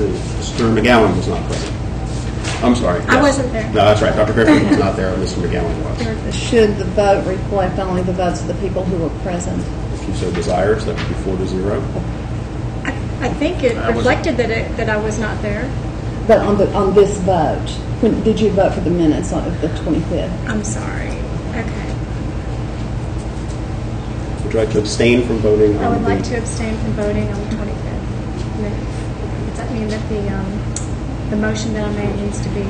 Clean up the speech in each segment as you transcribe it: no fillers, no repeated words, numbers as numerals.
Mr. McGowan was not present. I'm sorry. Yes. I wasn't there. No, that's right. Dr. Griffin was not there, and Mr. McGowan was. Should the vote reflect only the votes of the people who were present? If you so desires, that would be 4-0. I think it reflected that I was not there. But on this vote, did you vote for the minutes on the 25th? I'm sorry. Okay. Would you like to abstain from voting on I would like to abstain from voting on the 25th minutes. Does that mean that the motion that I made needs to be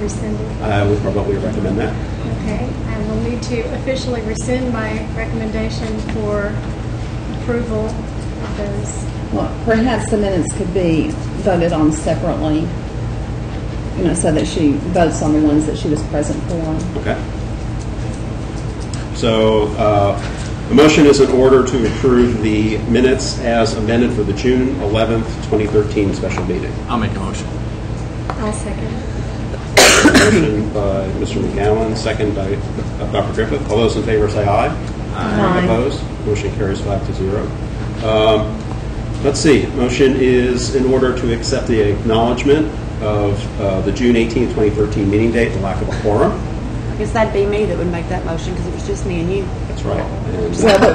rescinded? I would probably recommend that. Okay. I will need to officially rescind my recommendation for approval of those. Well, perhaps the minutes could be voted on separately, so that she votes on the ones that she was present for. Okay. So the motion is in order to approve the minutes as amended for the June 11th, 2013 special meeting. I'll make a motion. I'll second. Motion by Mr. McGowan, second by Dr. Griffith. All those in favor say aye. Aye. Opposed? Motion carries 5-0. Let's see. Motion is in order to accept the acknowledgement of the June 18th, 2013 meeting date and lack of a quorum. I guess that'd be me that would make that motion because it was just me and you. That's right. And Well, but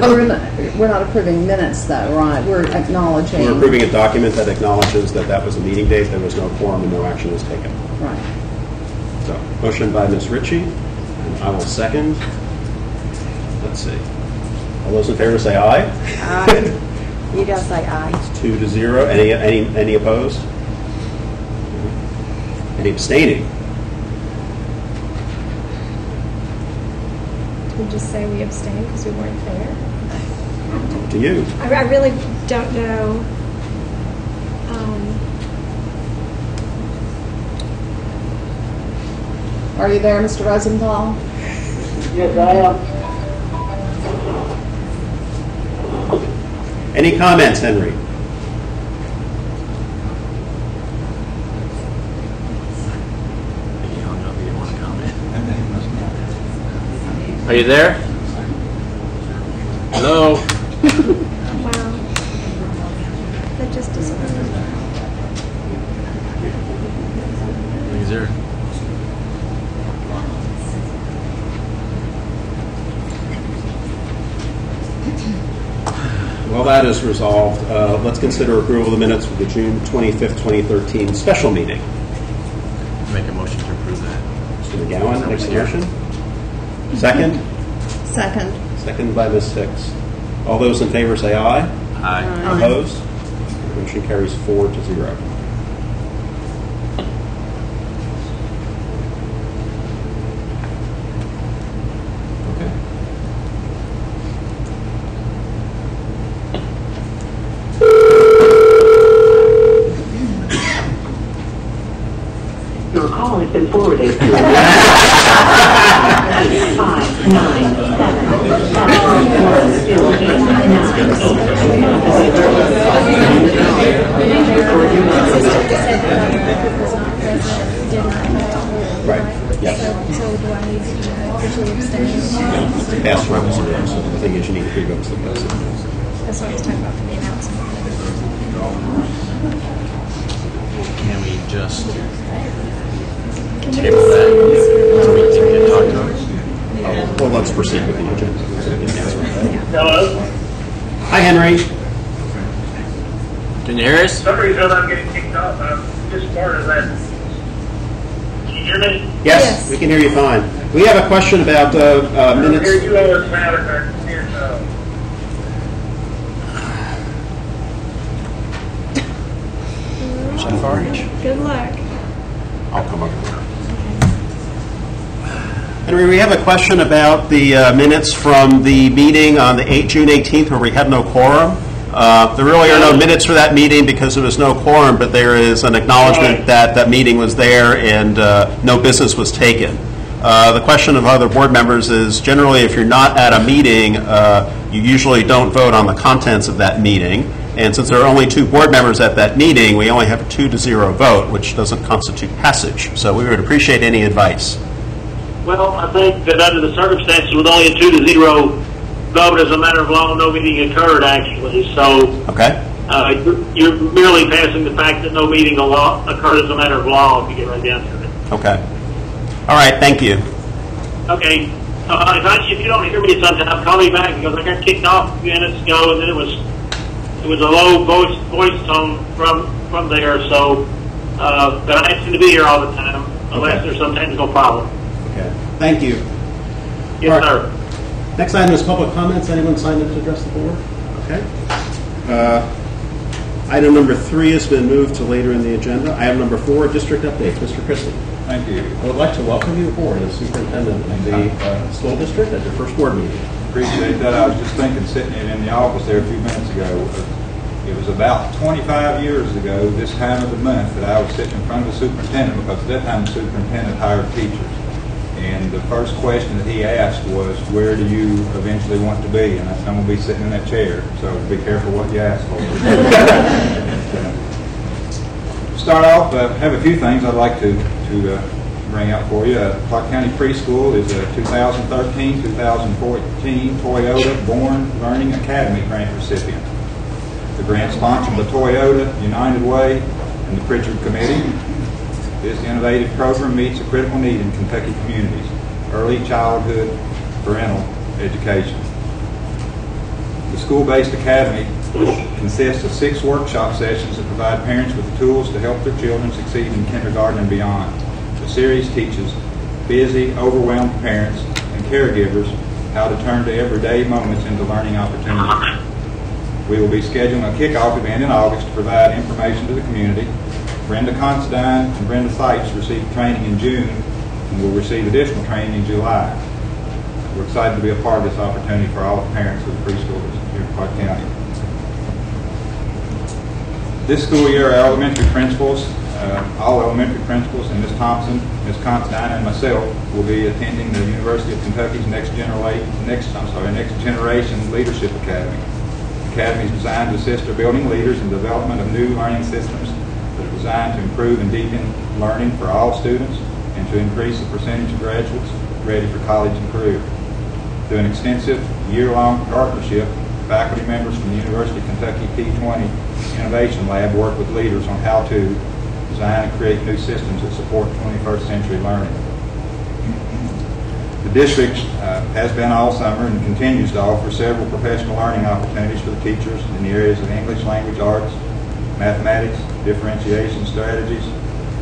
we're not approving minutes, though, right? We're acknowledging. we're approving a document that acknowledges that that was a meeting date, there was no quorum, and no action was taken. Right. So, motion by Ms. Ritchie, and I will second. Let's see. All those in favor say aye. Aye. You gotta say aye. It's 2-0. Any opposed? Any abstaining? We just say we abstained because we weren't there. Up to you. I really don't know. Are you there, Mr. Rosenthal? Yes, I am. Any comments, Henry? You hung up, you didn't want to comment. Are you there? Hello? Wow. That just disappointed me. Is there? Well, that is resolved. Let's consider approval of the minutes for the June 25th, 2013 special meeting. Make a motion to approve that. Mr. McGowan makes the motion. Second? Second. Second by Ms. Hicks. All those in favor say aye. Aye. Opposed? Motion carries 4-0. Okay. Your call has been forwarded to 597. Right. Yes. So do I need to officially abstain? Pass votes. So the thing is, you need 3 votes to pass it. That's what I was talking about for the announcement. Can we just table that so we can talk to us? Well, let's proceed with the agenda. Hello? Hi, Henry. Can you hear us? For some reason I'm getting kicked off. I'm just part of that. Can you hear me? Yes, we can hear you fine. We have a question about minutes. Here you are, Matter. Here's Is that far? Good luck. I'll come up with that. Henry, we have a question about the minutes from the meeting on the June 18th where we had no quorum. There really are no minutes for that meeting because there was no quorum, but there is an acknowledgement that that meeting was there and no business was taken. The question of other board members is generally if you're not at a meeting, you usually don't vote on the contents of that meeting. And since there are only 2 board members at that meeting, we only have a 2-0 vote, which doesn't constitute passage. So we would appreciate any advice. Well, I think that under the circumstances, with only a 2-0 vote, as a matter of law, no meeting occurred, actually. So, Okay? You're merely passing the fact that no meeting occurred as a matter of law if you get right down to it. Okay. All right, thank you. Okay. If you don't hear me sometime, call me back because I got kicked off a few minutes ago, and then it was a low voice tone from there. So, but I seem to be here all the time, unless there's some technical problem. Okay. Thank you. Yes, All right. sir. Next item is public comments. Anyone signed up to address the board? Okay. Item number 3 has been moved to later in the agenda. Item number 4, district updates. Mr. Christie. Thank you. I would like to welcome you aboard as superintendent of the school district at your first board meeting. Appreciate that. I was just thinking, sitting in the office there a few minutes ago, it was about 25 years ago, this time of the month, that I was sitting in front of the superintendent, because at that time the superintendent hired teachers. And the first question that he asked was, where do you eventually want to be? And I said, I'm going to be sitting in that chair, so be careful what you ask for. Start off, I have a few things I'd like to bring out for you. Clark County Preschool is a 2013-2014 Toyota Born Learning Academy grant recipient. The grant sponsored by Toyota, United Way, and the Pritchard Committee. This innovative program meets a critical need in Kentucky communities: early childhood parental education. The school-based academy consists of 6 workshop sessions that provide parents with the tools to help their children succeed in kindergarten and beyond. The series teaches busy, overwhelmed parents and caregivers how to turn to everyday moments into learning opportunities. We will be scheduling a kickoff event in August to provide information to the community. Brenda Considine and Brenda Sykes received training in June and will receive additional training in July. We're excited to be a part of this opportunity for all the parents of the preschoolers here in Clark County. This school year, our elementary principals, all elementary principals, and Ms. Thompson, Ms. Considine, and myself will be attending the University of Kentucky's Next Generation Leadership Academy. The Academy is designed to assist our building leaders in the development of new learning systems that are designed to improve and deepen learning for all students and to increase the percentage of graduates ready for college and career. Through an extensive year-long partnership, faculty members from the University of Kentucky P20 Innovation Lab work with leaders on how to design and create new systems that support 21st century learning. The district has been all summer and continues to offer several professional learning opportunities for the teachers in the areas of English language arts, mathematics, differentiation strategies,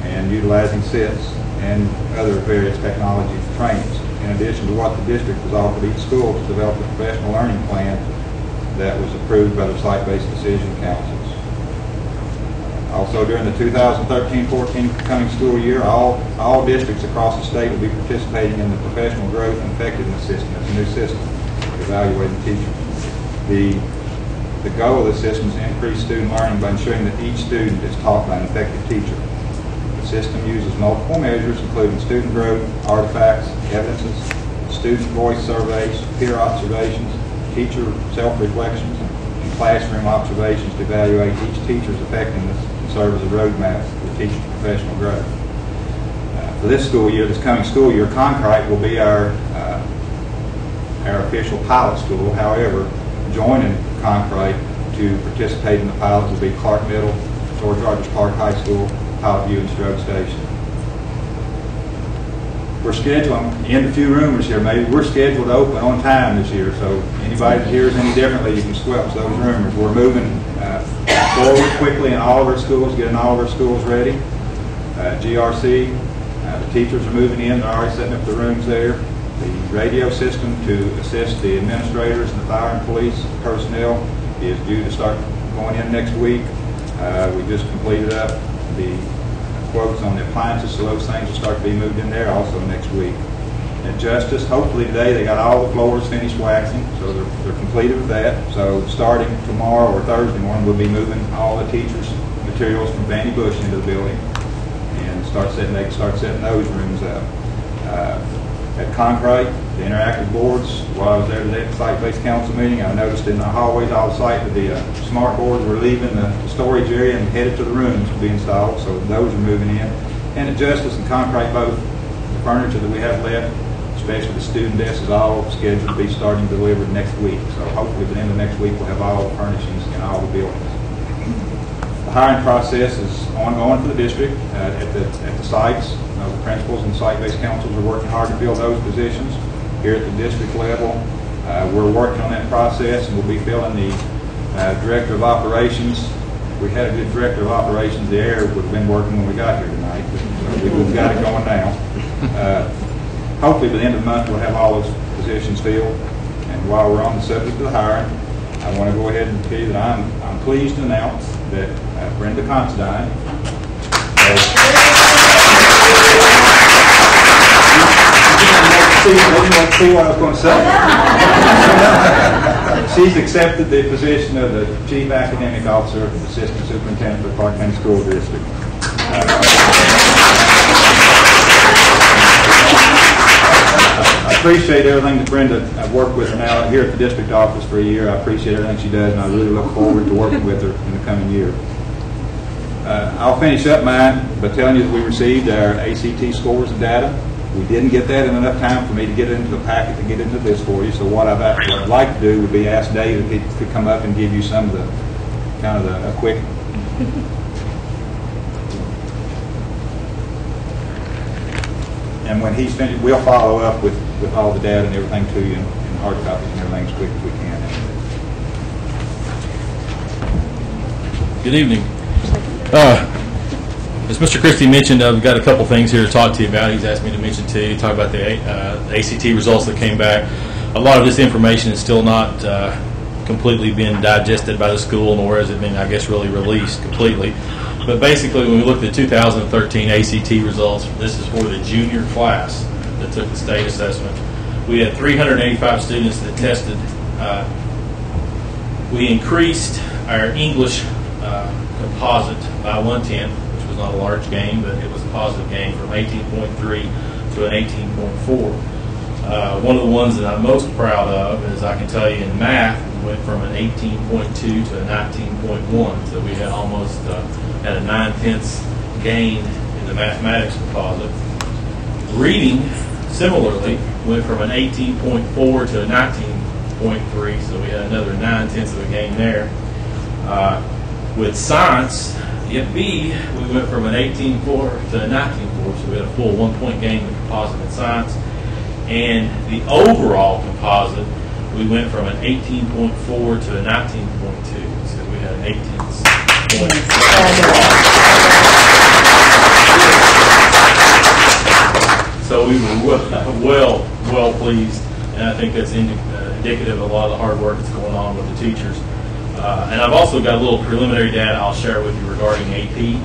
and utilizing SITs and other various technology trainings, in addition to what the district has offered each school to develop a professional learning plan that was approved by the site-based decision councils. Also, during the 2013-14 coming school year, all districts across the state will be participating in the Professional Growth and Effectiveness System. It's a new system for evaluating teachers. The goal of the system is to increase student learning by ensuring that each student is taught by an effective teacher. The system uses multiple measures, including student growth, artifacts, evidences, student voice surveys, peer observations, teacher self-reflections, and classroom observations to evaluate each teacher's effectiveness and serve as a roadmap for teacher professional growth. For this school year, this coming school year, Concrite will be our official pilot school. However, joining Concrite to participate in the pilot will be Clark Middle, George Rogers Clark High School, Pilot View, and Stroke Station. We're scheduling, in a few rumors here, maybe we're scheduled to open on time this year, so anybody that hears any differently, you can squelch those rumors. We're moving forward quickly in all of our schools, getting all of our schools ready. GRC, the teachers are moving in, they're already setting up the rooms there. The radio system to assist the administrators and the fire and police personnel is due to start going in next week. We just completed up the quotes on the appliances, so those things will start to be moved in there also next week. At Justice, hopefully today they got all the floors finished waxing, so they're completed with that. So starting tomorrow or Thursday morning, we'll be moving all the teachers' materials from Vandy Bush into the building and they can start setting those rooms up. At Concrite, the interactive boards, while I was there today at the site-based council meeting, I noticed in the hallways all the site that the smart boards were leaving the storage area and headed to the rooms to be installed, so those are moving in. And at Justice and Concrite both, the furniture that we have left, especially the student desks, is all scheduled to be starting delivered next week. So hopefully at the end of next week we'll have all the furnishings in all the buildings. hiring process is ongoing for the district at the sites. The principals and site-based councils are working hard to fill those positions. Here at the district level, we're working on that process, and we'll be filling the director of operations. We had a good director of operations. The air would have been working when we got here tonight, but we've got it going now. Hopefully by the end of the month we'll have all those positions filled. And while we're on the subject of the hiring, I want to go ahead and tell you that I'm pleased to announce that Brenda Considine see what I was going to say. She's accepted the position of the Chief Academic Officer, Assistant Superintendent for the Clark County School District. I appreciate everything that Brenda, I've worked with her now here at the district office for a year. I appreciate everything she does, and I really look forward to working with her in the coming year. I'll finish up mine by telling you that we received our ACT scores and data. We didn't get that in enough time for me to get it into the packet to get into this for you. So what I'd like to do would be ask Dave if he could come up and give you some of the a quick. And when he's finished, we'll follow up with all the data and everything to you in hard copies and everything as quick as we can. Good evening. As Mr. Christie mentioned, I've got a couple things here to talk to you about. He's asked me to mention to you, talk about the ACT results that came back. A lot of this information is still not completely been digested by the school, nor has it been, I guess, really released completely. But basically, when we looked at 2013 ACT results, this is for the junior class that took the state assessment. We had 385 students that tested. We increased our English composite by 1/10, which was not a large gain, but it was a positive gain from 18.3 to an 18.4. One of the ones that I'm most proud of is I can tell you in math, we went from an 18.2 to a 19.1. So we had almost at a 9/10 gain in the mathematics composite. Reading, similarly, went from an 18.4 to a 19.3, so we had another 9/10 of a gain there. With science, yet B, we went from an 18.4 to a 19.4, so we had a full 1 point gain in the composite in science. And the overall composite, we went from an 18.4 to a 19.2, so we had an 18 point. So we were well pleased, and I think that's indicative of a lot of the hard work that's going on with the teachers. And I've also got a little preliminary data I'll share with you regarding AP.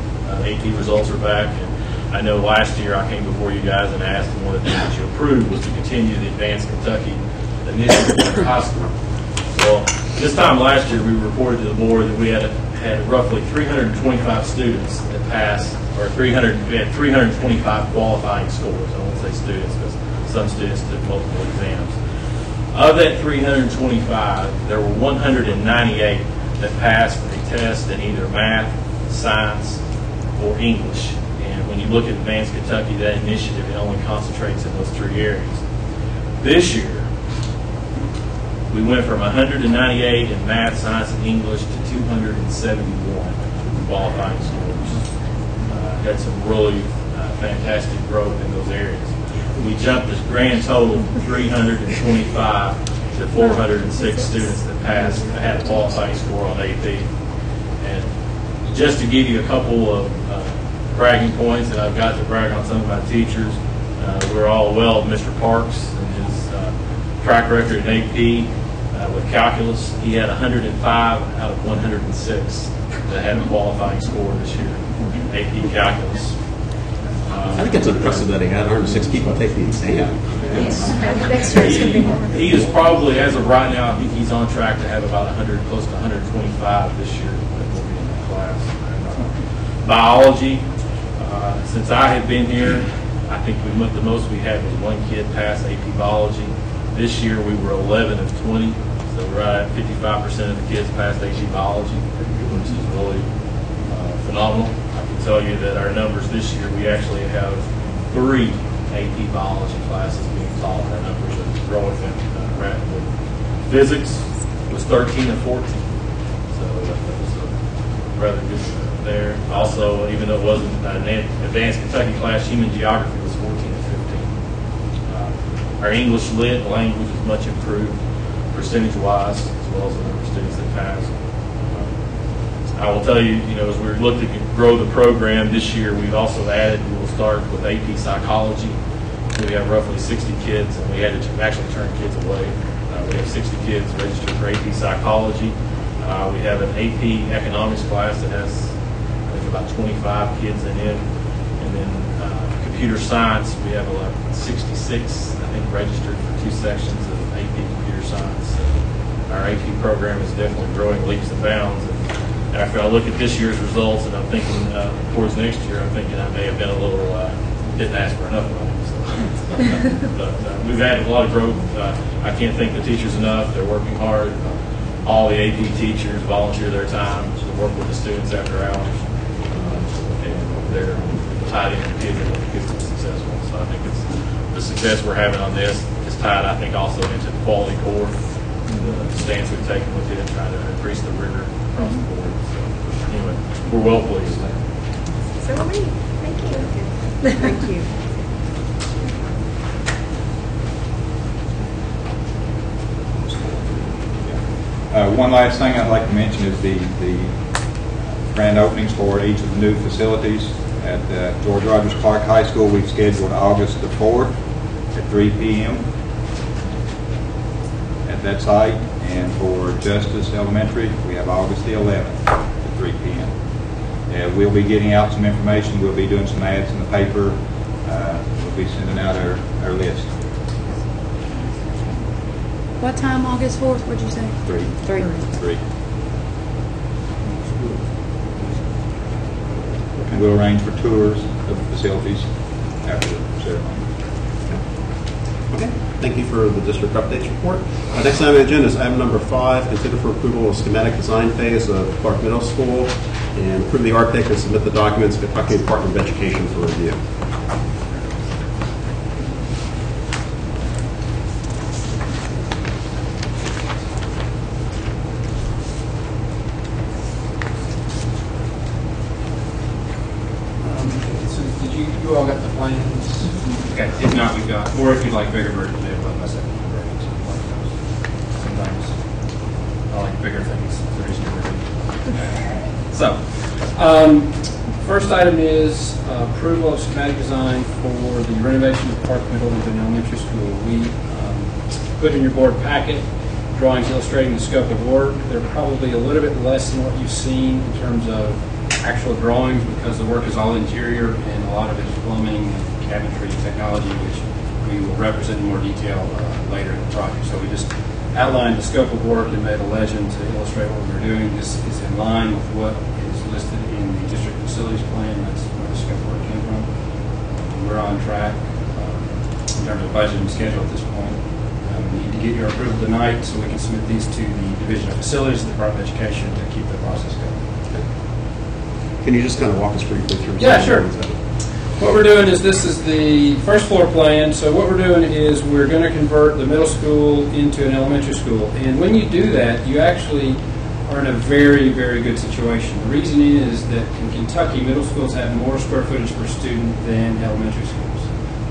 AP results are back, and I know last year I came before you guys and asked, and one of the things that you approved was to continue the Advanced Kentucky initiative in high school. Well, this time last year we reported to the board that we had roughly 325 students that passed, or we had 325 qualifying scores. I won't say students because some students took multiple exams. Of that 325, there were 198 that passed a test in either math, science, or English. And when you look at Advanced Kentucky, that initiative, it only concentrates in those three areas. This year, we went from 198 in math, science, and English to 271 qualifying scores. Had some really fantastic growth in those areas. We jumped this grand total from 325 to 406 students that passed, had a qualifying score on AP. And just to give you a couple of bragging points, and I've got to brag on some of my teachers, we're all well of Mr. Parks and his track record in AP with calculus. He had 105 out of 106 that had a qualifying score this year, AP calculus. I think it's impressive that he had 106 people take the exam. Next year it's going to be more. He is probably, as of right now, I think he's on track to have about 100, close to 125 this year that will be in the class. Biology, since I have been here, I think the most we had was one kid pass AP Biology. This year we were 11 of 20, so we're right at 55% of the kids passed AP Biology, which is really phenomenal. I can tell you that our numbers this year, we actually have 3 AP Biology classes being taught. Our numbers are growing rapidly. Physics was 13 of 14, so that was a rather good there. Also, even though it wasn't an advanced Kentucky class, human geography was 14 to 15. Our English lit language is much improved percentage-wise, as well as the number of students that pass. I will tell you, as we're looking to grow the program this year, we've also added, we will start with AP Psychology. We have roughly 60 kids, and we had to actually turn kids away. We have 60 kids registered for AP Psychology. We have an AP Economics class that has, I think, about 25 kids in it. And then Computer Science, we have like 66, I think, registered for 2 sections of AP Computer Science. So our AP program is definitely growing leaps and bounds. And after I look at this year's results, and I'm thinking towards next year, I'm thinking I may have been a little, didn't ask for enough money. So. But we've added a lot of growth. I can't thank the teachers enough. They're working hard. All the AP teachers volunteer their time to work with the students after hours. And they're tied in with kids and kids are successful. So I think it's the success we're having on this is tied, I think, also into the quality core, the stance we've taken with it, trying to increase the rigor across the board. So anyway, we're well pleased. So are we. Thank you. Thank you. One last thing I'd like to mention is the grand openings for each of the new facilities. At George Rogers Clark High School, we've scheduled August the 4th at 3 p.m. at that site. And for Justice Elementary, we have August the 11th at 3 p.m. We'll be getting out some information. We'll be doing some ads in the paper. We'll be sending out our list. What time, August 4th, what'd you say? 3. 3. 3. And we'll arrange for tours of the facilities after the ceremony. Okay, thank you for the district updates report. Next item on the agenda is item number 5, consider for approval of schematic design phase of Clark Middle School and approve the architect and submit the documents to Kentucky Department of Education for review. You all got the plans? Okay, if not, we've got, or if you'd like bigger versions, they've let us have versions. Sometimes I like bigger things. There is no. So, first item is approval of schematic design for the renovation of Park Middle into an elementary school. We put in your board packet drawings illustrating the scope of work. They're probably a little bit less than what you've seen in terms of actual drawings because the work is all interior and a lot of it is plumbing and cabinetry technology, which we will represent in more detail later in the project. So we just outlined the scope of work and made a legend to illustrate what we're doing. This is in line with what is listed in the district facilities plan. That's where the scope of work came from. We're on track in terms of budget and schedule at this point. We need to get your approval tonight so we can submit these to the Division of Facilities, the Department of Education, to keep the process going. Can you just kind of walk us briefly through? Yeah, sure. What we're doing is this is the first floor plan. So what we're doing is we're going to convert the middle school into an elementary school. And when you do that, you actually are in a very, very good situation. The reason is that in Kentucky, middle schools have more square footage per student than elementary schools.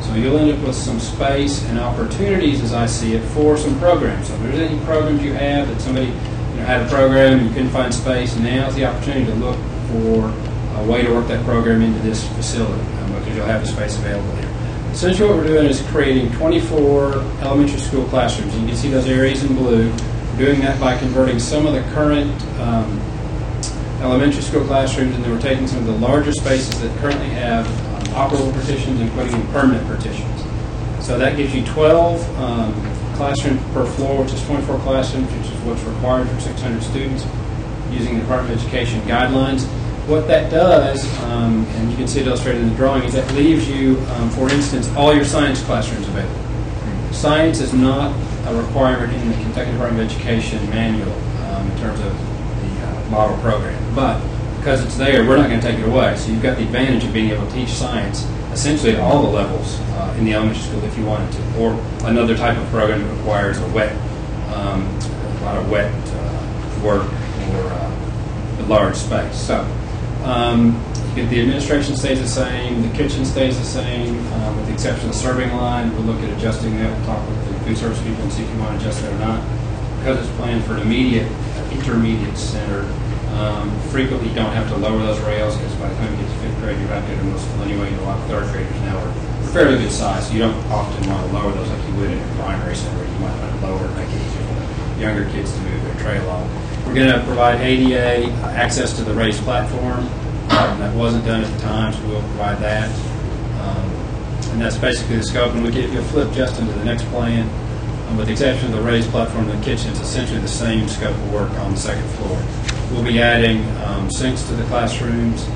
So you'll end up with some space and opportunities, as I see it, for some programs. So if there's any programs you have that somebody had a program and you couldn't find space, now's the opportunity to look for a way to work that program into this facility because you'll have the space available here. Essentially what we're doing is creating 24 elementary school classrooms. You can see those areas in blue. We're doing that by converting some of the current elementary school classrooms, and then we're taking some of the larger spaces that currently have operable partitions and putting in permanent partitions. So that gives you 12 classrooms per floor, which is 24 classrooms, which is what's required for 600 students using the Department of Education guidelines. What that does, and you can see it illustrated in the drawing, is that leaves you, for instance, all your science classrooms available. Science is not a requirement in the Kentucky Department of Education manual in terms of the model program. But because it's there, we're not going to take it away. So you've got the advantage of being able to teach science essentially at all the levels in the elementary school if you wanted to. Or another type of program that requires a lot of wet work or large space. So the administration stays the same, the kitchen stays the same, with the exception of the serving line. We'll look at adjusting that. We'll talk with the food service people and see if you want to adjust it or not. Because it's planned for an intermediate center, frequently you don't have to lower those rails because by the time you get to 5th grade, you're about to go to middle school anyway. A lot of 3rd graders now are fairly good size, so you don't often want to lower those like you would in a primary center where you might want to lower it, make it easier for the younger kids to move their tray along. We're going to provide ADA access to the raised platform. That wasn't done at the time, so we'll provide that. And that's basically the scope. And if you'll flip Justin to the next plan, with the exception of the raised platform in the kitchen, it's essentially the same scope of work on the 2nd floor. We'll be adding sinks to the classrooms.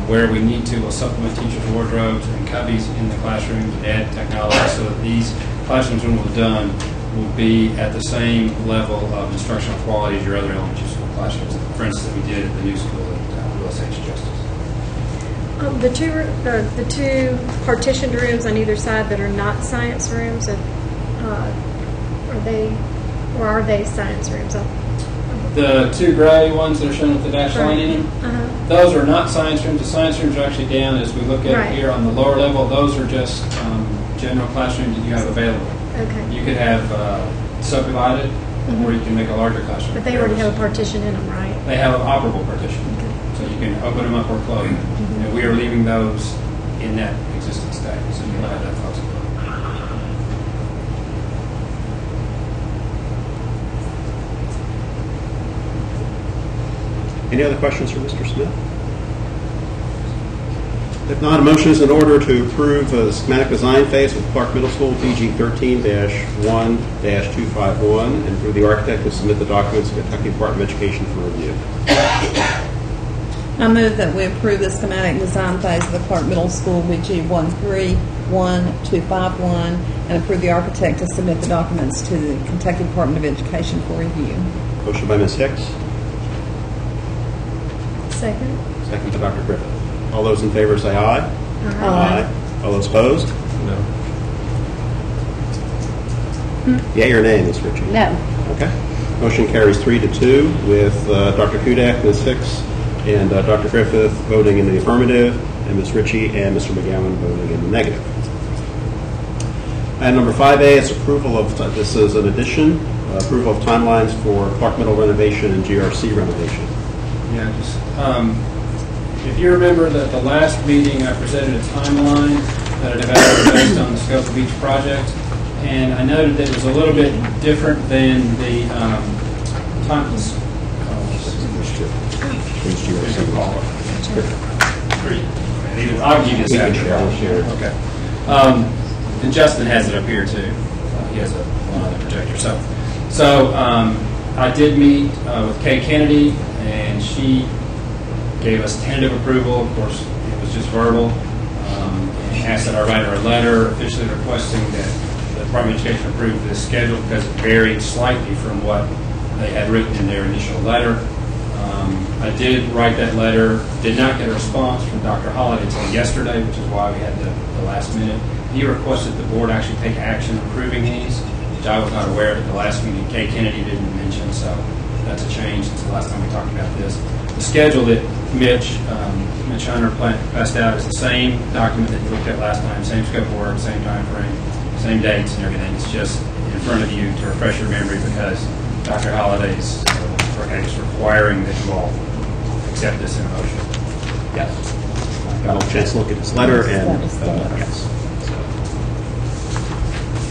Where we need to, we'll supplement teachers' wardrobes and cubbies in the classrooms and add technology so that these classrooms, when we're done, will be at the same level of instructional quality as your other elementary school classrooms. For instance, we did at the new school at Willis H. Justice. The two partitioned rooms on either side that are not science rooms, are they science rooms? The two gray ones that are shown with the dash line in them, those are not science rooms. The science rooms are actually down as we look at it here on the lower level. Those are just general classrooms that you have available. Okay. You could have subdivided, or you can make a larger classroom. But they already have a partition in them, right? They have an operable partition, so you can open them up or close them. And we are leaving those in that existing state, so you'll have that flexibility. Any other questions for Mr. Smith? If not, a motion is in order to approve the schematic design phase with Clark Middle School PG 13-1-251 and for the architect to submit the documents to the Kentucky Department of Education for review. I move that we approve the schematic design phase of the Clark Middle School BG 13-1-251 and approve the architect to submit the documents to the Kentucky Department of Education for review. Motion by Ms. Hicks. Second. Second by Dr. Griffith. All those in favor say aye. Aye. All those opposed? No. Yea or nay, Ms. Ritchie? No. Okay. Motion carries 3-2 with Dr. Kudak, Ms. Hicks, and Dr. Griffith voting in the affirmative, and Ms. Ritchie and Mr. McGowan voting in the negative. And number 5A is approval of, this is an addition, approval of timelines for Clark Middle renovation and GRC renovation. Yeah, just if you remember that the last meeting I presented a timeline that I developed based on the scope of each project, and I noted that it was a little bit different than the I'll give you this after. Okay. And Justin has it up here too. He has one on the projector. So I did meet with Kay Kennedy, and she gave us tentative approval. Of course, it was just verbal. And asked that I write her a letter officially requesting that the Department of Education approve this schedule because it varied slightly from what they had written in their initial letter. I did write that letter, did not get a response from Dr. Holliday until yesterday, which is why we had the last minute. He requested the board actually take action approving these, which I was not aware of at the last meeting. Kay Kennedy didn't mention, so that's a change since the last time we talked about this. The schedule that Mitch Hunter passed out is the same document that you looked at last time, same scope of work, same time frame, same dates and everything. It's just in front of you to refresh your memory because Dr. Holliday's is requiring that you all accept this in a motion. Yes. Got a chance to look at his letter and yes.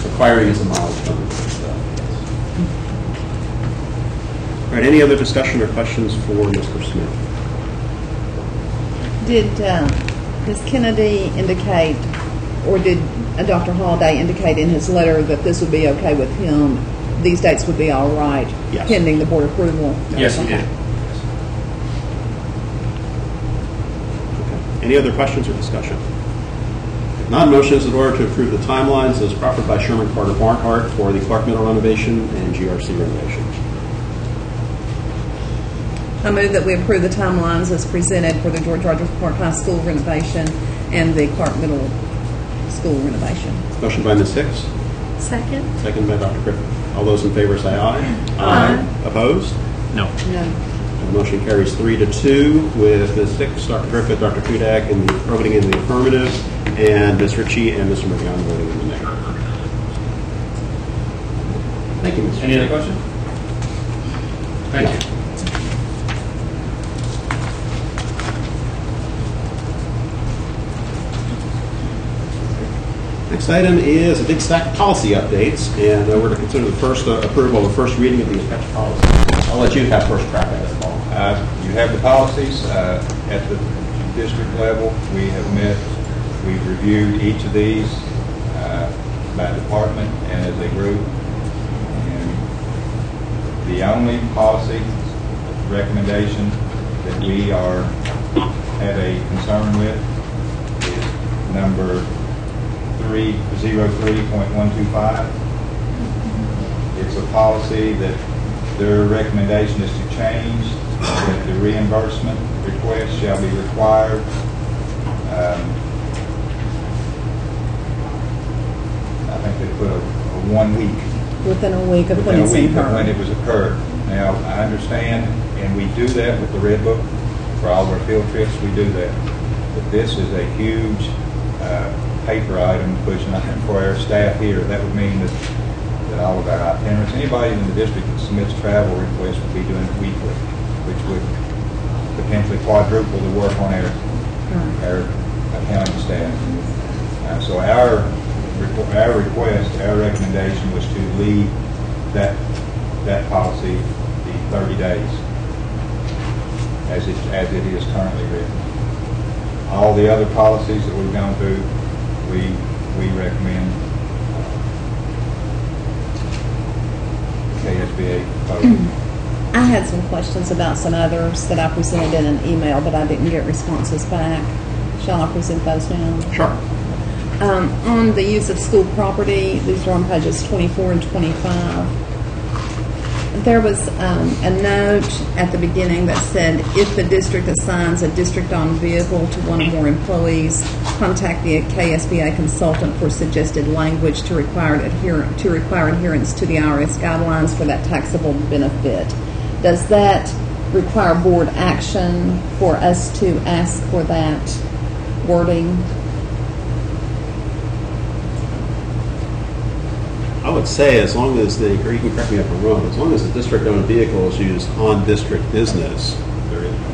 So, requiring is a milestone. Yes. All right. Any other discussion or questions for Mr. Smith? Did Ms. Kennedy indicate, or did Dr. Holliday indicate in his letter that this would be okay with him? These dates would be all right, yes, pending the board approval? Yes, he did. Okay. Any other questions or discussion? If not, motion is in order to approve the timelines as proffered by Sherman Carter Barnhart for the Clark Middle renovation and GRC renovation. I move that we approve the timelines as presented for the George Rogers Park High School renovation and the Clark Middle School renovation. Motion by Ms. Hicks. Second. Second by Dr. Griffith. All those in favor say aye. Aye. Opposed? No. No. The motion carries 3-2 with Ms. Hicks, Dr. Griffith, Dr. Kudak, and voting in the affirmative, and Ms. Ritchie and Mr. McGowan voting in the negative. Thank you, Mr. Any other questions? Thank you. Next item is a big stack of policy updates, and we're to consider the first approval of the first reading of the attached policy. I'll let you have first crack at it, Paul. You have the policies at the district level. We have met, we've reviewed each of these by department and as a group. And the only policy recommendation that we have a concern with is number 303.125. It's a policy that their recommendation is to change, that the reimbursement request shall be required. I think they put a 1 week. Within a week of Within when a it's week of when incurred. it was occurred. Now, I understand, and we do that with the Red Book. For all of our field trips, we do that. But this is a huge paper item, pushing item for our staff here. That would mean that all of our itinerants, anybody in the district that submits travel requests would be doing it weekly, which would potentially quadruple the work on our accounting staff. So our request, our recommendation was to leave that policy the 30 days as it is currently written. All the other policies that we've gone through, we recommend KSBA vote. I had some questions about some others that I presented in an email, but I didn't get responses back. Shall I present those now? Sure. On the use of school property, these are on pages 24 and 25. There was a note at the beginning that said, if the district assigns a district-owned vehicle to one or more employees, contact the KSBA consultant for suggested language to require adherence to the IRS guidelines for that taxable benefit. Does that require board action for us to ask for that wording? I would say as long as you can correct me if I'm wrong, as long as the district-owned vehicle is used on district business,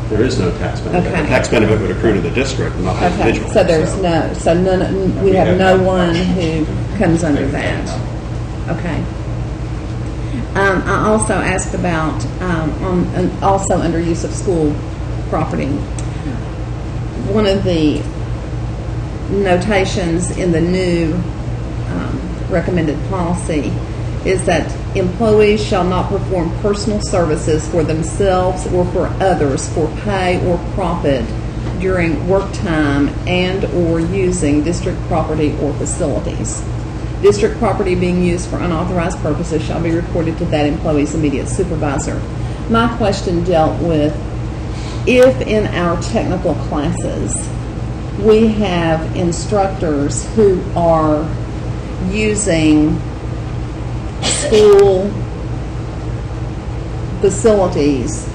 there is no tax benefit. Okay. The tax benefit would accrue to the district, not the Okay, individual. so we have no one who comes under that. Okay. I also asked about, also under use of school property, one of the notations in the new recommended policy is that employees shall not perform personal services for themselves or for others for pay or profit during work time and or using district property or facilities. District property being used for unauthorized purposes shall be reported to that employee's immediate supervisor. My question dealt with if in our technical classes we have instructors who are using school facilities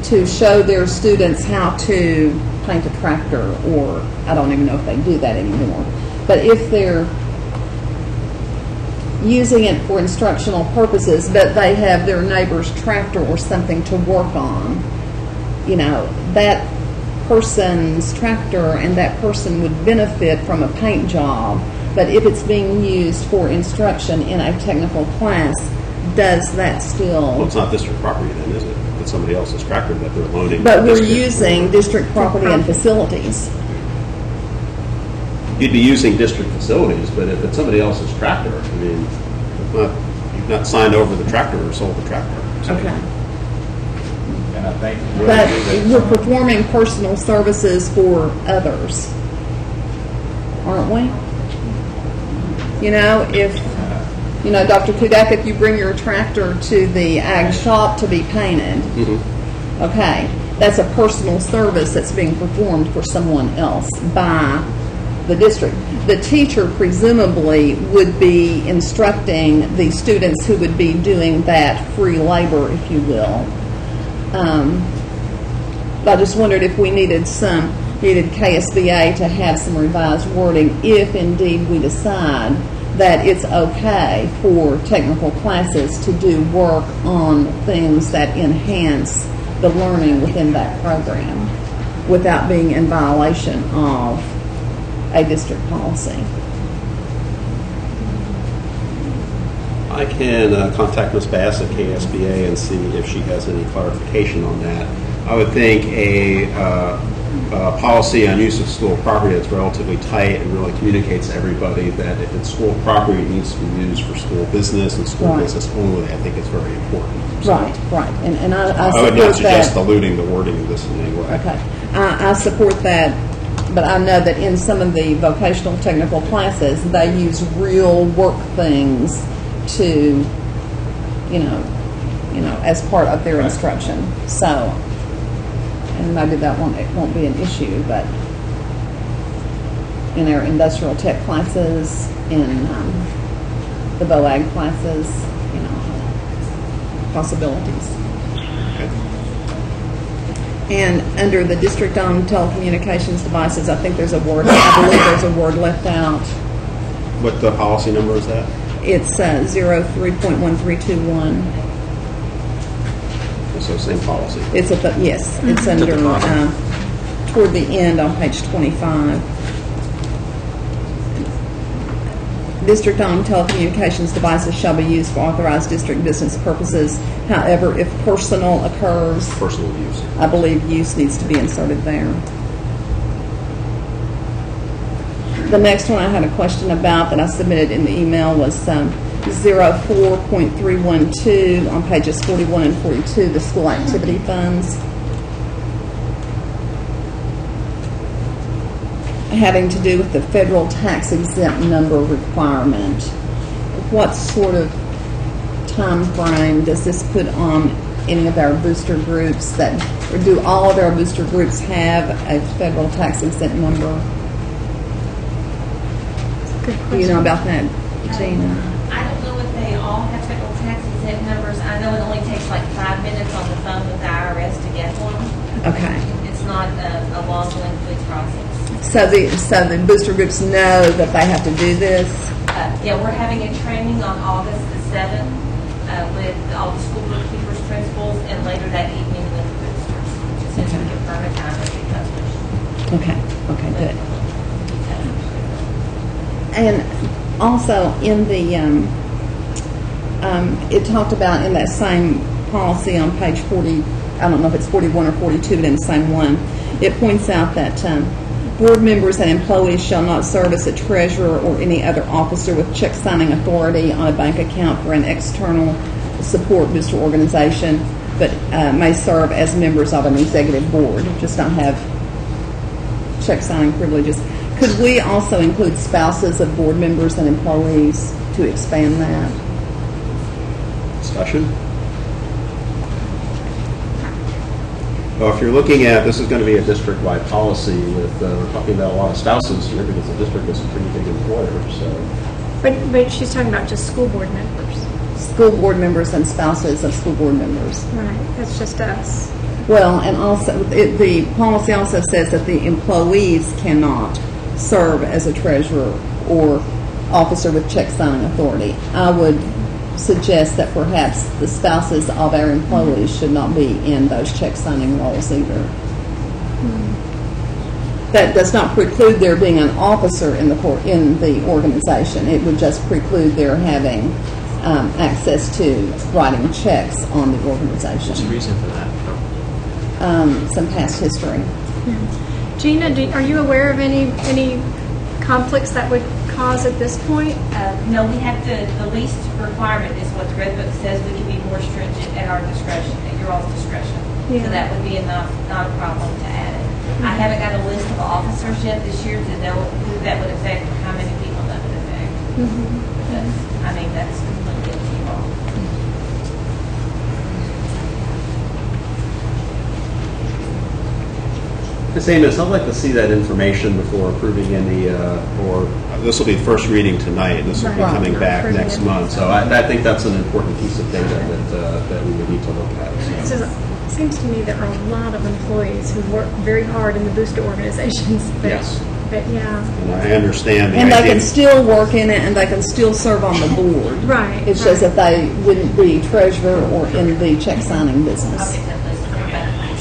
to show their students how to paint a tractor, or I don't even know if they do that anymore, but if they're using it for instructional purposes, but they have their neighbor's tractor or something to work on, you know, that person's tractor and that person would benefit from a paint job. But if it's being used for instruction in a technical class, does that still... Well, it's not district property then, is it? It's somebody else's tractor that they're loaning. But we're using district property and facilities. You'd be using district facilities, but if it's somebody else's tractor, I mean, you've not signed over the tractor or sold the tractor. So Okay. And I think... But we're performing personal services for others, aren't we? You know, if, you know, Dr. Kudak, if you bring your tractor to the ag shop to be painted, okay, that's a personal service that's being performed for someone else by the district. The teacher presumably would be instructing the students who would be doing that free labor, if you will. I just wondered if we needed KSBA to have some revised wording if indeed we decide that it's okay for technical classes to do work on things that enhance the learning within that program without being in violation of a district policy. I can contact Ms. Bass at KSBA and see if she has any clarification on that. I would think a policy on use of school property that's relatively tight and really communicates to everybody that if it's school property, it needs to be used for school business and school business only. I think it's very important. So Right. And I would not suggest that. diluting the wording of this in any way. Okay. I support that, but I know that in some of the vocational technical classes, they use real work things to, as part of their instruction. So, and maybe that won't be an issue, but in our industrial tech classes, in the VOAG classes, possibilities. And under the district-owned telecommunications devices, I think there's a word, I believe there's a word left out. What the policy number is that? It's 03.1321. So same policy. It's at the, yes, it's under, toward the end on page 25. District-owned telecommunications devices shall be used for authorized district business purposes. However, if personal occurs, Personal use. I believe use needs to be inserted there. The next one I had a question about that I submitted in the email was 04.312 on pages 41 and 42, the school activity funds. Having to do with the federal tax exempt number requirement. What sort of time frame does this put on any of our booster groups or do all of our booster groups have a federal tax exempt number? Good Do you know question. about that, Gina? I don't know if they all have federal tax exempt numbers. I know it only takes like 5 minutes on the phone with the IRS to get one. Okay. It's not a long, lengthy process. So the booster groups know that they have to do this? Yeah, we're having a training on August the 7th with all the school bookkeepers, principals, and later that evening with the boosters. Since we confirm a time that we publish. Okay, good. And also in the, it talked about in that same policy on page 40, I don't know if it's 41 or 42, but in the same one, it points out that board members and employees shall not serve as a treasurer or any other officer with check signing authority on a bank account for an external support booster organization, but may serve as members of an executive board, just not have check signing privileges. Could we also include spouses of board members and employees to expand that? Discussion? Well, if you're looking at, this is going to be a district-wide policy with, we're talking about a lot of spouses here because the district is a pretty big employer, so. But she's talking about just school board members. School board members and spouses of school board members. Right, that's just us. Well, and also, the policy also says that the employees cannot serve as a treasurer or officer with check signing authority. I would suggest that perhaps the spouses of our employees should not be in those check signing roles either. That does not preclude there being an officer in the organization. It would just preclude their having access to writing checks on the organization. What's the reason for that? Some past history. Gina, are you aware of any conflicts that would cause at this point? No, we have the least requirement is what the Red Book says. We can be more stringent at our discretion, at your all's discretion. Yeah. So that would be not a problem to add it. I haven't got a list of officers yet this year to know who that would affect or how many people that would affect. But, I mean, that's completely up to you all. Ms. Amos, I'd like to see that information before approving any, or this will be the first reading tonight, and this will be Right. coming back Approving next it. month. So I think that's an important piece of data that we would need to look at. So seems to me there are a lot of employees who work very hard in the booster organizations. But, Yes. But yeah. And I understand the And they idea. can still work in it, and they can still serve on the board. Right. It's just right. that they wouldn't be treasurer or in the check signing I'll business. get that list from Rebecca.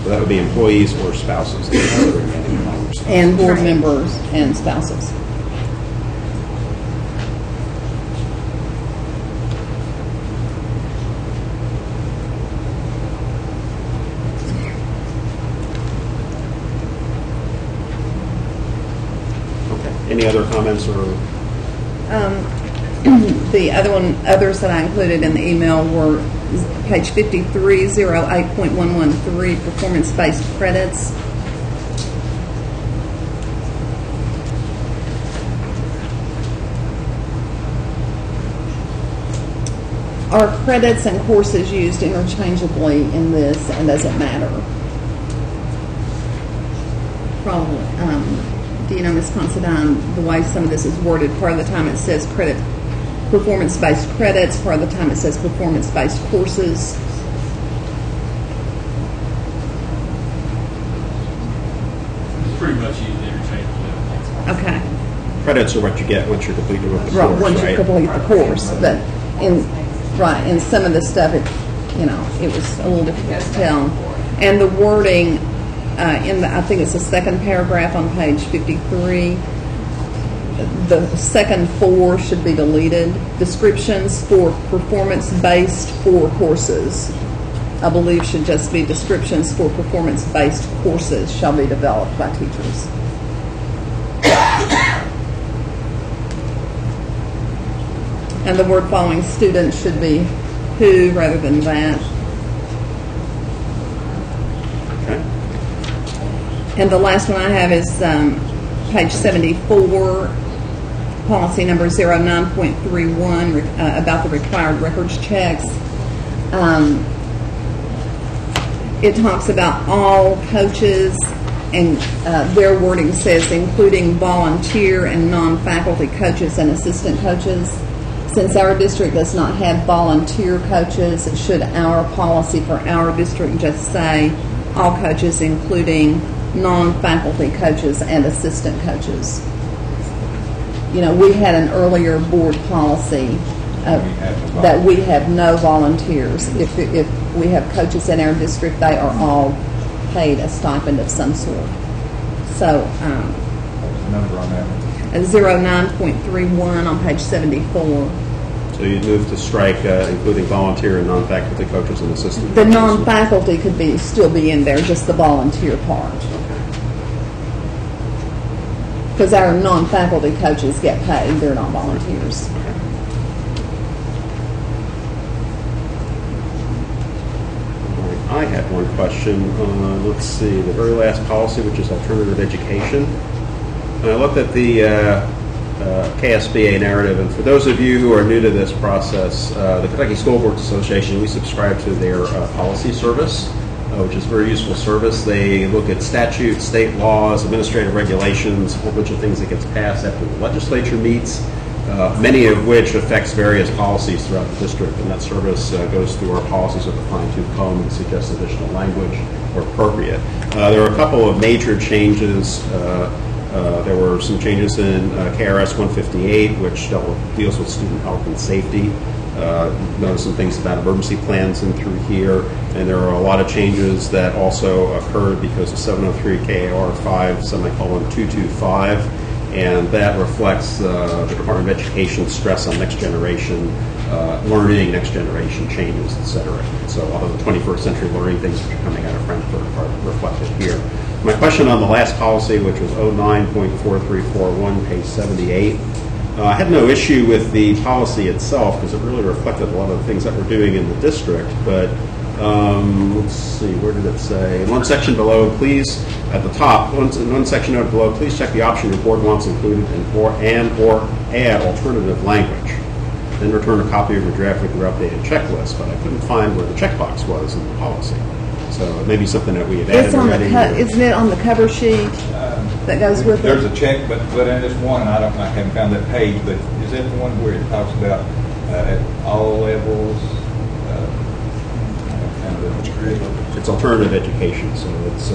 So that would be employees or spouses. The other remaining members. And board Right. members and spouses. Okay. Any other comments or? The others that I included in the email were page 5308.113, performance-based credits. Are credits and courses used interchangeably in this, and does it matter? Probably. Do you know, Ms. Considine, the way some of this is worded, part of the time it says performance-based credits, part of the time it says performance-based courses. It's pretty much used interchangeably. Okay. Credits are what you get once you're completed with the Right, course, once you right? complete the course, but in some of the stuff, it was a little difficult to tell. And the wording, I think it's the second paragraph on page 53, the second 4 should be deleted. Descriptions for performance-based for courses, I believe, should just be descriptions for performance-based courses shall be developed by teachers. And the word following students should be who rather than that. Okay. And the last one I have is page 74, policy number 09.31, about the required records checks. It talks about all coaches, and their wording says including volunteer and non-faculty coaches and assistant coaches. Since our district does not have volunteer coaches, should our policy for our district just say all coaches, including non-faculty coaches and assistant coaches? You know, we had an earlier board policy that we have no volunteers. If we have coaches in our district, they are all paid a stipend of some sort. So, What's the number on that one? 09.31 on page 74. So you move to strike including volunteer and non-faculty coaches and assistant The coaches. non-faculty could still be in there, just the volunteer part. Because our non-faculty coaches get paid, they're not volunteers. I had one question. Let's see, the very last policy, which is alternative education. And I looked at the KSBA narrative, and for those of you who are new to this process, the Kentucky School Boards Association, we subscribe to their policy service, which is a very useful service. They look at statutes, state laws, administrative regulations, a whole bunch of things that gets passed after the legislature meets, many of which affects various policies throughout the district, and that service goes through our policies with a fine-tooth comb and suggests additional language where appropriate. There are a couple of major changes. There were some changes in KRS 158, which deals with student health and safety. Notice some things about emergency plans in through here, and there are a lot of changes that also occurred because of 703 KAR 5:225, and that reflects the Department of Education's stress on next generation learning, next generation changes, etc. So a lot of the 21st century learning things which are coming out of Frankfurt are reflected here. My question on the last policy, which was 09.4341, page 78, I had no issue with the policy itself because it really reflected a lot of the things that we're doing in the district, but let's see, where did it say? In one section below, please, at the top, in one section note below, please check the option your board wants included or add alternative language. Then return a copy of your draft with your updated checklist, but I couldn't find where the checkbox was in the policy. So it may be something that we had added It's on already. isn't it on the cover sheet that goes with There's it? a check, but in this one, I haven't found that page, but is that the one where it talks about at all levels, It's alternative education, so it's,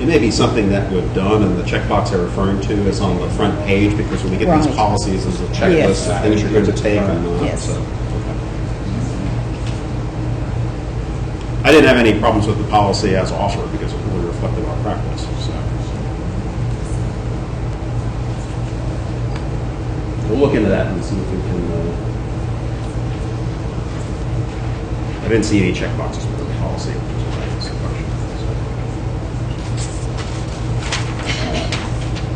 it may be something that we've done, and the checkbox they're referring to is on the front page, because when we get these Right. policies, there's a checklist Yes. of things you're going to take and not. Yes. So, okay. I didn't have any problems with the policy as offered, because it really reflected our practice, so. We'll look into that and see if we can, I didn't see any checkboxes with the policy, which is why I asked the question.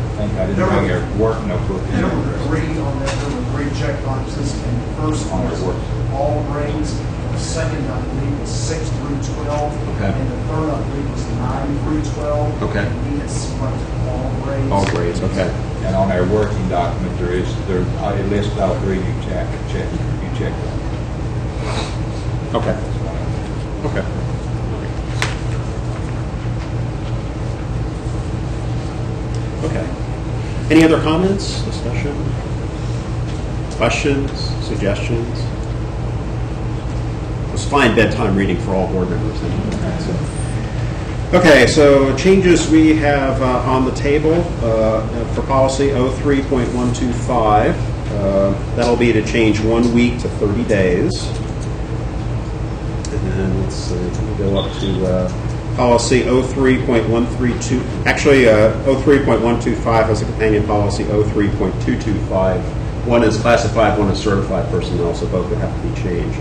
I think I didn't bring your work notebook. There were three on that, there were three check boxes, and the first On was their work. all grades, the second, I believe, was 6 through 12, Okay. and the third, I believe, was 9 through 12. Okay. And then it's what, all grades. All grades, okay. And on our working document, it lists all three you checked. Okay. Okay. Okay. Any other comments, discussion, questions, suggestions? It's fine bedtime reading for all board members. Okay, so changes we have on the table for policy 03.125. That'll be to change 1 week to 30 days. And then let's see, we go up to policy 03.132. Actually, 03.125 has a companion policy 03.225. One is classified, one is certified personnel, so both would have to be changed.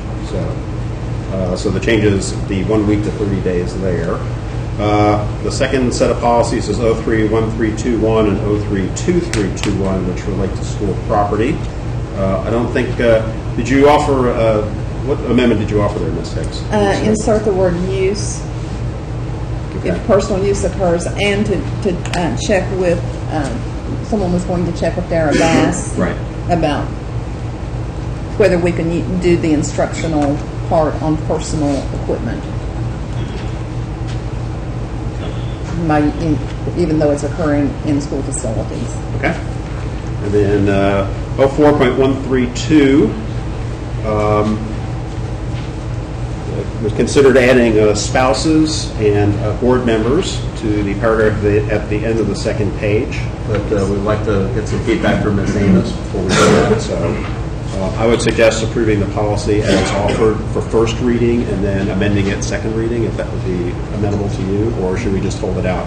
So the changes, the 1 week to 30 days there. The second set of policies is 03.1321 and 03.2321, which relate to school property. I don't think, did you offer, what amendment did you offer there, Ms. Hicks? Insert the word use, Okay. if personal use occurs, and to check with, someone was going to check with Dara Bass Right. about whether we can do the instructional part on personal equipment. Even though it's occurring in school facilities. Okay. And then 04.132 was considered adding spouses and board members to the paragraph at the end of the second page. But we'd like to get some feedback from Ms. Amos before we do that. So I would suggest approving the policy as offered for first reading and then amending it second reading, if that would be amenable to you, or should we just hold it out?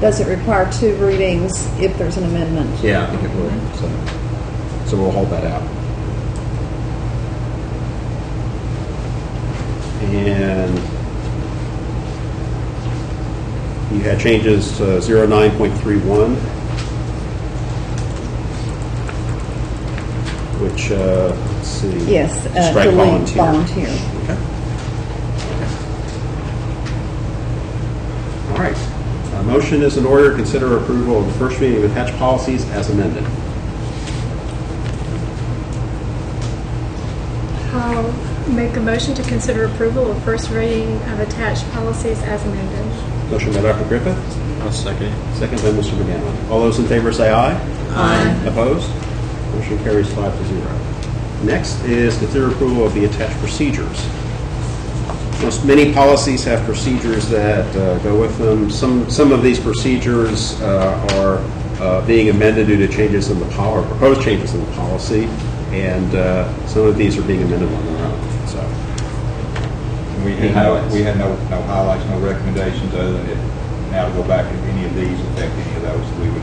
Does it require 2 readings if there's an amendment? Yeah, I think it would. So we'll hold that out. And you had changes to 09.31, which, let's see. Yes, strike delete volunteer. volunteer. Okay. All right. A motion is in order. Consider approval of the first reading of attached policies as amended. I'll make a motion to consider approval of first reading of attached policies as amended. Motion by Dr. Griffith. I'll second it. Second by Mr. McGowan. All those in favor say aye. Aye. Opposed? Motion carries 5-0. Next is consider approval of the attached procedures. Many policies have procedures that go with them. Some of these procedures are being amended due to changes in the policy, or proposed changes in the policy, and some of these are being amended on their own. So, We had no highlights, no recommendations other than it, now to go back if any of these affect any of those, we would.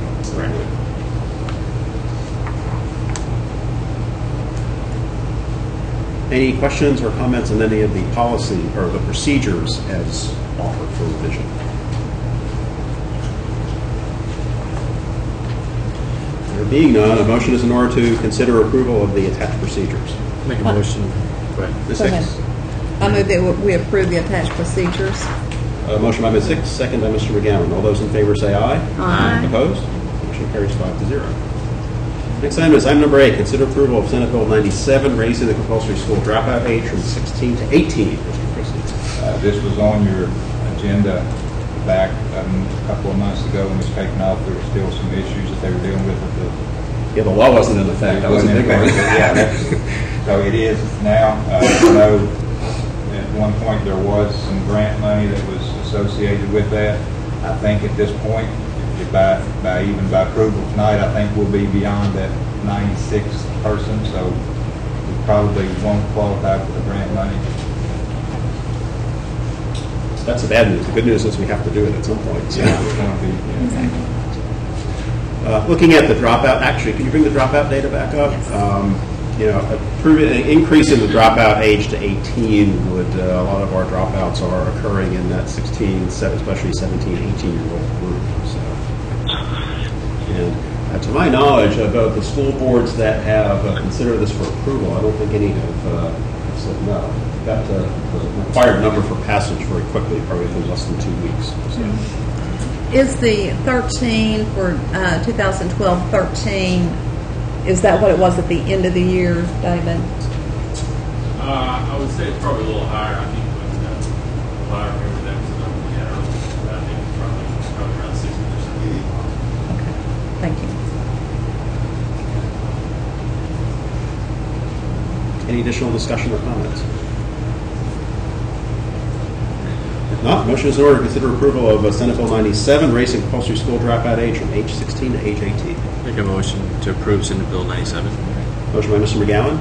any questions or comments on any of the policy or the procedures as offered for revision? There being none, a motion is in order to consider approval of the attached procedures. Make a motion. Ms. Go ahead. Hicks? I move that we approve the attached procedures. Motion by Ms. Hicks, second by Mr. McGowan. All those in favor say aye. Aye. Opposed? Motion carries 5-0. Next item is item number 8, consider approval of Senate Bill 97, raising the compulsory school dropout age from 16 to 18. Mr. Christie. This was on your agenda back a couple of months ago when it was taken off. There were still some issues that they were dealing with Yeah, the law wasn't in effect. That was a big one. Yeah, so it is now. I know at one point there was some grant money that was associated with that. I think at this point, even by approval tonight, I think we'll be beyond that 96th person, so we probably won't qualify for the grant money. That's the bad news. The good news is we have to do it at some point. So. Yeah, it's going to be. Yeah. Exactly. Looking at the dropout, actually, can you bring the dropout data back up? Yes. Increase in the dropout age to 18 would, a lot of our dropouts are occurring in that 16, especially 17, 18-year-old group. So, and to my knowledge, of the school boards that have considered this for approval, I don't think any have said no. Got the required number for passage very quickly, probably within less than 2 weeks. So. Is the 13 for 2012-13, is that what it was at the end of the year, David? I would say it's probably a little higher. I think I remember that was the number we had earlier. I think it's probably around 60%. Okay, thank you. Any additional discussion or comments? If not, motion is in order to consider approval of Senate Bill 97, raising compulsory school dropout age from age 16 to age 18. Make a motion to approve Senate Bill 97. Motion by Mr. McGowan,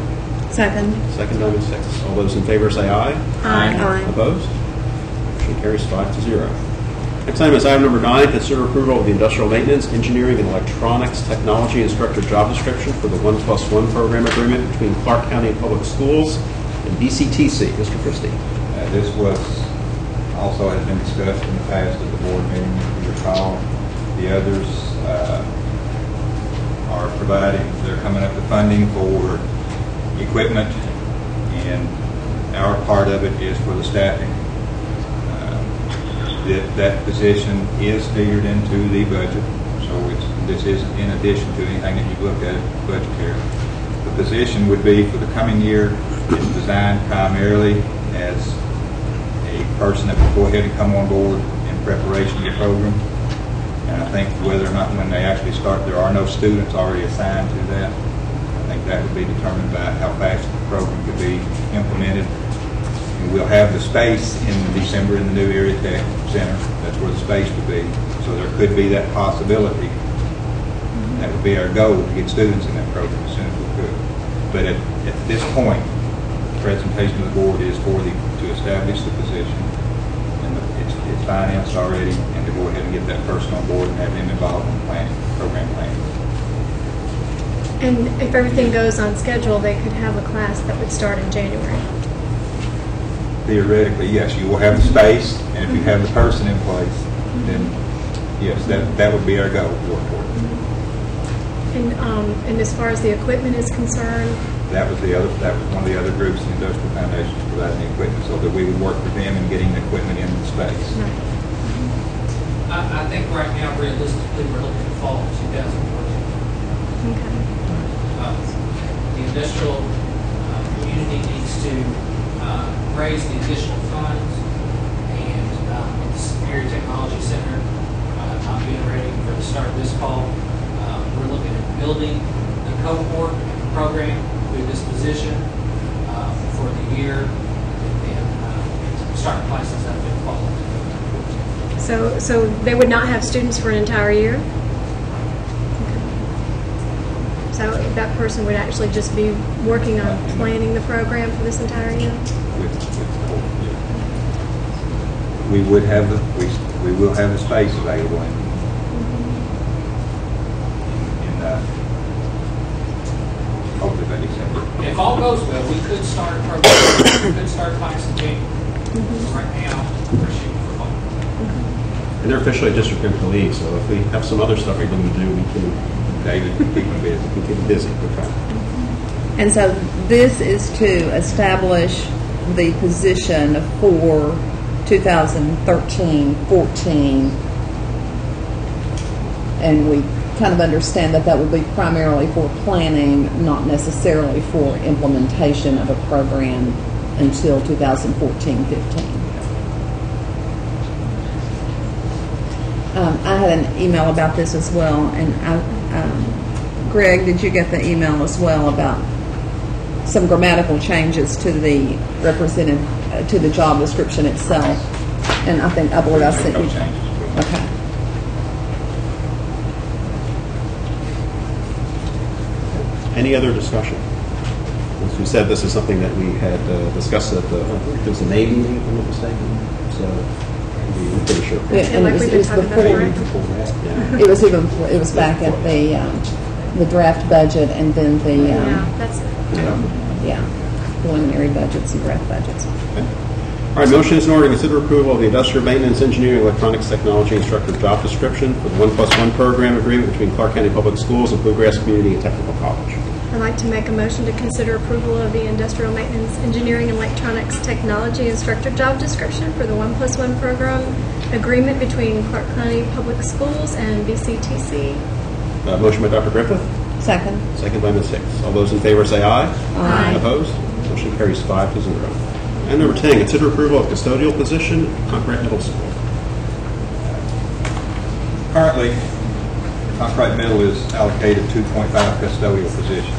Second. second by Ms. Hicks. All those in favor say aye. Aye. Opposed? Motion carries 5-0. Next item is item number 9, consider approval of the industrial maintenance, engineering, and electronics technology instructor job description for the 1+1 program agreement between Clark County Public Schools and BCTC. Mr. Christie. This was also has been discussed in the past at the board meeting, if you recall. The others are providing, they're coming up with funding for equipment, and our part of it is for the staffing. That position is figured into the budget, so this is in addition to anything that you look at budgetary. The position would be for the coming year is designed primarily as a person that will go ahead and come on board in preparation of the program. And I think whether or not when they actually start, there are no students already assigned to that. I think that would be determined by how fast the program could be implemented. And we'll have the space in December in the new Area Tech Center. That's where the space would be. So there could be that possibility. That would be our goal, to get students in that program as soon as we could. But at this point, the presentation of the board is to establish the position, and it's financed already, and to go ahead and get that person on board and have them involved in planning, program planning. And if everything goes on schedule, they could have a class that would start in January. Theoretically, yes, you will have the space, and if you have the person in place, then yes, that would be our goal to work toward. And as far as the equipment is concerned, That was one of the other groups, the Industrial Foundation, providing the equipment, so that we would work with them in getting the equipment into the space. I think right now, realistically, we're looking at fall of 2014. okay. The industrial community needs to raise the additional funds, and the Superior Technology Center not being ready for the start of this fall. We're looking at building the cohort program with this position for the year, and start classes up in fall. So they would not have students for an entire year? Okay. So that person would actually just be working on planning the program for this entire year? With the cohort, yeah. We will have the space available in hopefully by December. If all goes well, we could start a program. We could start class in January. Right now, we're shooting for fall. And they're officially a district employee, so if we have some other stuff we're going to do, we can, David, keep them busy. we can keep them busy. We're trying. And so this is to establish the position for 2013-14, and we kind of understand that would be primarily for planning, not necessarily for implementation of a program until 2014-15. I had an email about this as well, and Greg, did you get the email as well about some grammatical changes to the to the job description itself? And I believe I sent you. No changes. Okay. Any other discussion? As we said, this is something that we had discussed at the, I think it was the May meeting, if I'm not mistaken. So we're pretty sure. Yeah, and like we've been talking about it, Before that, yeah. It was back at the draft budget and then the Yeah, that's, preliminary budgets and draft budgets. All right, motion is in order to consider approval of the Industrial Maintenance Engineering Electronics Technology Instructor job description for the 1+1 program agreement between Clark County Public Schools and Bluegrass Community and Technical College. I'd like to make a motion to consider approval of the Industrial Maintenance Engineering and Electronics Technology Instructor job description for the 1+1 program agreement between Clark County Public Schools and BCTC. Motion by Dr. Griffith, Second. second by Ms. Hicks. All those in favor say aye. Aye. Opposed? Motion carries 5-0. And number 10, consider approval of custodial position at Concord Middle School. Currently, Concord Middle is allocated 2.5 custodial positions.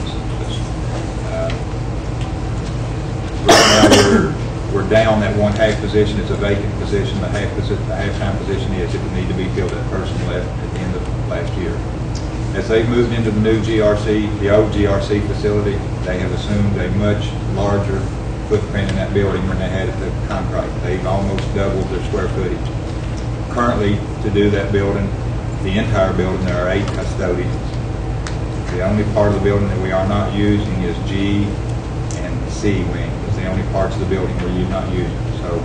Right now, we're down that one half position. It's a vacant position. The half-time position is it would need to be filled. That person left at the end of last year. As they've moved into the new GRC, the old GRC facility, they have assumed a much larger footprint in that building than they had at the Concord. They've almost doubled their square footage. Currently, to do that building, the entire building, there are 8 custodians. The only part of the building that we are not using is G and C wing. It's the only parts of the building we're not using. So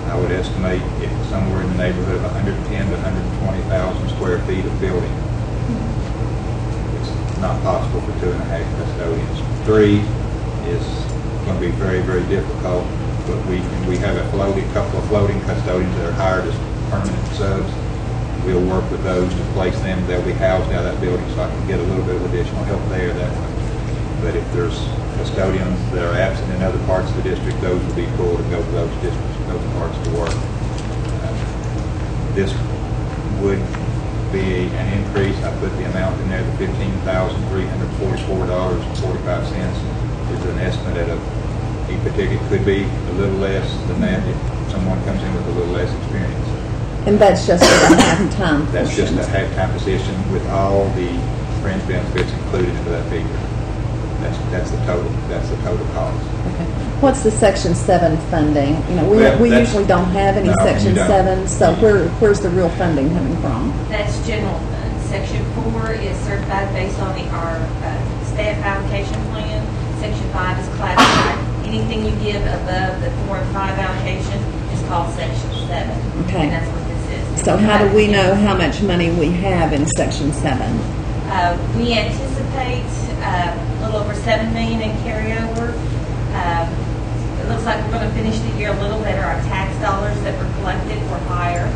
I would estimate if somewhere in the neighborhood of 110 to 120,000 square feet of building. It's not possible for 2.5 custodians. 3 is going to be very, very difficult. But we have a couple of floating custodians that are hired as permanent subs. We'll work with those to place them. They'll be housed out of that building, so I can get a little bit of additional help there that way. But if there's custodians that are absent in other parts of the district, those will be pulled and go to those districts, those parts to work. This would be an increase. I put the amount in there, the $15,344.45 is an estimate of a ticket. Could be a little less than that if someone comes in with a little less experience. And that's just for the half-time That's just positions. a half-time position with all the fringe benefits included into that figure. That's the total cost. Okay. What's the Section 7 funding? You know, we That's- usually don't have any No, Section you don't. 7, so where's the real funding coming from? That's general fund. Section 4 is certified based on our staff allocation plan. Section 5 is classified. Anything you give above the 4 and 5 allocation is called Section 7. Okay. And that's what this is. So how do we know how much money we have in Section 7? We anticipate a little over $7 million in carryover. It looks like we're going to finish the year a little better. Our tax dollars that were collected were higher.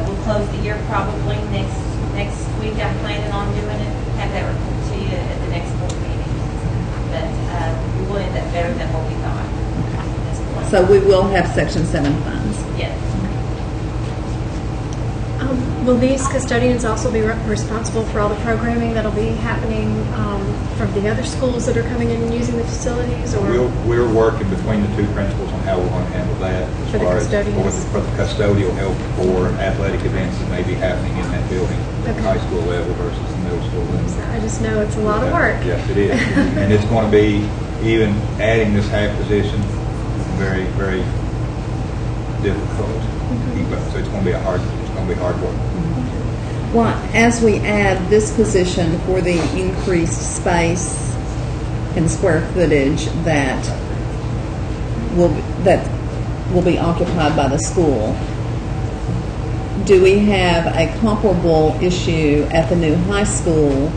We'll close the year probably next week. I'm planning on doing it. Have that report to you at the next board meeting. But we will end up better than what we thought at this point. So we will have Section 7 funds. Yes. Will these custodians also be responsible for all the programming that'll be happening from the other schools that are coming in and using the facilities? Or We're working between the two principals on how we're going to handle that as For the far as custodians. for the custodial help for athletic events that may be happening in that building at the Okay. high school level versus the middle school level. I just know it's a lot of work. Yes, it is. And it's going to be, even adding this half position, very, very difficult. So it's going to be hard work. Well, as we add this position for the increased space and square footage that will be occupied by the school, do we have a comparable issue at the new high school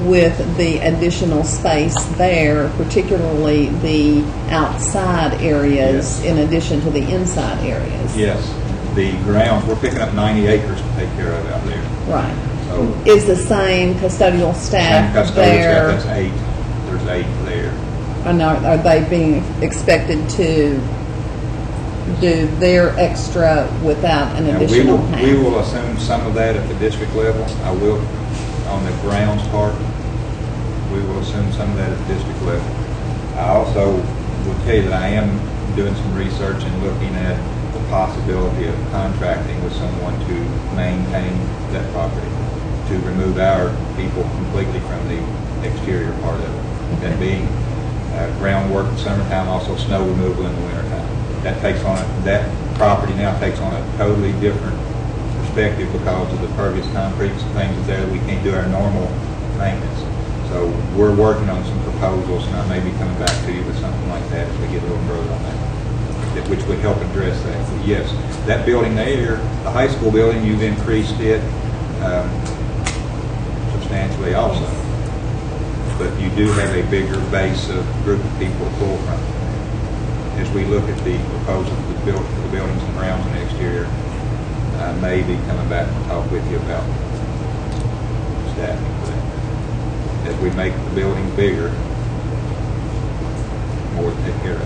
with the additional space there, particularly the outside areas Yes. in addition to the inside areas? Yes, the grounds, we're picking up 90 acres to take care of out there. Right. So Is the same custodial staff same custodial there? staff, that's 8. There's 8 there. And are they being expected to do their extra without an Now, additional we hand? will assume some of that at the district level. I will, on the grounds part, we will assume some of that at the district level. I also will tell you that I am doing some research and looking at the possibility of contracting with someone to maintain that property, to remove our people completely from the exterior part of it, that being groundwork in summertime, also snow removal in the wintertime. That property now takes on a totally different perspective because of the pervious concrete and things there that we can't do our normal maintenance. So we're working on some proposals, and I may be coming back to you with something like that as we get a little further on that, which would help address that. But yes, that building there, the high school building, you've increased it substantially also. But you do have a bigger base of group of people to pull from. As we look at the proposal for the buildings and grounds and exterior, I may be coming back and talk with you about staffing for that. As we make the buildings bigger, more to take care of.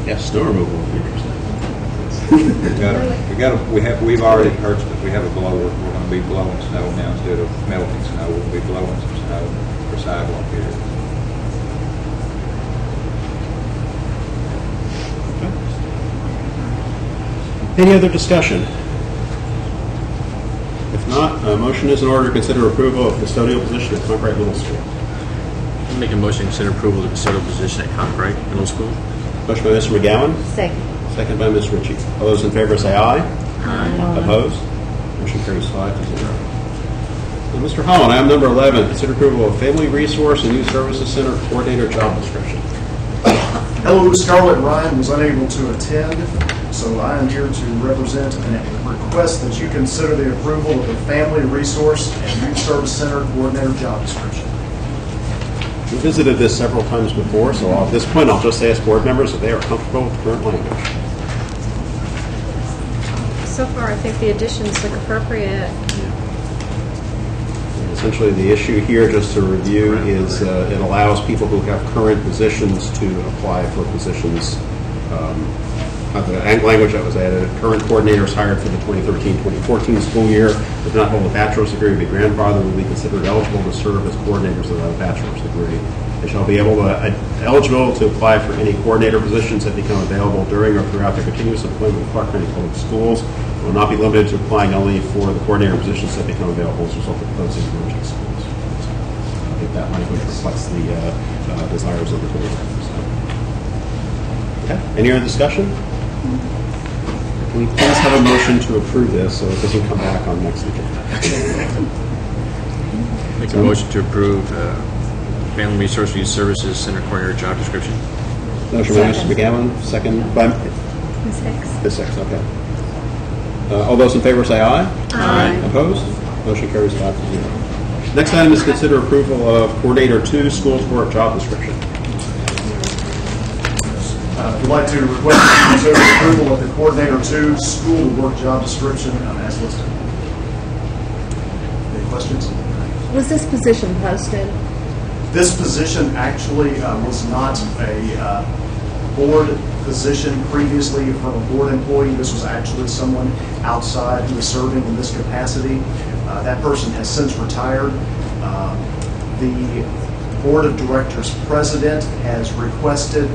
Yes, snow removal would be interesting. We've already purchased it. We have a blower. We're going to be blowing snow now instead of melting snow. We'll be blowing some snow for sidewalk areas. Any other discussion? If not, a motion is in order to consider approval of custodial position at Conkright Middle School. I'll make a motion to consider approval of the custodial position at Conkright Middle School. Motion by Mr. McGowan, Second. second by Ms. Ritchie. All those in favor say aye. Aye. Opposed? Motion carries 5-0. Now, Mr. Holland, item number 11, consider approval of Family Resource and Youth Services Center Coordinator job description. Hello, Scarlett Ryan was unable to attend, so I am here to represent and request that you consider the approval of the Family Resource and Youth Service Center Coordinator job description. We visited this several times before, so at this point I'll just ask board members if they are comfortable with the current language. So far, I think the additions look appropriate. Essentially, the issue here, just to review, is it allows people who have current positions to apply for positions. The language that was added, current coordinators hired for the 2013-2014 school year who do not hold a bachelor's degree will be grandfathered will be considered eligible to serve as coordinators without a bachelor's degree. They shall be eligible to apply for any coordinator positions that become available during or throughout their continuous employment with Clark County Public Schools. Will not be limited to applying only for the coordinator positions that become available as a result of closing emerging schools. I think that language reflects the desires of the board. Okay. Any other discussion? Can we please have a motion to approve this so it doesn't come back on next agenda? Make a motion to approve Family Resource Youth Services Center Coordinator job description. Motion by Mr. McGowan, second by Ms. Hicks. Ms. Hicks. Okay. All those in favor say aye. Aye. Opposed? Motion carries 5-0. Next item is consider approval of Coordinator 2 Schools Board job description. We'd like to request that you consider approval of the Coordinator 2 School Work job description as listed. Any questions? Was this position posted? This position actually was not a board position previously from a board employee. This was actually someone outside who was serving in this capacity. That person has since retired. The Board of Directors President has requested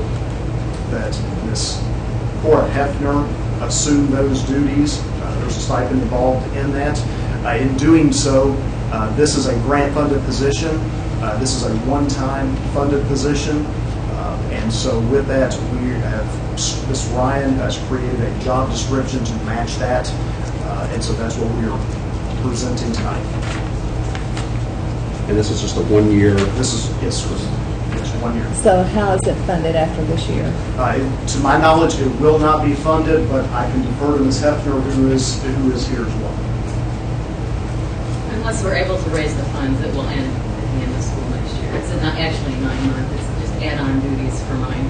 that Ms. Cora Hefner assume those duties. There's a stipend involved in that. In doing so, this is a grant-funded position. This is a one-time funded position. And so with that, Ms. Ryan has created a job description to match that. And so that's what we are presenting tonight. And this is just a 1 year? This is, yes, it's 1 year. So how is it funded after this year? To my knowledge, it will not be funded, but I can defer to Ms. Hefner, who is here as well. Unless we're able to raise the funds, it will end at the end of school next year. It's not actually 9 months. It's just add-on duties for mine.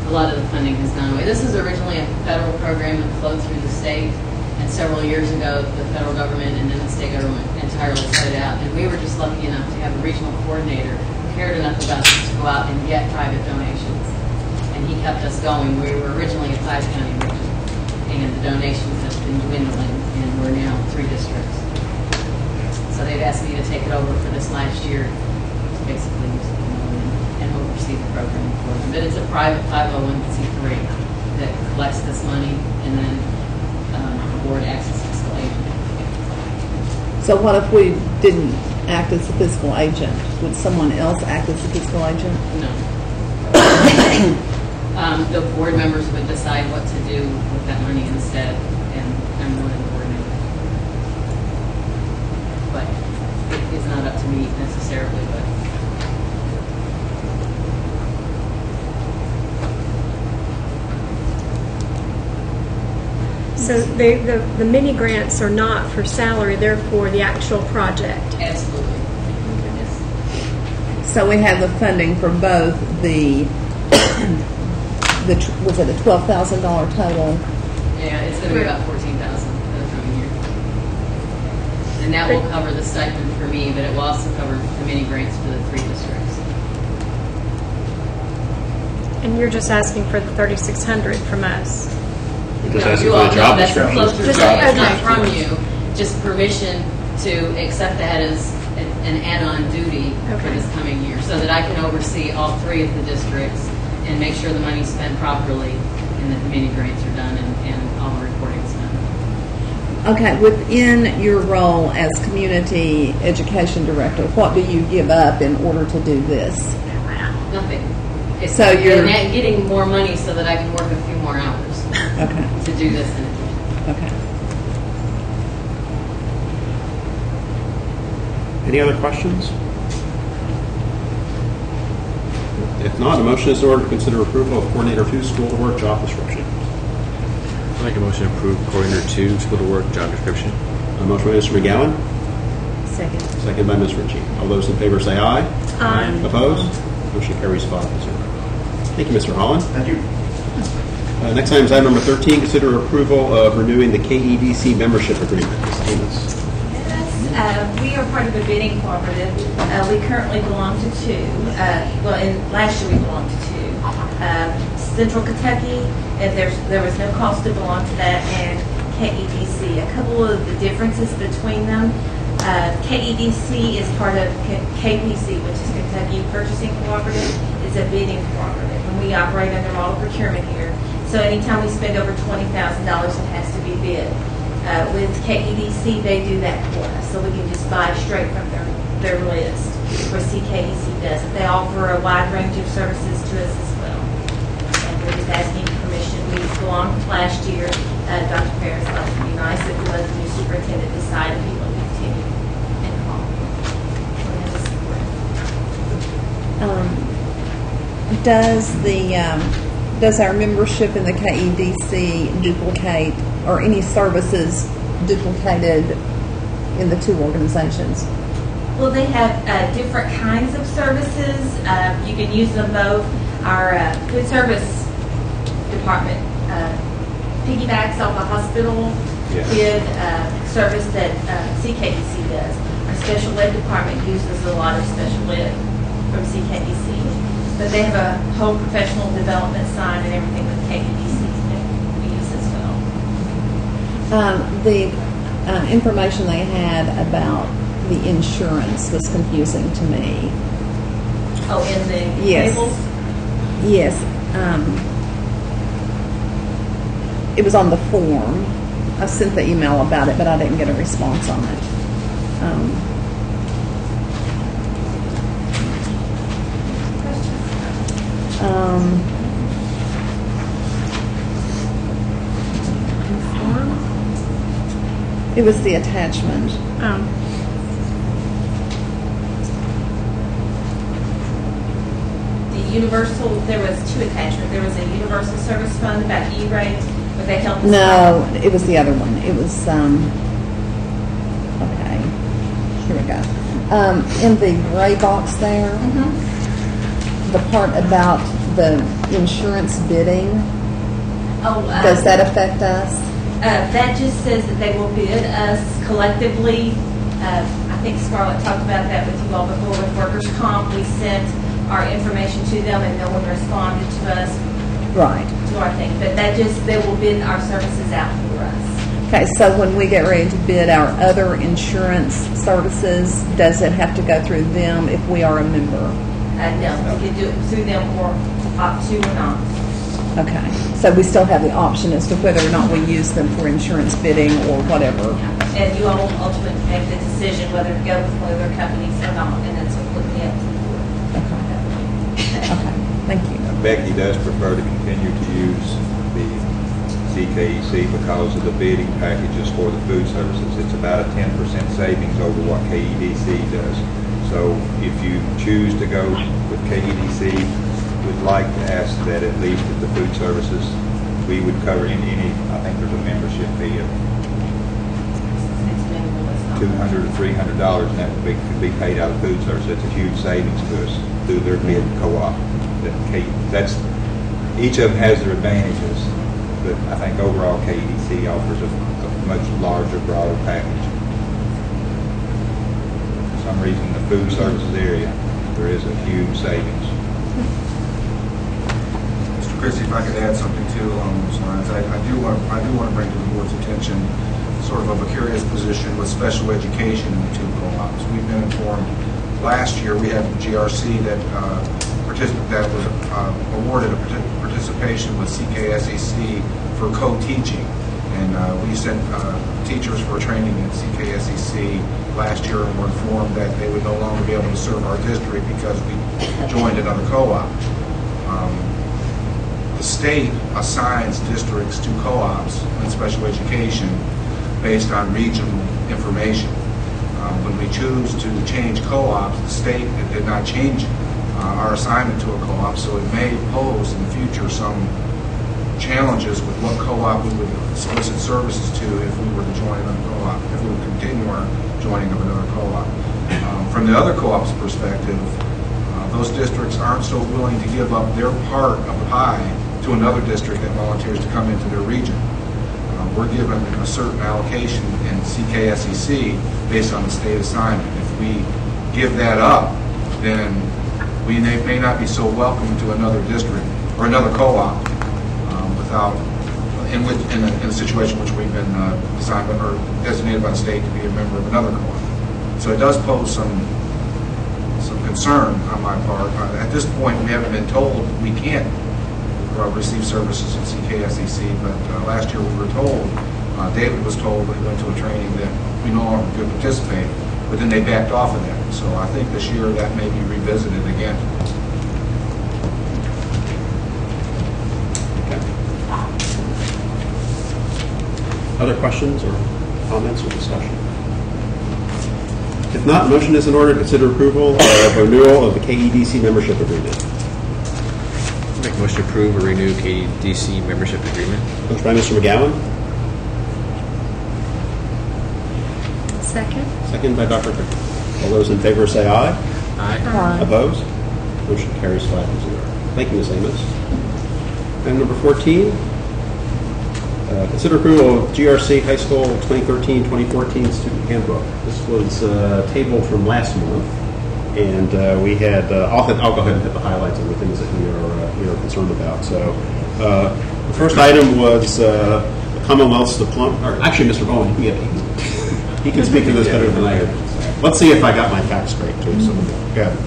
A lot of the funding has gone away. This is originally a federal program that flowed through the state, and several years ago, the federal government and then the state government entirely cut it out. And we were just lucky enough to have a regional coordinator who cared enough about us to go out and get private donations. And he kept us going. We were originally a 5-county region, and the donations have been dwindling, and we're now 3 districts. so they've asked me to take it over for this last year, basically, and oversee the program for them. But it's a private 501c3 that collects this money, and then the board acts as fiscal agent. So what if we didn't act as a fiscal agent? Would someone else act as a fiscal agent? No. The board members would decide what to do with that money instead, and I'm one of the board members. But it's not up to me necessarily, but. So the mini grants are not for salary, they're for the actual project. Absolutely. Yes. So we have the funding for both the was it a $12,000 total? Yeah, it's going to be about $14,000 for the coming year. And that will cover the stipend for me, but it will also cover the mini grants for the 3 districts. And you're just asking for the $3,600 from us. Just asking for the job description. It's not from you, just permission to accept that as an add-on duty for this coming year, so that I can oversee all 3 of the districts and make sure the money's spent properly and that the mini grants are done and all the reporting is done. Okay, within your role as community education director, what do you give up in order to do this? Nothing. It's So you're getting more money so that I can work a few more hours. Okay. To do this in Okay. Any other questions? If not, a motion is in order to consider approval of Coordinator 2 School to Work job description. I'll make a motion to approve Coordinator 2 School to Work job description. A motion by Mr. McGowan, Second. second by Ms. Ritchie. All those in favor say aye. Aye. Opposed? Motion carries 5-0. Thank you, Mr. Holland. Thank you. Next item is item number 13, consider approval of renewing the KEDC membership agreement. Ms. Amos. We are part of a bidding cooperative. We currently belong to 2. Last year we belonged to 2. Central Kentucky, and there was no cost to belong to that, and KEDC. A couple of the differences between them. KEDC is part of KPC, which is Kentucky Purchasing Cooperative. It's a bidding cooperative, and we operate under model procurement here. So anytime we spend over $20,000, it has to be bid. With KEDC, they do that for us, so we can just buy straight from their list, where CKEC doesn't. They offer a wide range of services to us as well. And we're just asking permission. We belonged last year. Dr. Ferris thought it would be nice if we let the new superintendent decide if he will continue and call. Does our membership in the KEDC duplicate, or any services duplicated in the 2 organizations? Well, they have different kinds of services. You can use them both. Our food service department piggybacks off a hospital bid service that CKEC does. Our special ed department uses a lot of special ed from CKEC. But they have a whole professional development side and everything with KEDC that we use as well. The information they had about the insurance was confusing to me. Oh, in the Yes. tables? Yes. It was on the form. I sent the email about it, but I didn't get a response on it. It was the attachment. The universal, there was 2 attachments. There was a universal service fund about E-rate, but they helped us. No, it was the other one. It was, okay, here we go. In the gray box there, the part about the insurance bidding, does that affect us? That just says that they will bid us collectively. I think Scarlett talked about that with you all before with workers' comp. We sent our information to them and no one responded to us. Right. To our thing. But that just, they will bid our services out for us. Okay, so when we get ready to bid our other insurance services, does it have to go through them if we are a member? No, we can do it through them or opt to or not. Okay, so we still have the option as to whether or not we use them for insurance bidding or whatever. And you all will ultimately make the decision whether to go with one of their companies or not, and that's completely up to the board. Okay, thank you. Becky does prefer to continue to use the CKEC because of the bidding packages for the food services. It's about a 10% savings over what KEDC does. So if you choose to go with KEDC, we'd like to ask that at least at the food services, we would cover any, I think there's a membership fee of $200 or $300, and that could be paid out of food service. That's a huge savings to us through their bid co-op. That's, each of them has their advantages, but I think overall KEDC offers a much larger, broader package. For some reason, in the food services area, there is a huge savings. Mr. Christie, if I could add something too along those lines, I do want to bring to the board's attention sort of a curious position with special education in the two co-ops. We've been informed last year we had GRC that was awarded a participation with CKSEC for co-teaching, and we sent teachers for training at CKSEC last year and were informed that they would no longer be able to serve our district because we joined another co-op. The state assigns districts to co-ops in special education based on regional information. When we choose to change co-ops, the state did not change our assignment to a co-op, so it may pose in the future some challenges with what co-op we would solicit services to if we were to join another co-op, if we would continue our joining of another co-op. From the other co-op's perspective, those districts aren't so willing to give up their part of the pie to another district that volunteers to come into their region. We're given a certain allocation in CKSEC based on the state assignment. If we give that up, then we may not be so welcome to another district or another co-op without in a situation which we've been assigned or designated by the state to be a member of another co-op. So it does pose some concern on my part. At this point, we haven't been told we can't receive services at CKSEC, but last year we were told, David was told when he went to a training that we no longer could participate, but then they backed off of that. So I think this year that may be revisited again. Other questions or comments or discussion? If not, motion is in order to consider approval of renewal of the KEDC membership agreement. Make a motion to approve or renew KEDC membership agreement. Motion by Mr. McGowan. Second. Second by Dr. Pickard. All those in favor say aye. Aye. Opposed? Motion carries 5-0. Thank you, Ms. Amos. Item number 14, consider approval of GRC High School 2013-2014 student handbook. This was tabled from last month, and we had, I'll go ahead and hit the highlights of the things that we are concerned about. So the first item was the Commonwealth's diploma, or actually Mr. Bowen, he can speak to this better than I am. Let's see if I got my facts straight too. So go ahead.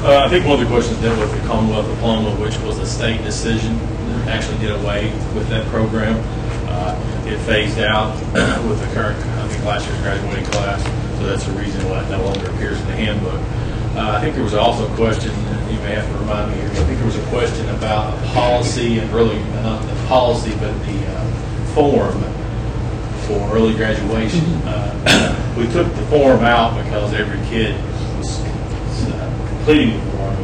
I think one of the questions dealt with the Commonwealth diploma, which was a state decision that actually did away with that program. It phased out with the current, I think, last year's graduating class, so that's the reason why it no longer appears in the handbook. I think there was also a question, and you may have to remind me here, I think there was a question about a policy, and really not the policy, but the form for early graduation. We took the form out because every kid was completing the form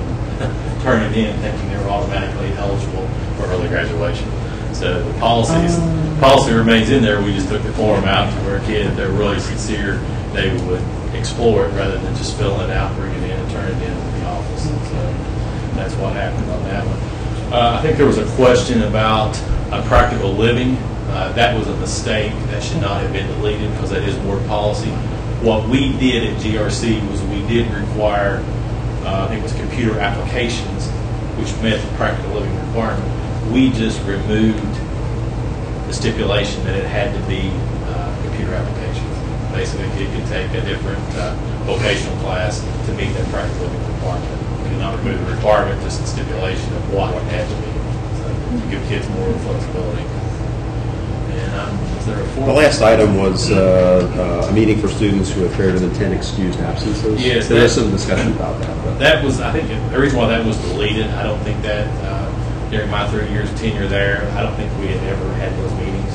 and turning it in thinking they were automatically eligible for early graduation. So the policy remains in there. We just took the form out to where a kid, if they're really sincere, they would explore it rather than just fill it out, bring it in, and turn it in to the office. And so that's what happened on that one. I think there was a question about practical living. That was a mistake. That should not have been deleted because that is board policy. What we did at GRC was we did require, I think it was computer applications, which met the practical living requirement. We just removed the stipulation that it had to be computer applications. Basically, a kid could take a different vocational class to meet that practical living requirement. We did not remove the requirement, just the stipulation of what it had to be. So to give kids more flexibility. And is there a fourth? The last item was a meeting for students who have greater than 10 excused absences. Yes, there is some discussion about that. But. That was, I think, the reason why that was deleted. I don't think that during my 3 years tenure there, I don't think we had ever had those meetings.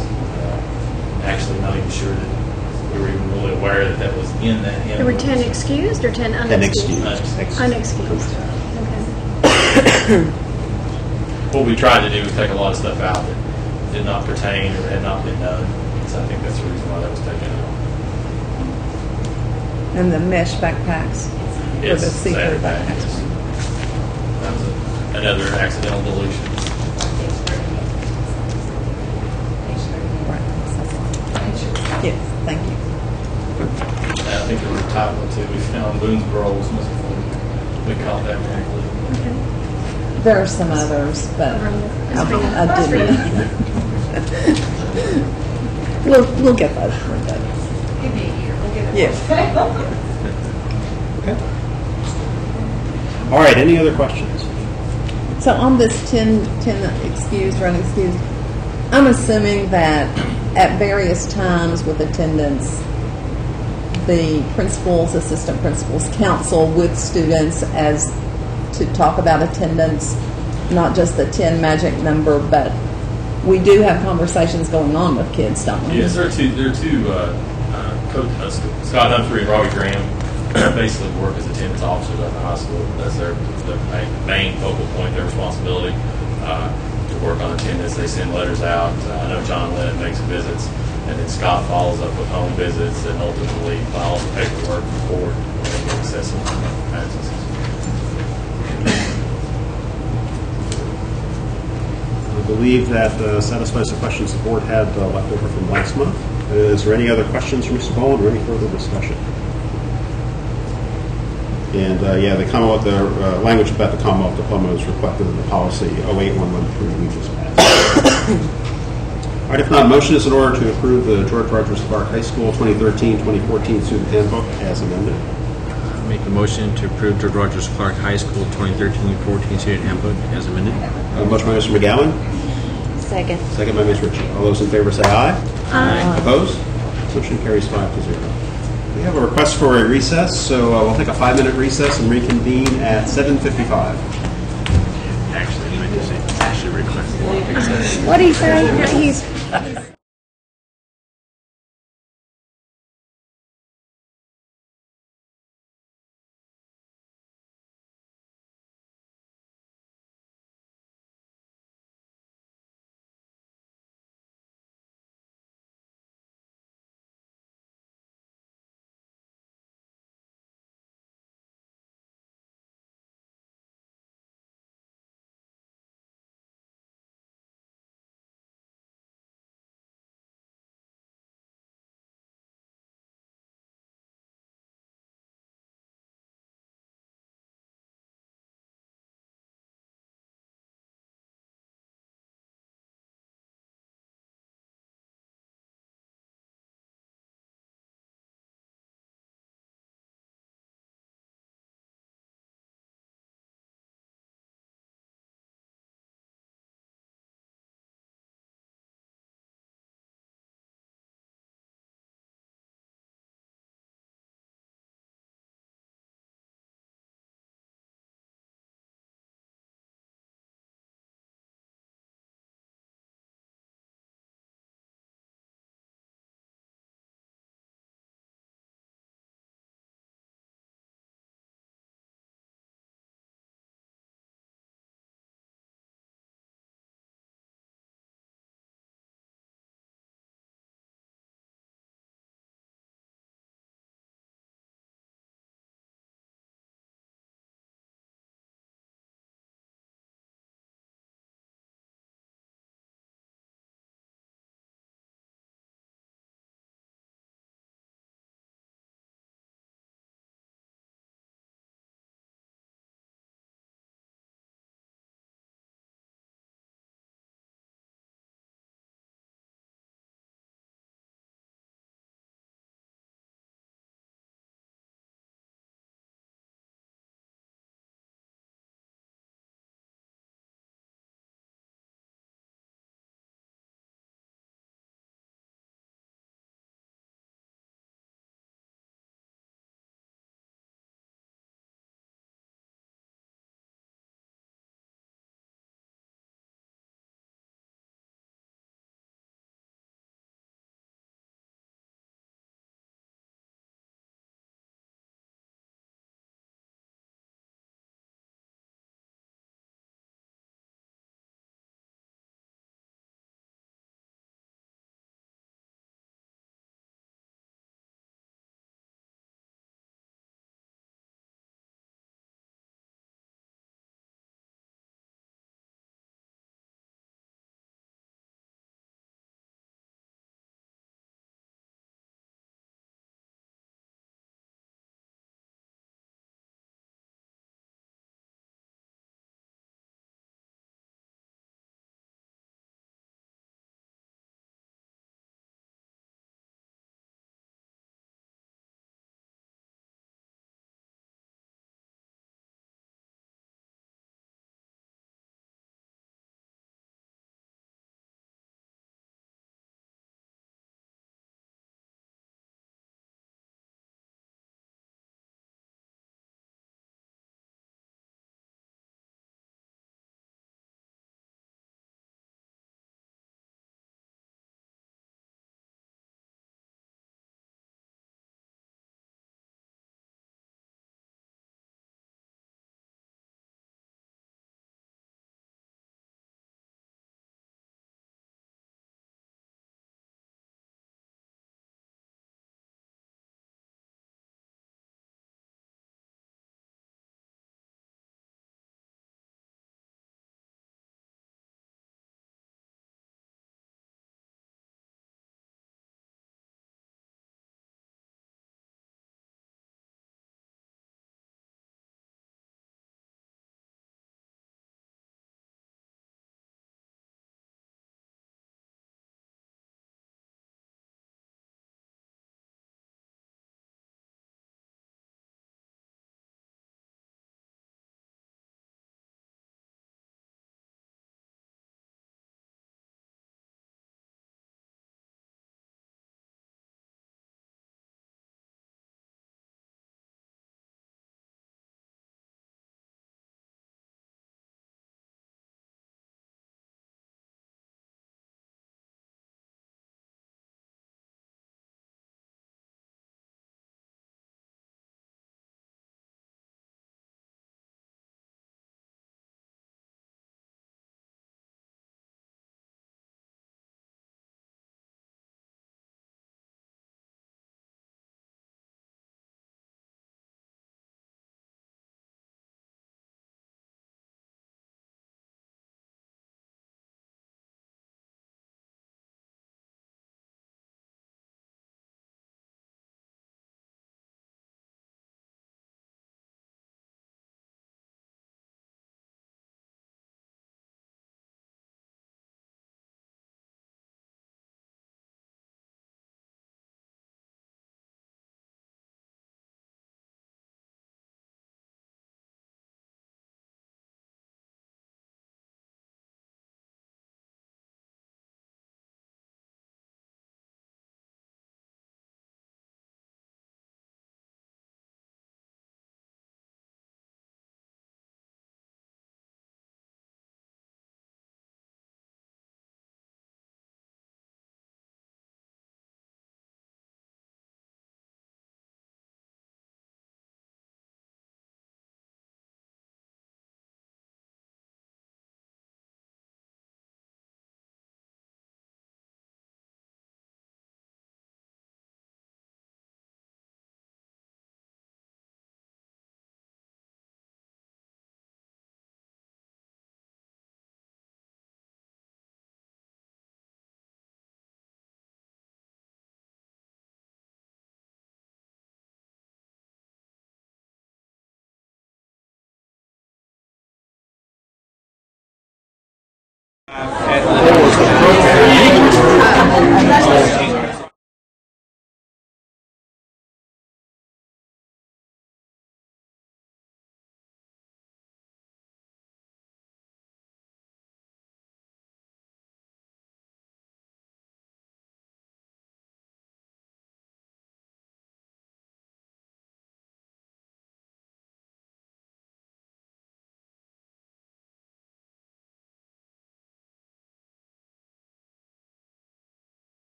Actually, not even sure that we were even really aware that that was in that handbook. There were 10 excused or 10 unexcused? 10 excused. Unexcused. Okay. What we tried to do was take a lot of stuff out that did not pertain or had not been done. So I think that's the reason why that was taken out. And the mesh backpacks? Yes, or the see-through backpacks? Yes. That was another accidental deletion. Yes, thank you. And I think there was a typo too. We found Boonesboro was missing. We caught that wrongly. There are some others, but I didn't. We'll get those. Give me a year, we'll get it. Yes. Okay. All right, any other questions? So on this 10 excused or unexcused, I'm assuming that at various times with attendance, the principals, assistant principals counsel with students as to talk about attendance, not just the 10 magic number, but we do have conversations going on with kids, don't we? Yes, there are two Scott Humphrey and Robbie Graham basically work as attendance officers at the high school. That's their main focal point, their responsibility to work on attendance. They send letters out. I know John Lennon makes visits, and then Scott follows up with home visits and ultimately files the paperwork for board when they get excessive absences. I believe that satisfies the questions the board had left over from last month. Is there any other questions from Mr. Bowen or any further discussion? And the Commonwealth, the language about the Commonwealth diploma is reflected in the policy 08113 we just passed. All right, if not, motion is in order to approve the George Rogers Clark High School 2013-2014 student handbook as amended. Make a motion to approve George Rogers Clark High School 2013-14 student handbook as amended. Motion by Mr. McGowan. Second. Second by Ms. Ritchie. All those in favor say aye. Aye. Opposed? Motion carries 5-0. We have a request for a recess, so we'll take a 5-minute recess and reconvene at 7:55. Actually request. What do you say? He's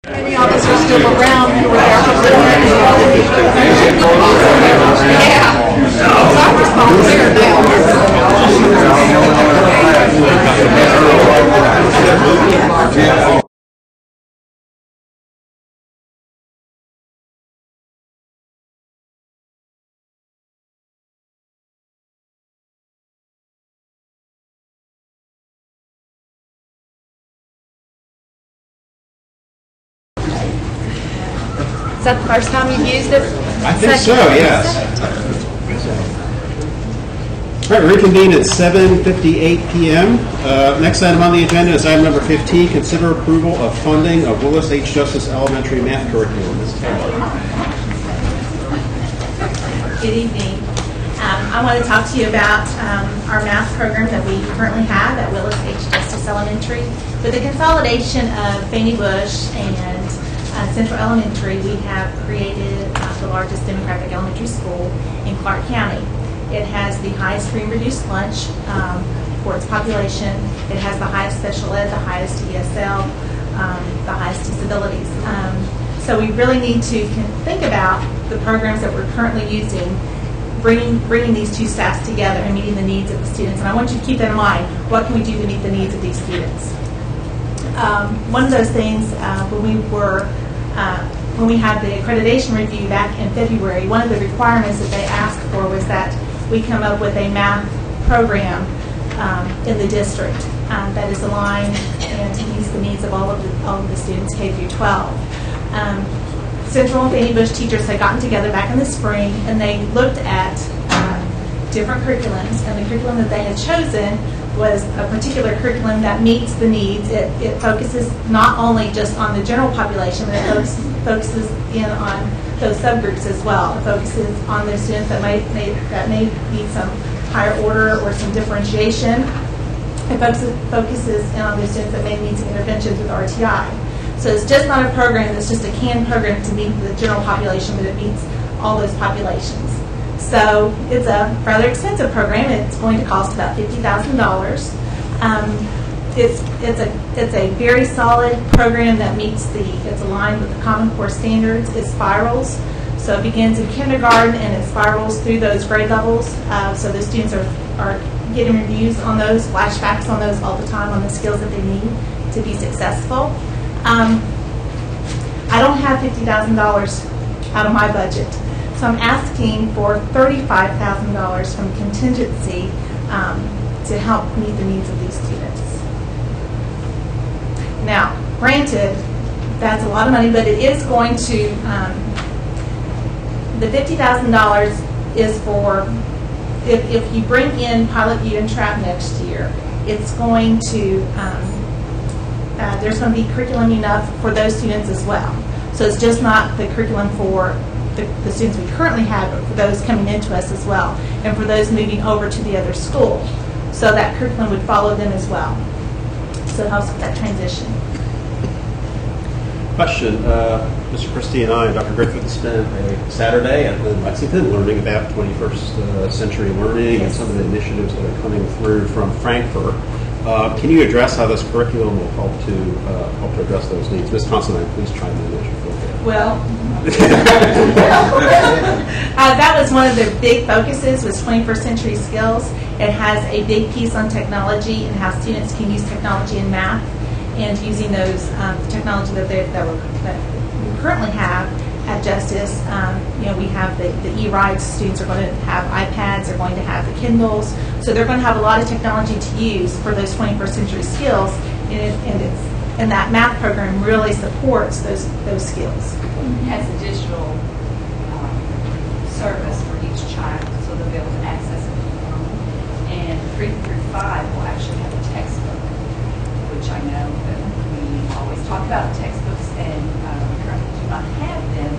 Many of us are still around who were there for Yeah. Is that the first time you've used it? I think so, yes. All right, we reconvene at 7:58 p.m. Next item on the agenda is item number 15, consider approval of funding of Willis H. Justice Elementary math curriculum. Ms. Taylor. Good evening. I want to talk to you about our math program that we currently have at Willis H. Justice Elementary. With the consolidation of Fannie Bush and Central Elementary, we have created the largest demographic elementary school in Clark County. It has the highest free and reduced lunch for its population. It has the highest special ed, the highest ESL, the highest disabilities. So we really need to think about the programs that we're currently using, bringing these two staffs together and meeting the needs of the students. And I want you to keep that in mind. What can we do to meet the needs of these students? One of those things when we had the accreditation review back in February, one of the requirements that they asked for was that we come up with a math program in the district that is aligned and meets the needs of all of the students K through 12. Central and Fannie Bush teachers had gotten together back in the spring and they looked at different curriculums, and the curriculum that they had chosen was a particular curriculum that meets the needs. It focuses not only just on the general population, but it focuses in on those subgroups as well. It focuses on those students that may need some higher order or some differentiation. It focuses in on those students that may need some interventions with RTI. So it's just not a program that's just a canned program to meet the general population, but it meets all those populations. So it's a rather expensive program. It's going to cost about $50,000. It's a very solid program that it's aligned with the Common Core standards. It spirals. So it begins in kindergarten and it spirals through those grade levels. So the students are getting reviews on those, flashbacks on those all the time on the skills that they need to be successful. I don't have $50,000 out of my budget. So I'm asking for $35,000 from contingency to help meet the needs of these students. Now, granted, that's a lot of money, but it is going to, the $50,000 is for, if you bring in Pilot View and TRAP next year, it's going to, there's going to be curriculum enough for those students as well. So it's just not the curriculum for the students we currently have, but for those coming into us as well, and for those moving over to the other school. So that curriculum would follow them as well. So it helps with that transition. Question. Mr. Christie and I and Dr. Griffith spent a Saturday at Lexington learning about 21st century learning and some of the initiatives that are coming through from Frankfurt. Can you address how this curriculum will help to address those needs? Ms. Considine, please chime in as you feel free. Well, that was one of their big focuses, was 21st century skills. It has a big piece on technology and how students can use technology in math, and using those technology that we currently have at Justice. We have the e-rides. Students are going to have iPads. They're going to have the Kindles. So they're going to have a lot of technology to use for those 21st century skills. And that math program really supports those skills. It has a digital service for each child, so they'll be able to access it from home. And 3 through 5 will actually have a textbook, which I know that we always talk about textbooks, and we currently do not have them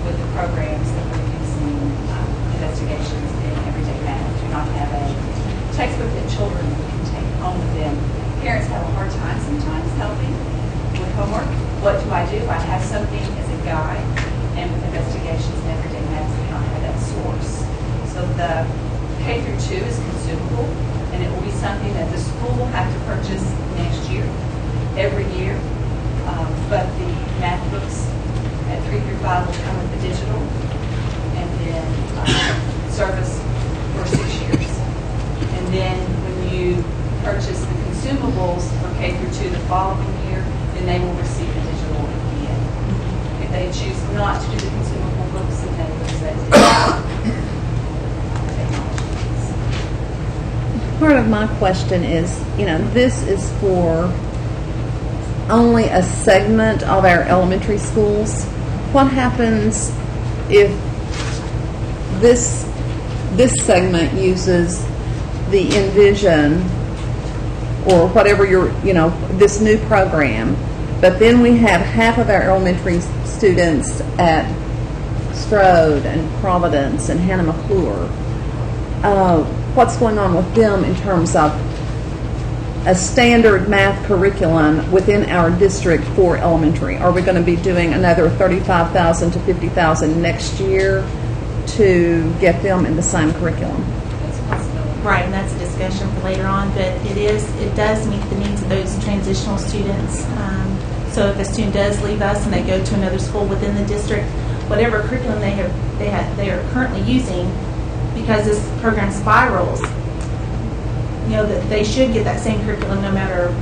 with the programs that we're using, investigations and everyday math. We do not have a textbook that children can take home with them. Parents have a hard time sometimes helping with homework. What do? I have something as a guide, and with investigations and everyday math, we don't have that source. So the K through 2 is consumable, and it will be something that the school will have to purchase next year, every year. But the math books at 3 through 5 will come with the digital, and then service for 6 years. And then when you purchase the consumables for K through 2 the following year, then they will receive the digital at the end. If they choose not to do the consumable books, then they lose that technology. Part of my question is, this is for only a segment of our elementary schools. What happens if this segment uses the Envision or whatever this new program, but then we have half of our elementary students at Strode and Providence and Hannah McClure? What's going on with them in terms of a standard math curriculum within our district for elementary? Are we going to be doing another $35,000 to $50,000 next year to get them in the same curriculum? Right, and that's a discussion for later on, but it does meet the needs of those transitional students. So if a student does leave us and they go to another school within the district, whatever curriculum they are currently using, because this program spirals, that they should get that same curriculum no matter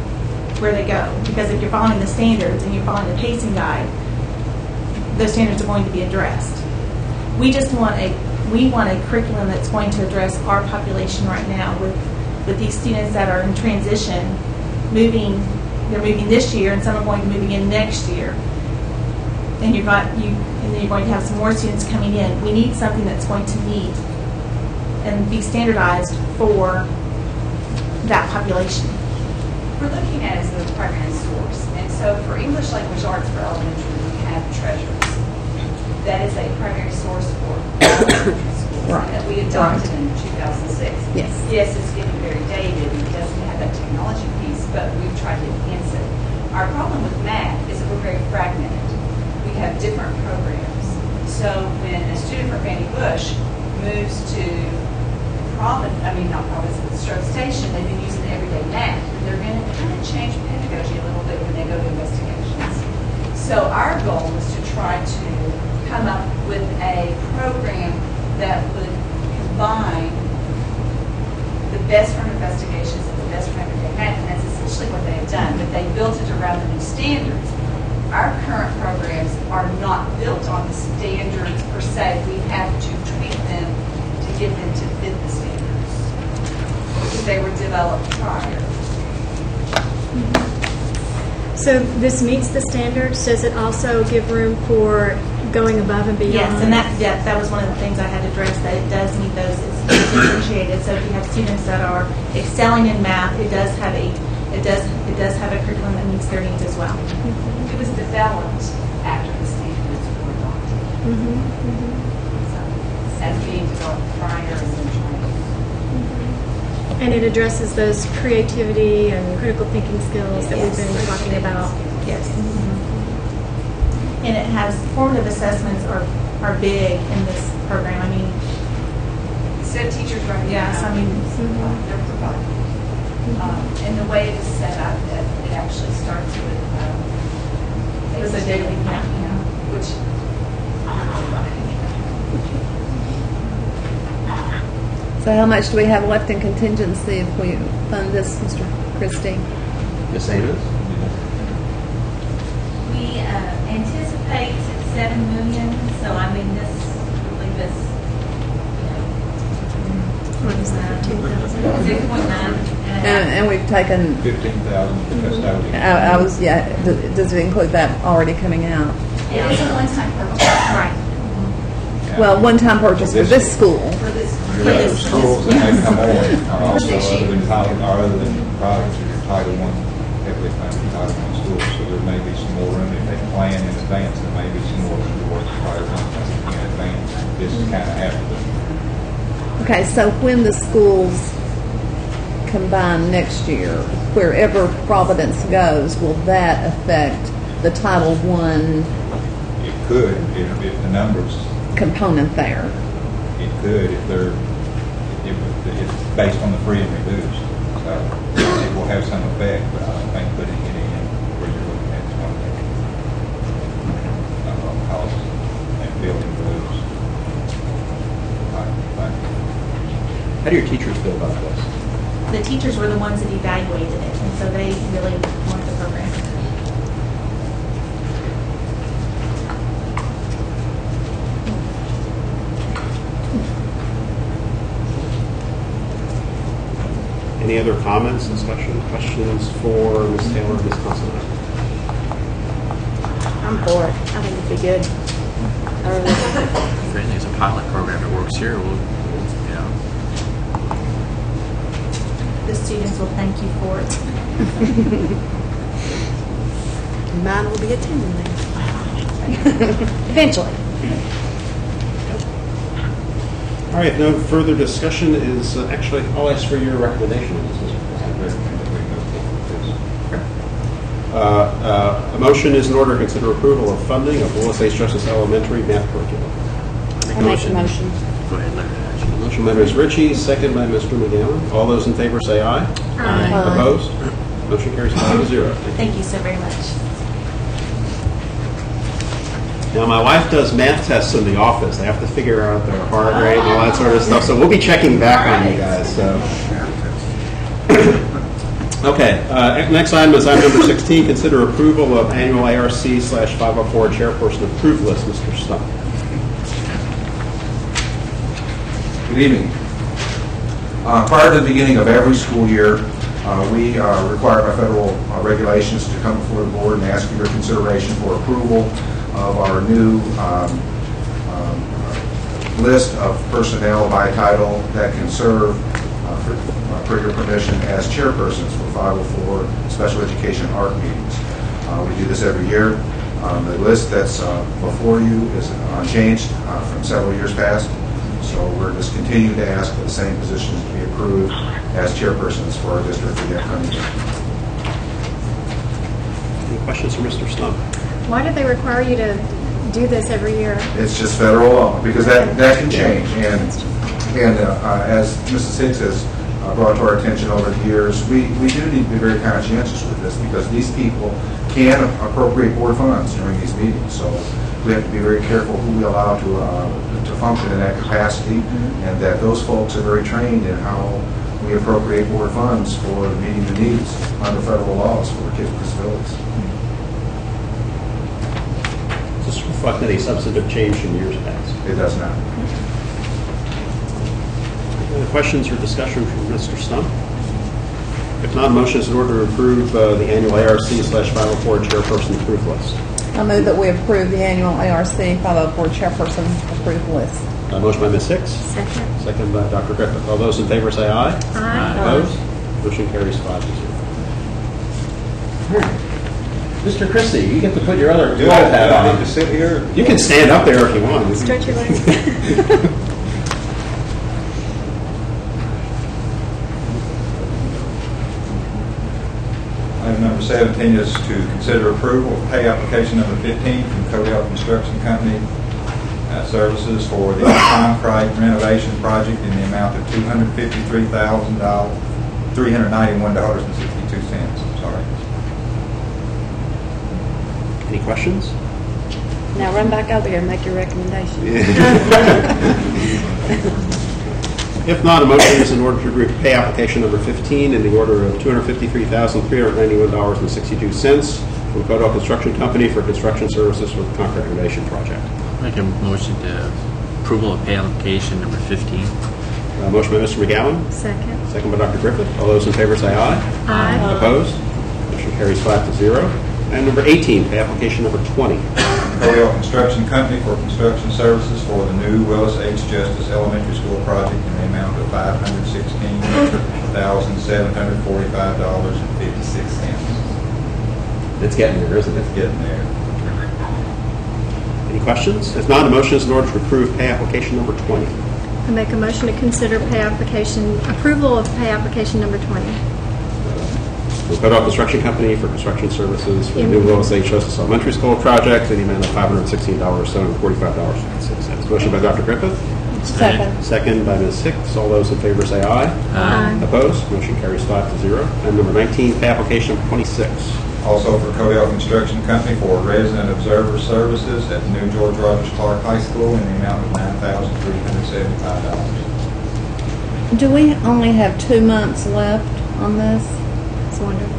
where they go. Because if you're following the standards and you're following the pacing guide, those standards are going to be addressed. We want a curriculum that's going to address our population right now with these students that are in transition, they're moving this year, and some are going to move again next year. And then you're going to have some more students coming in. We need something that's going to meet and be standardized for that population. We're looking at it as the primary source. And so for English language arts for elementary, we have Treasures. That is a primary source for elementary schools that we adopted in 2006. Yes. Yes, it's getting very dated and it doesn't have that technology piece, but we've tried to enhance it. Our problem with math is that we're very fragmented. We have different programs. So when a student from Fannie Bush moves to Strode Station, they've been using everyday math. They're going to kind of change pedagogy a little bit when they go to investigations. So our goal is to try to come up with a program that would combine the best from investigations and the best from everyday math, and that's essentially what they have done, but they built it around the new standards. Our current programs are not built on the standards per se. We have to tweak them to get them to fit the standards because they were developed prior. So this meets the standards. Does it also give room for going above and beyond? Yes, and that was one of the things I had addressed, that it does meet those. It's differentiated. So if you have students that are excelling in math, it does have a curriculum that meets their needs as well. It was developed after the standards were adopted. So as being developed prior and then trying. And it addresses those creativity and critical thinking skills that we've been talking about. Yes. And it has formative assessments are big in this program. I mean, so teachers recommend. Yes, I mean, they're provided. And the way it is set up, it actually starts with a daily count, which. So how much do we have left in contingency if we fund this, Mr. Christie? Ms. Davis? We anticipate 7 million, so I mean, this, really this, What is that, 2,000? 6.9. And we've taken, 15,000 custodian. I was, yeah, does it include that already coming out? It is a one-time purchase. Right. Well, one-time purchase for this school. The other schools that may come on are also other than Title, or other than products or Title I, heavily funded Title I schools, so there may be some more room if they plan in advance. There may be some more room to work with Title I in advance. This is kind of after the. Okay, so when the schools combine next year, wherever Providence goes, will that affect the Title I It could, if the numbers. component there? It could if it's based on the free and reduced. So it will have some effect, but I don't think putting it in where you're looking at is going to make costs and building those. How do your teachers feel about this? The teachers were the ones that evaluated it, and so they really want the program. Any other comments, discussion, questions for Ms. Taylor, Ms. Considine? I'm for it. I think it'd be good. I really If anything's a pilot program that works here, we'll The students will thank you for it. Mine will be attending there. Eventually. All right, no further discussion is, actually, I'll ask for your recommendation. A motion is in order to consider approval of funding of Willis H. Justice Elementary math curriculum. I make a motion. Go ahead, Larry. Motion by Ms. Ritchie, second by Mr. McGowan. All those in favor say aye. Aye. Opposed? Motion carries 5-0. Thank you so very much. Now, my wife does math tests in the office. They have to figure out their heart rate and all that sort of stuff. So we'll be checking back on you guys. So. Okay, next item is item number 16. Consider approval of annual ARC/504 chairperson approved list. Mr. Stump. Good evening. Prior to the beginning of every school year, we are required by federal regulations to come before the board and ask for your consideration for approval of our new list of personnel by title that can serve for your permission as chairpersons for 504 special education ARC meetings. We do this every year. The list that's before you is unchanged from several years past. So we're just continuing to ask for the same positions to be approved as chairpersons for our district for the upcoming year. Any questions for Mr. Stump? Why do they require you to do this every year? It's just federal law because that can change. And as Mrs. Hicks has brought to our attention over the years, we do need to be very conscientious with this because these people can appropriate board funds during these meetings. So we have to be very careful who we allow to function in that capacity, and that those folks are very trained in how we appropriate board funds for meeting the needs under federal laws for kids with disabilities. Does this reflect any substantive change in years past? It does not. Any questions or discussion from Mr. Stump? If not, motion is in order to approve the annual ARC/504 chairperson approved list. I move that we approve the annual ARC 504 chairperson approved list. Motion by Ms. Hicks. Second. Second by Dr. Griffith. All those in favor say aye. Aye. Opposed? Motion carries 5-0. All right. Mr. Christie, you get to put your other Do hat I on. need to sit here? You can stand up there if you want. Stretch your legs. Item number 17 is to consider approval of pay application number 15 from Codell Construction Company services for the concrete renovation project in the amount of $253,391.62. Sorry. Any questions? Now run back over here and make your recommendation. If not, a motion is in order to approve pay application number 15 in the order of $253,391.62 from Codell Construction Company for construction services for the concrete renovation project. Make a motion to approval of pay application number 15. Motion by Mr. McGowan, Second. second by Dr. Griffith. All those in favor say aye. Aye. Opposed? Motion carries 5-0. And number 18, pay application number 20. Codell Construction Company for construction services for the new Willis H. Justice Elementary School project in the amount of $516,745.56. It's getting there, isn't it? It's getting there. Any questions? If not, a motion is in order to approve pay application number 20. I make a motion to consider approval of pay application number 20. From Codell Construction Company for construction services for the new Willis H. Justice Elementary School project in the amount of $516,745.56. Motion by Dr. Griffith. Second. Second by Ms. Hicks. All those in favor say aye. Aye. Opposed? Motion carries 5-0. And number 19, pay application number 26. Also for Codell Construction Company for resident observer services at the new George Rogers Clark High School in the amount of $9,375. Do we only have 2 months left on this? It's wonderful.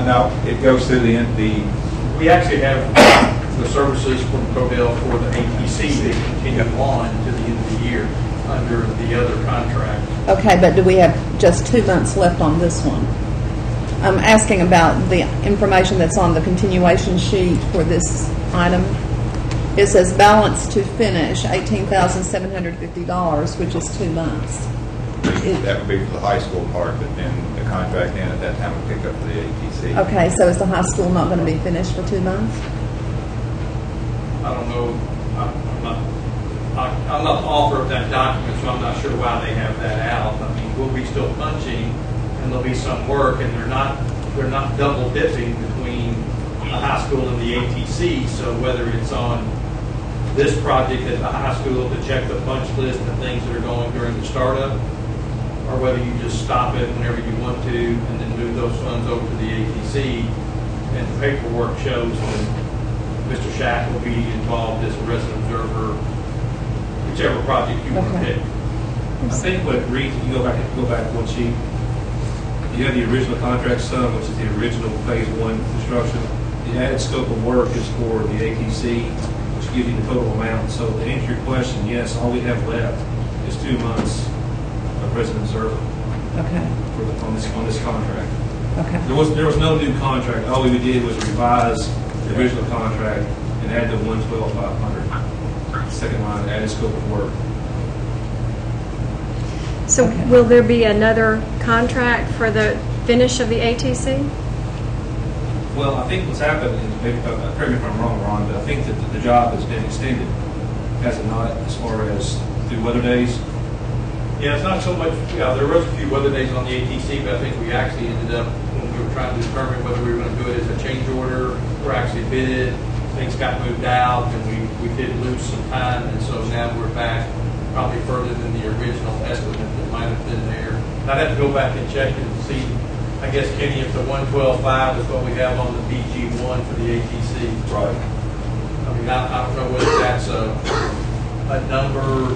No, it goes through the end. We actually have the services from Codell for the ATC that continue on to the end of the year under the other contract. Okay, but do we have just 2 months left on this one? I'm asking about the information that's on the continuation sheet for this item. It says balance to finish, $18,750, which is 2 months. That would be for the high school part, but then the contract end at that time would pick up for the ATC. Okay, so is the high school not going to be finished for 2 months? I don't know, I'm not the author of that document, so I'm not sure why they have that out. I mean, we'll be still punching, and there'll be some work, and they're not double dipping between the high school and the ATC, so whether it's on this project at the high school to check the punch list and things that are going during the startup, or whether you just stop it whenever you want to and then move those funds over to the ATC, and the paperwork shows that Mr. Shack will be involved as a resident observer, whichever project you want to pick. I think what Reed, you go back one sheet. You have the original contract sum, which is the original phase 1 construction. The added scope of work is for the ATC, which gives you the total amount. So to answer your question, yes, all we have left is 2 months of resident observer. Okay. On this contract. Okay. There was no new contract. All we did was revise the original contract and add the 112,500. Second line, added scope of work. So will there be another contract for the finish of the ATC? Well, I think what's happened is, maybe, correct me if I'm wrong, Ron, but I think that the job has been extended, has it not, as far as through weather days? Yeah, it's not so much, there was a few weather days on the ATC, but I think we actually ended up, when we were trying to determine whether we were going to do it as a change order or actually bid it, things got moved out, and we did lose some time, and so now we're back probably further than the original estimate that might have been there. And I'd have to go back and check and see, I guess, Kenny, if the 112.5 is what we have on the BG1 for the ATC. Right. I mean, I don't know whether that's a number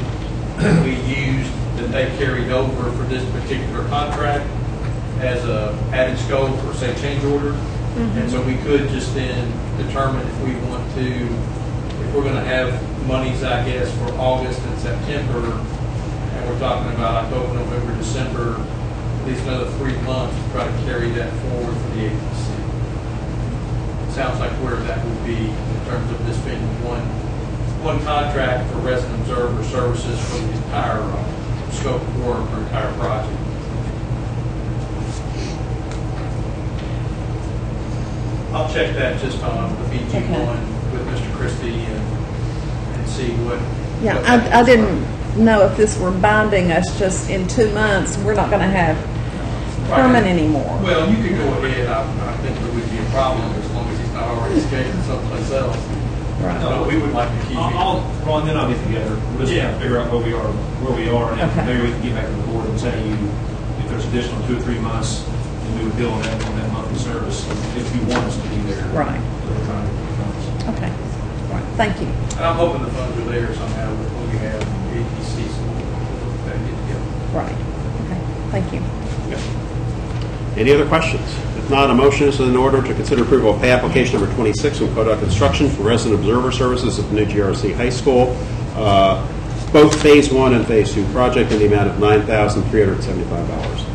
that we used that they carried over for this particular contract as a added scope or say change order. And so we could just then determine if we want to, if we're going to have monies, I guess, for August and September, and we're talking about October, November, December, at least another 3 months to try to carry that forward for the ATC. Sounds like where that would be in terms of this being one contract for resident observer services for the entire scope of work or entire project. I'll check that just on the BG1 with Mr. Christie and see what. Yeah, what I didn't know if this were binding us just in 2 months. We're not going to have Herman anymore. Well, you could go ahead. I think there would be a problem as long as he's not already skating someplace else. Right. No, we would like to keep him. Ron, then I'll get together. We'll just have to figure out where we are, and maybe we can get back to the board and say if there's additional 2 or 3 months, then we would bill on that monthly service if you want us to be there. Right. Okay. Right. Thank you. And I'm hoping the funds are there somehow when we have ATC, so we'll get together. Right. Okay. Thank you. Any other questions? If If not, a motion is in order to consider approval of pay application number 26 from Kodak Construction for resident observer services at the new GRC High School, both Phase 1 and Phase 2 project in the amount of $9,375.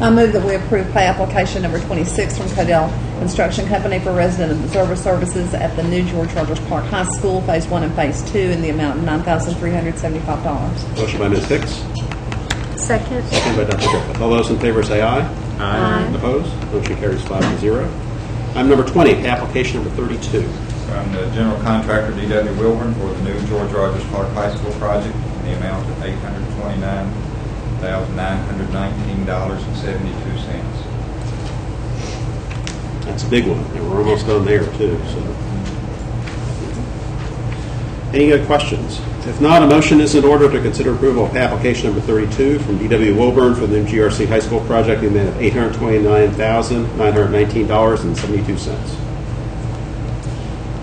I move that we approve pay application number 26 from Codell Construction Company for resident observer services at the new George Rogers Clark High School, Phase 1 and Phase 2, in the amount of $9,375. Motion by Ms. Hicks. Second. Second by Dr. Griffith. All those in favor say aye. Aye. Opposed? Motion carries 5-0. Item number 20, pay application number 32. From the general contractor D.W. Wilburn for the new George Rogers Clark High School project in the amount of $829,919.72. That's a big one. And we're almost done there, too. So, any other questions? If not, a motion is in order to consider approval of application number 32 from D.W. Wilburn for the new GRC High School project in the amount of $829,919.72.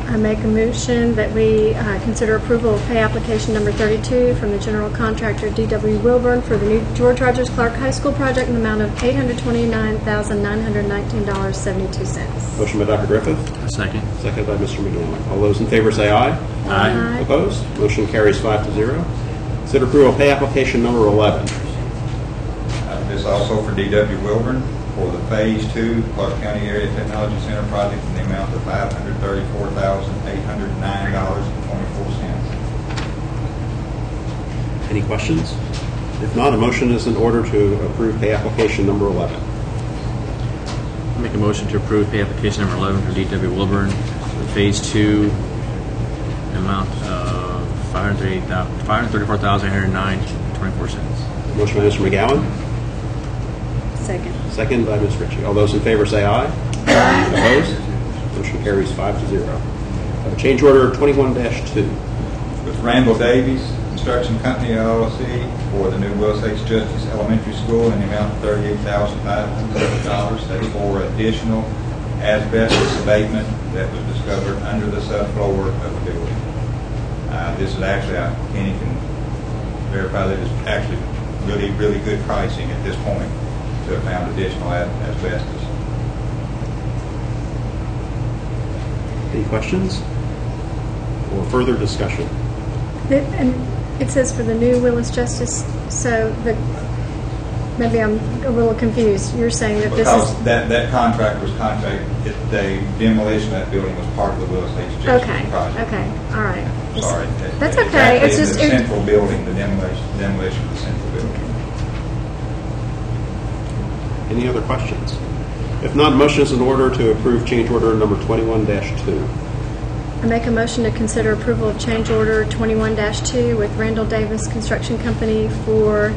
I make a motion that we consider approval of pay application number 32 from the general contractor D.W. Wilburn for the new George Rogers Clark High School project in the amount of $829,919.72. Motion by Dr. Griffith. Second. Second by Mr. McGowan. All those in favor say aye. Aye. Opposed? Motion carries 5-0. Consider approval of pay application number 11. This also for D.W. Wilburn for the Phase 2 Clark County Area Technology Center project in the amount of $534,809.24. Any questions? If not, a motion is in order to approve pay application number 11. Make a motion to approve pay application number 11 for D.W. Wilburn for Phase 2, amount of $534,809.24. Motion by Mr. McGowan. Second. Second by Ms. Ritchie. All those in favor say aye. Aye. Opposed? Motion carries 5-0. Change order 21-2. With Randall Davies Construction Company LLC for the new Willis H. Justice Elementary School in the amount of $38,500. That's for additional asbestos abatement that was discovered under the subfloor of the building. This is actually, Kenny can verify that it's actually really, really good pricing at this point to have found additional asbestos. Any questions or further discussion? And it says for the new Willis Justice, so maybe I'm a little confused. You're saying that this is... that contract was the demolition of that building was part of the Willis H. Justice project. Okay, all right. Sorry. That's okay. It's just... the central building, the demolition of the central building. Any other questions? If not, motion is in order to approve change order number 21-2. I make a motion to consider approval of change order 21-2 with Randall Davis Construction Company for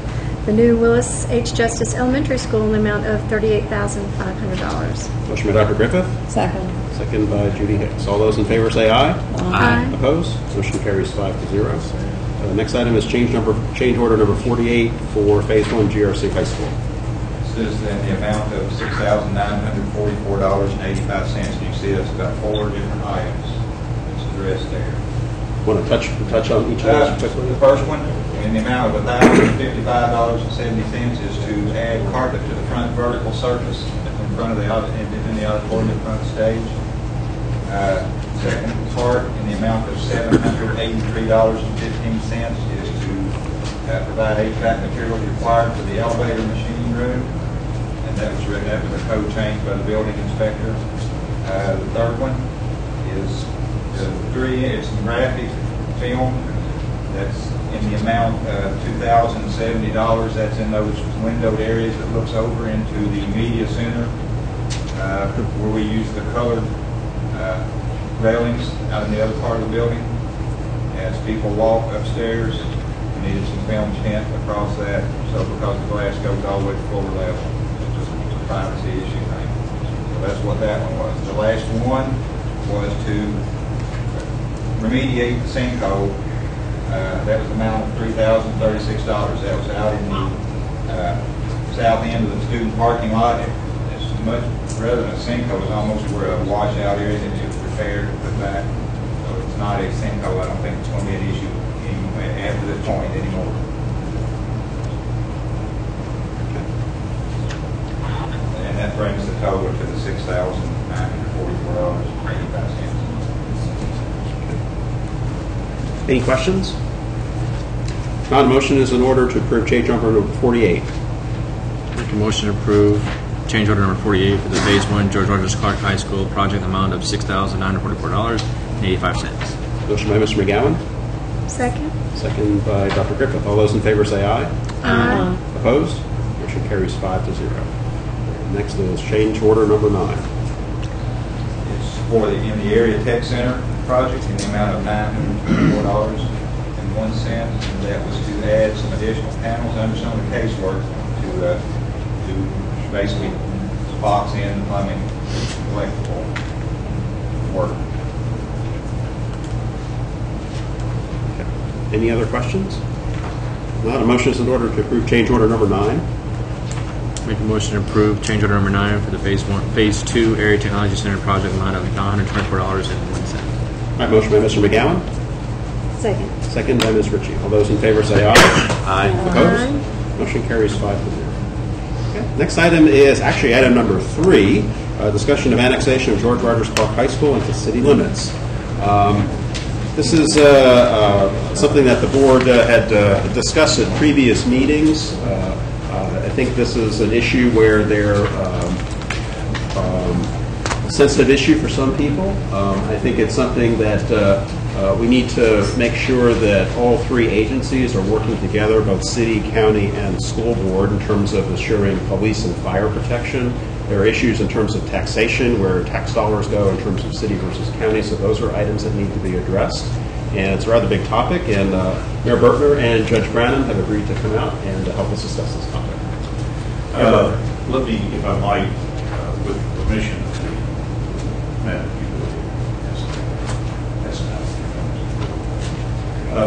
the new Willis H. Justice Elementary School in the amount of $38,500. Motion by Dr. Griffith. Second. Second by Judy Hicks. All those in favor say aye. Aye. Opposed? Motion carries 5-0. Next item is change order number 48 for Phase 1 GRC High School. This is in the amount of $6,944.85. And you see that's about 4 different items. It's addressed there. Want to touch on each of those quickly? The first one, in the amount of $1,055.70, is to add carpet to the front vertical surface in front of the auditorium in front of the stage. Second part, in the amount of $783.15, is to provide HVAC materials required for the elevator machine room, and that was written after the code change by the building inspector. The third one is it's graphic film that's in the amount of $2,070. That's in those windowed areas that looks over into the media center, where we use the colored railings out in the other part of the building. As people walk upstairs, we needed some film tint across that, so because the glass goes all the way to floor level, it's just a privacy issue thing. So that's what that one was. The last one was to remediate the sinkhole. That was the amount of $3,036. That was out in the south end of the student parking lot. It's much rather than a sinkhole, it's almost where a washout area that is repaired and put back. So it's not a sinkhole. I don't think it's going to be an issue after this point anymore. And total to the $6,944.85. Any questions? Not, a motion is in order to approve change order number 48. Make a motion to approve change order number 48 for the Phase 1 George Rogers Clark High School project amount of $6,944.85. Motion by Mr. McGowan, Second? second by Dr. Griffith. All those in favor say aye. Aye. Opposed? Motion carries 5-0. Next is change order number 9. It's for the, in the Area Tech Center project in the amount of $924.01, and that was to add some additional panels under some of the casework to basically box in plumbing, electrical work. Any other questions? Not, a motion is in order to approve change order number 9. Make a motion to approve change order number 9 for the Phase 2 Area Technology Center project amount of $924.01. All right, motion by Mr. McGowan, Second. second by Ms. Ritchie. All those in favor say aye. Aye. Opposed? Motion carries 5-0. Okay. Next item is actually item number 3, discussion of annexation of George Rogers Clark High School into city limits. This is something that the board had discussed at previous meetings. I think this is an issue where they're a sensitive issue for some people. I think it's something that we need to make sure that all 3 agencies are working together, both city, county, and school board, in terms of assuring police and fire protection. There are issues in terms of taxation, where tax dollars go in terms of city versus county, so those are items that need to be addressed. And it's a rather big topic, and Mayor Bertner and Judge Branham have agreed to come out and help us discuss this topic. Let me, if I might, with permission of the Matt,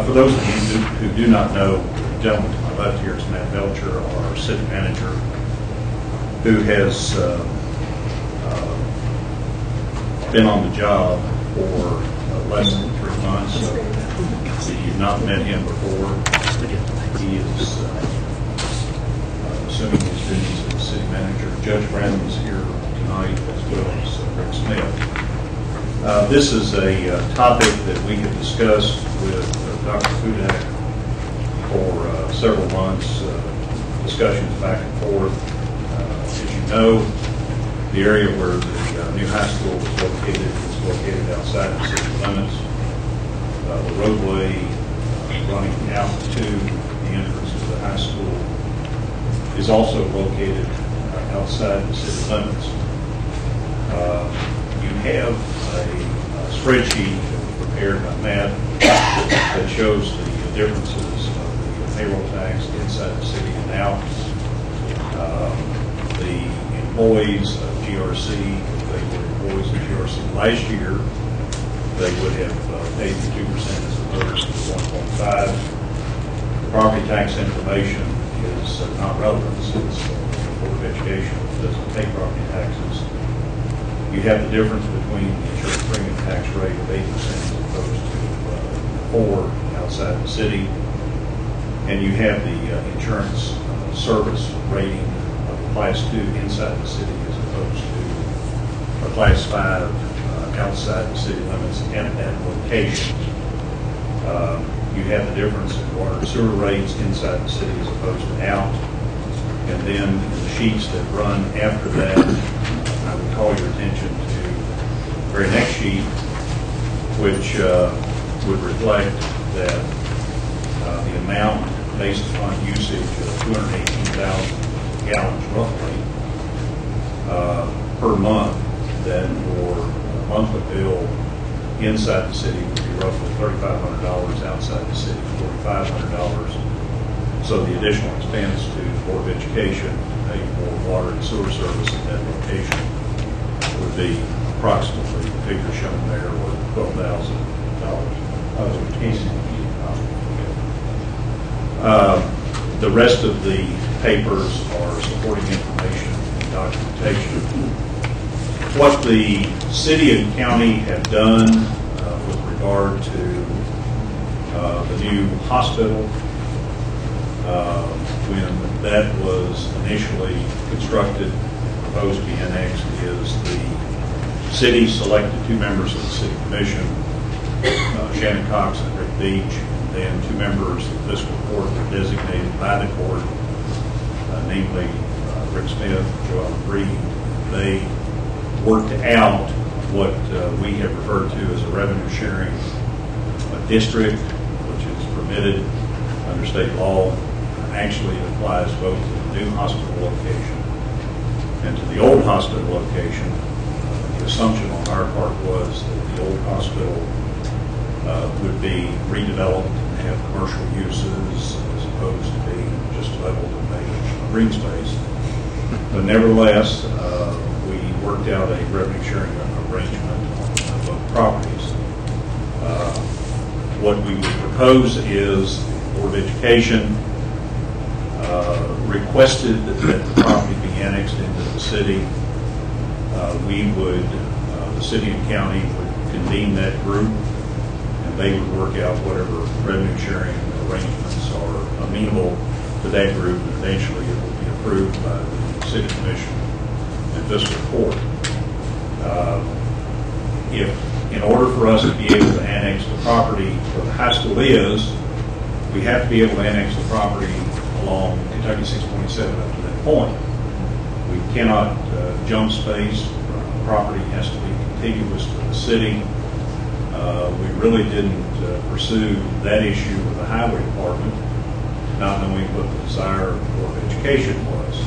for those of you who do not know, the gentleman to my left here is Matt Belcher, our city manager, who has been on the job for less than 3 months. So if you've not met him before, he is assuming his duties as city manager. Judge Branham is here tonight, as well as Rick Smith. This is a topic that we have discussed with Dr. Fudak for several months, discussions back and forth. As you know, the area where the new high school is located outside the city limits. The roadway running out to the entrance to the high school is also located outside the city limits. You have a spreadsheet that was prepared by Matt that shows the differences of the payroll tax inside the city and out. The employees of GRC, if they were employees of GRC last year, they would have paid the 2% as opposed to 1.5. The property tax information is not relevant since the Board of Education doesn't pay property taxes. You have the difference between the insurance premium tax rate of 8% as opposed to 4% outside the city, and you have the insurance service rating of Class 2 inside the city as opposed to a Class 5 outside the city limits and at location. You have the difference in water and sewer rates inside the city as opposed to out. And then in the sheets that run after that, I would call your attention to the very next sheet, which would reflect that the amount based upon usage of 218,000 gallons roughly per month, that your monthly bill inside the city would be roughly $3,500, outside the city $4,500. So the additional expense to the Board of Education to pay for water and sewer service at that location would be approximately, the figure shown there, or $12,000. The rest of the papers are supporting information and documentation. What the city and county have done with regard to the new hospital, when that was initially constructed proposed to be annexed is the city selected 2 members of the city commission, Shannon Cox and Rick Beach, and then 2 members of the fiscal court were designated by the court, namely Rick Smith and Joel Reed. They worked out what we have referred to as a revenue sharing district, which is permitted under state law. Actually, it applies both to the new hospital location and to the old hospital location. The assumption on our part was that the old hospital would be redeveloped and have commercial uses as opposed to being just leveled and made green space. But nevertheless, we worked out a revenue sharing arrangement on both properties. What we would propose is the Board of Education requested that the property be annexed into the city. The city and county would convene that group, and they would work out whatever revenue sharing arrangements are amenable to that group, and eventually it will be approved by the city commission and fiscal court. In order for us to be able to annex the property where the high school is, we have to be able to annex the property along Kentucky 627 up to that point. We cannot jump space. Property has to be contiguous to the city. We really didn't pursue that issue with the highway department, not knowing what the desire of the Board of Education was.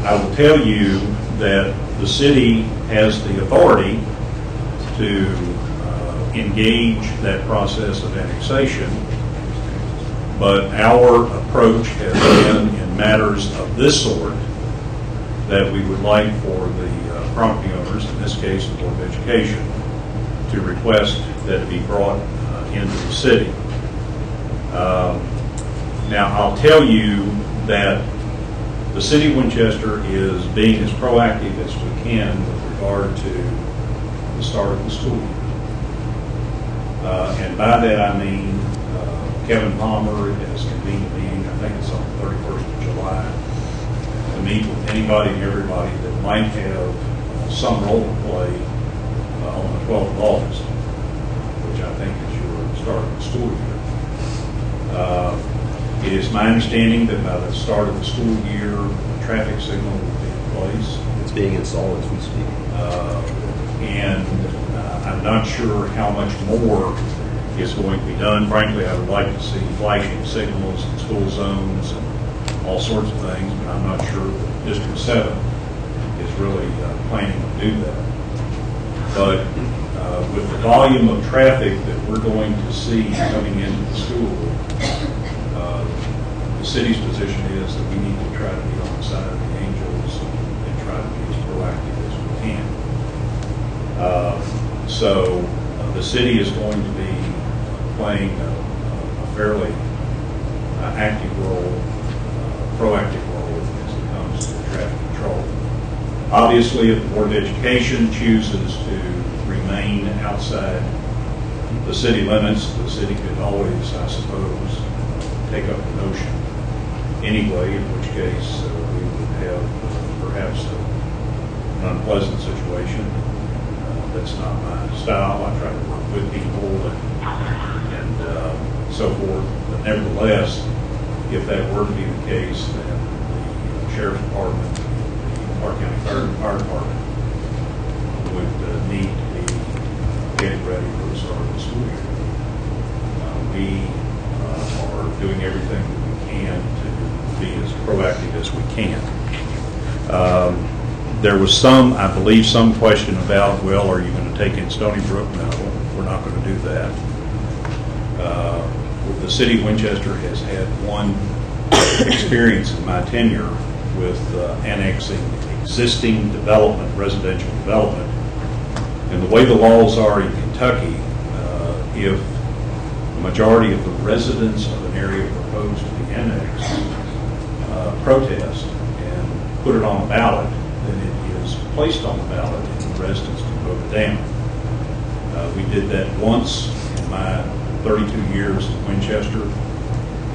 I will tell you that the city has the authority to engage that process of annexation, but our approach has been in matters of this sort that we would like for the property owners, in this case the Board of Education, to request that it be brought into the city. Now, I'll tell you that the city of Winchester is being as proactive as we can with regard to the start of the school year. And by that I mean Kevin Palmer has convened a meeting, I think it's on the 31st of July, to meet with anybody and everybody that might have some role to play on the 12th of August, which I think is your start of the school year. It is my understanding that by the start of the school year, a traffic signal will be in place. It's being installed as we speak. And I'm not sure how much more is going to be done. Frankly, I would like to see flashing signals in school zones and all sorts of things, but I'm not sure that District 7 is really planning to do that. But with the volume of traffic that we're going to see coming into the school, the city's position is that we need to try to be on the side of the angels and try to be as proactive as we can. So the city is going to be playing a fairly active role, proactive role as it comes to traffic control. Obviously, if the Board of Education chooses to remain outside the city limits, the city could always, I suppose, take up the notion anyway, in which case we would have perhaps an unpleasant situation. That's not my style. I try to work with people and so forth. But nevertheless, if that were to be the case, then the Sheriff's Department, the Clark County Fire Department would need to be getting ready for the start of the school year. We are doing everything that we can to be as proactive as we can. There was I believe, some question about, well, are you going to take in Stony Brook? No, we're not going to do that. The city of Winchester has had one experience in my tenure with annexing existing development, residential development. And the way the laws are in Kentucky, if the majority of the residents of an area proposed to be annexed protest and put it on a ballot, then it is placed on the ballot and the residents can vote it down. We did that once in my 32 years in Winchester,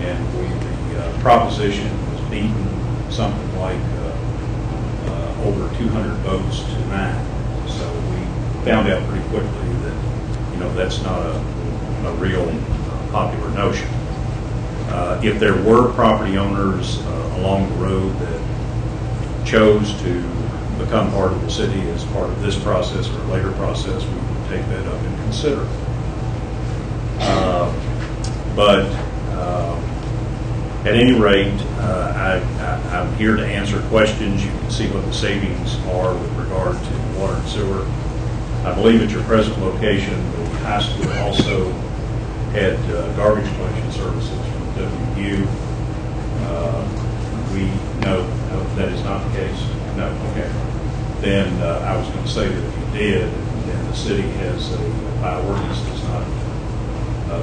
and the proposition was beaten something like over 200 votes to 9. So we found out pretty quickly that, that's not a real popular notion. If there were property owners along the road that chose to become part of the city as part of this process or a later process, we would take that up and consider it. But at any rate, I'm here to answer questions. You can see what the savings are with regard to water and sewer. I believe at your present location, the high school also had garbage collection services from WU. No, that is not the case. No, okay. Then I was going to say that if you did, then the city has by ordinance does not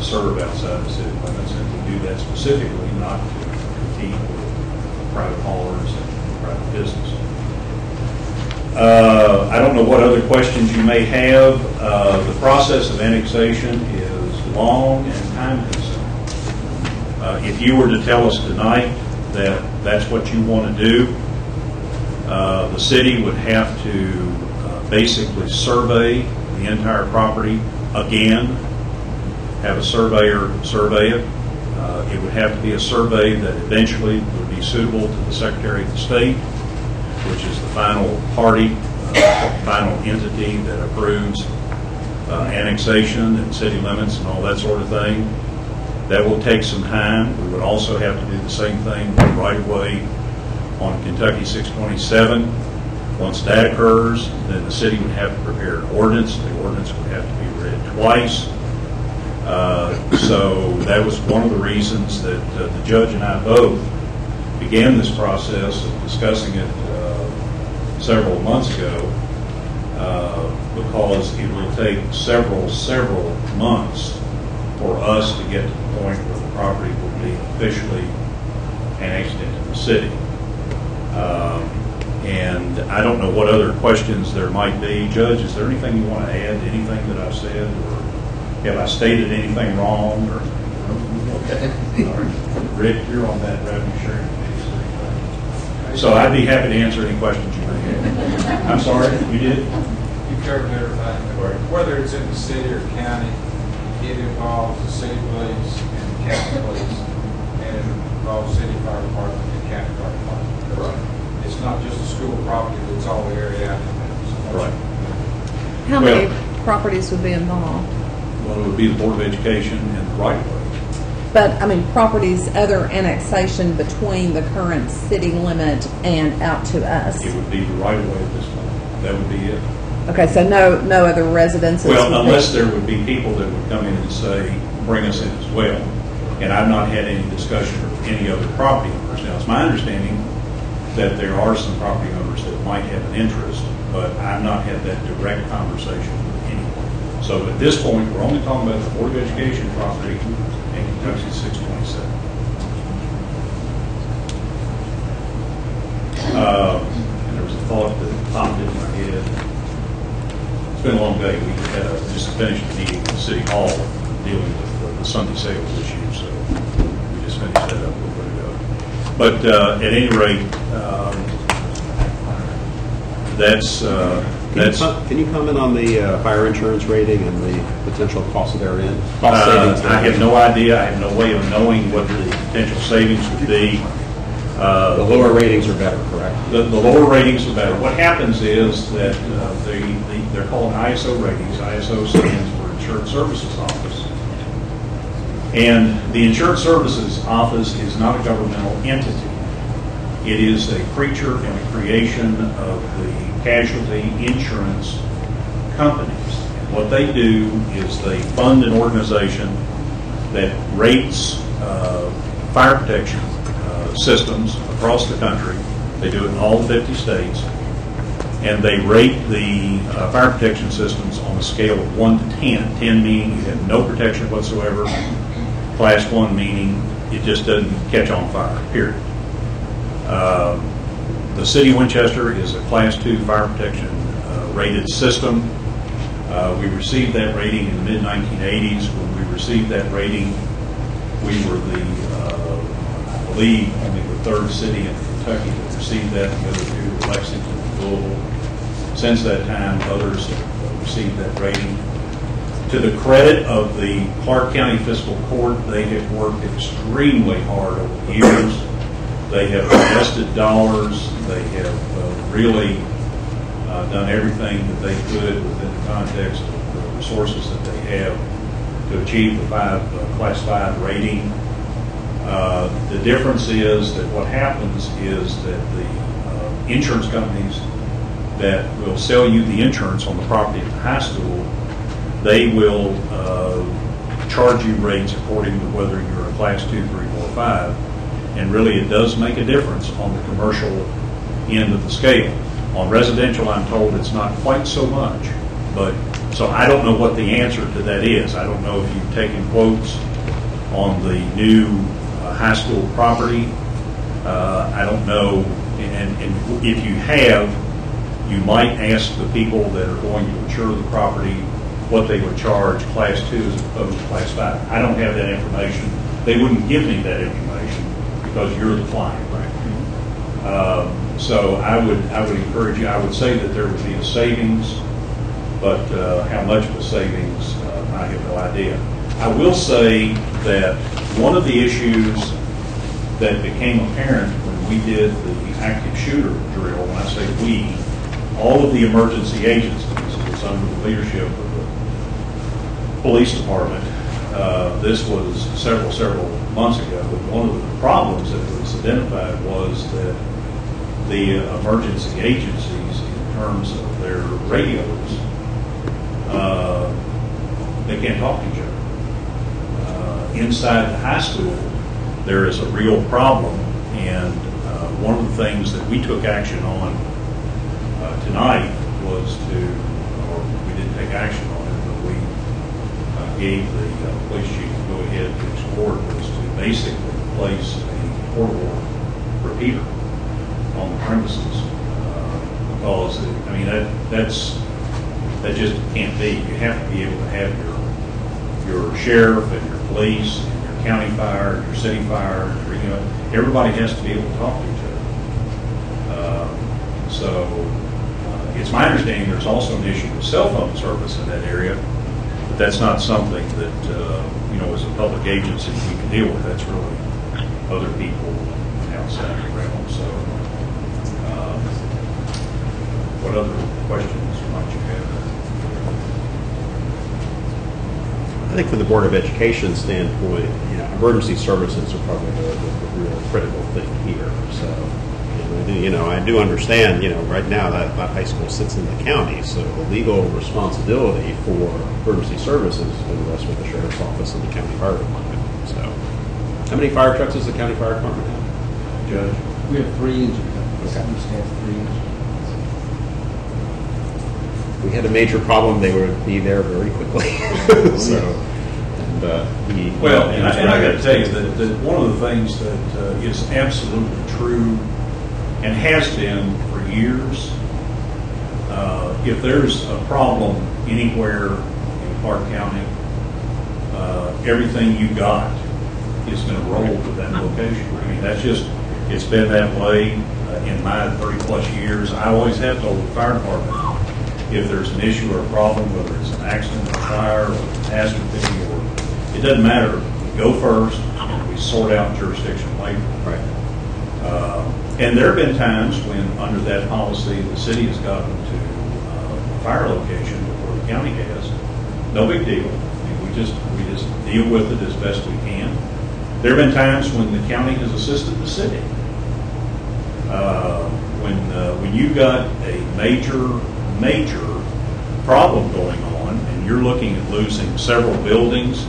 serve outside the city limits, and we do that specifically not to compete with private haulers and private business. I don't know what other questions you may have. The process of annexation is long and time-consuming. If you were to tell us tonight that that's what you want to do, the city would have to basically survey the entire property again, have a surveyor survey it. It would have to be a survey that eventually would be suitable to the Secretary of the State, which is the final party, final entity that approves annexation and city limits and all that sort of thing. That will take some time. We would also have to do the same thing right away on Kentucky 627. Once that occurs, then the city would have to prepare an ordinance. The ordinance would have to be read twice. So that was one of the reasons that the judge and I both began this process of discussing it several months ago, because it will take several months for us to get to the point where the property will be officially annexed into the city. And I don't know what other questions there might be. Judge, is there anything you want to add to anything that I've said, or have I stated anything wrong? Or okay, all right. Rick, you're on that revenue sharing committee. So I'd be happy to answer any questions you may have. I'm sorry, you did? You covered everything. Whether it's in the city or county, it involves the city police and the county police, and it involves city fire department and county fire department. Right. It's not just a school property that's all the area after that. Right. How many properties would be involved? Well, it would be the Board of Education and the right-of-way. But, I mean, properties, other annexation between the current city limit and out to us? It would be the right-of-way at this point. That would be it. Okay, so no other residences? Well, unless there would be people that would come in and say, bring us in as well. And I've not had any discussion with any other property owners. Now, it's my understanding that there are some property owners that might have an interest, but I've not had that direct conversation with anyone. So at this point, we're only talking about the Board of Education property and Kentucky 627. And there was a thought that popped into my head. It's been a long day. We had just finished a meeting at City Hall dealing with the Sunday sales issue, so we just finished that up a little bit ago. But at any rate, Can you comment on the fire insurance rating and the potential cost therein? I have no idea. I have no way of knowing what the potential savings would be. The lower ratings are better, correct? The lower ratings are better. What happens is that they're called ISO ratings. ISO stands for Insurance Services Office. And the Insurance Services Office is not a governmental entity. It is a creature and a creation of the casualty insurance companies. And what they do is they fund an organization that rates fire protection systems across the country. They do it in all 50 states. And they rate the fire protection systems on a scale of 1 to 10. 10 meaning you have no protection whatsoever. Class 1 meaning it just doesn't catch on fire, period. The City of Winchester is a Class 2 fire protection rated system. We received that rating in the mid-1980s. When we received that rating, we were I believe, only the third city in Kentucky that received that. The other two were Lexington and Louisville. Since that time, others have received that rating. To the credit of the Clark County Fiscal Court, they have worked extremely hard over the years. They have invested dollars. They have really done everything that they could within the context of the resources that they have to achieve the Class 5 rating. The difference is that what happens is that the insurance companies that will sell you the insurance on the property at the high school, they will charge you rates according to whether you're a Class 2, 3, 4, 5. And really it does make a difference on the commercial end of the scale. On residential, I'm told it's not quite so much. But so I don't know what the answer to that is. I don't know if you've taken quotes on the new high school property. I don't know. And if you have, you might ask the people that are going to insure the property what they would charge Class 2 as opposed to Class 5. I don't have that information. They wouldn't give me that information because you're the client, right? So I would encourage you. I would say that there would be a savings, but how much of a savings, I have no idea. I will say that one of the issues that became apparent when we did the active shooter drill, when I say we, all of the emergency agencies, it was under the leadership of the police department. This was several months ago. One of the problems that was identified was that the emergency agencies, in terms of their radios, they can't talk to each other. Inside the high school, there is a real problem, and one of the things that we took action on tonight was or we didn't take action on it, but we gave the police chief to go ahead to explore, was to basically place a portable repeater on the premises, because I mean that just can't be. You have to be able to have your sheriff and your police and your county fire and your city fire. Everybody has to be able to talk to each other. It's my understanding there's also an issue with cell phone service in that area, but that's not something that as a public agency we can deal with. That's really other people outside the realm. So, what other questions might you have? I think from the Board of Education standpoint, emergency services are probably the real critical thing here. So, I do understand, right now that high school sits in the county, so the legal responsibility for emergency services rests with the sheriff's office and the county fire department. So, how many fire trucks does the county fire department have, Judge? We have 3 engines. Okay. We have 3 engines. We had a major problem, they would be there very quickly. And I got to tell you that one of the things that is absolutely true and has been for years, if there's a problem anywhere in Clark County, everything you got is going to roll to that location. I mean, it's been that way in my 30 plus years. I always have told the fire department, if there's an issue or a problem, whether it's an accident or a fire or a catastrophe, or it doesn't matter, we go first and we sort out jurisdiction later. Right. And there have been times when, under that policy, the city has gotten to a fire location before the county has. No big deal. I mean, we just deal with it as best we can. There have been times when the county has assisted the city. When you've got a major problem going on, and you're looking at losing several buildings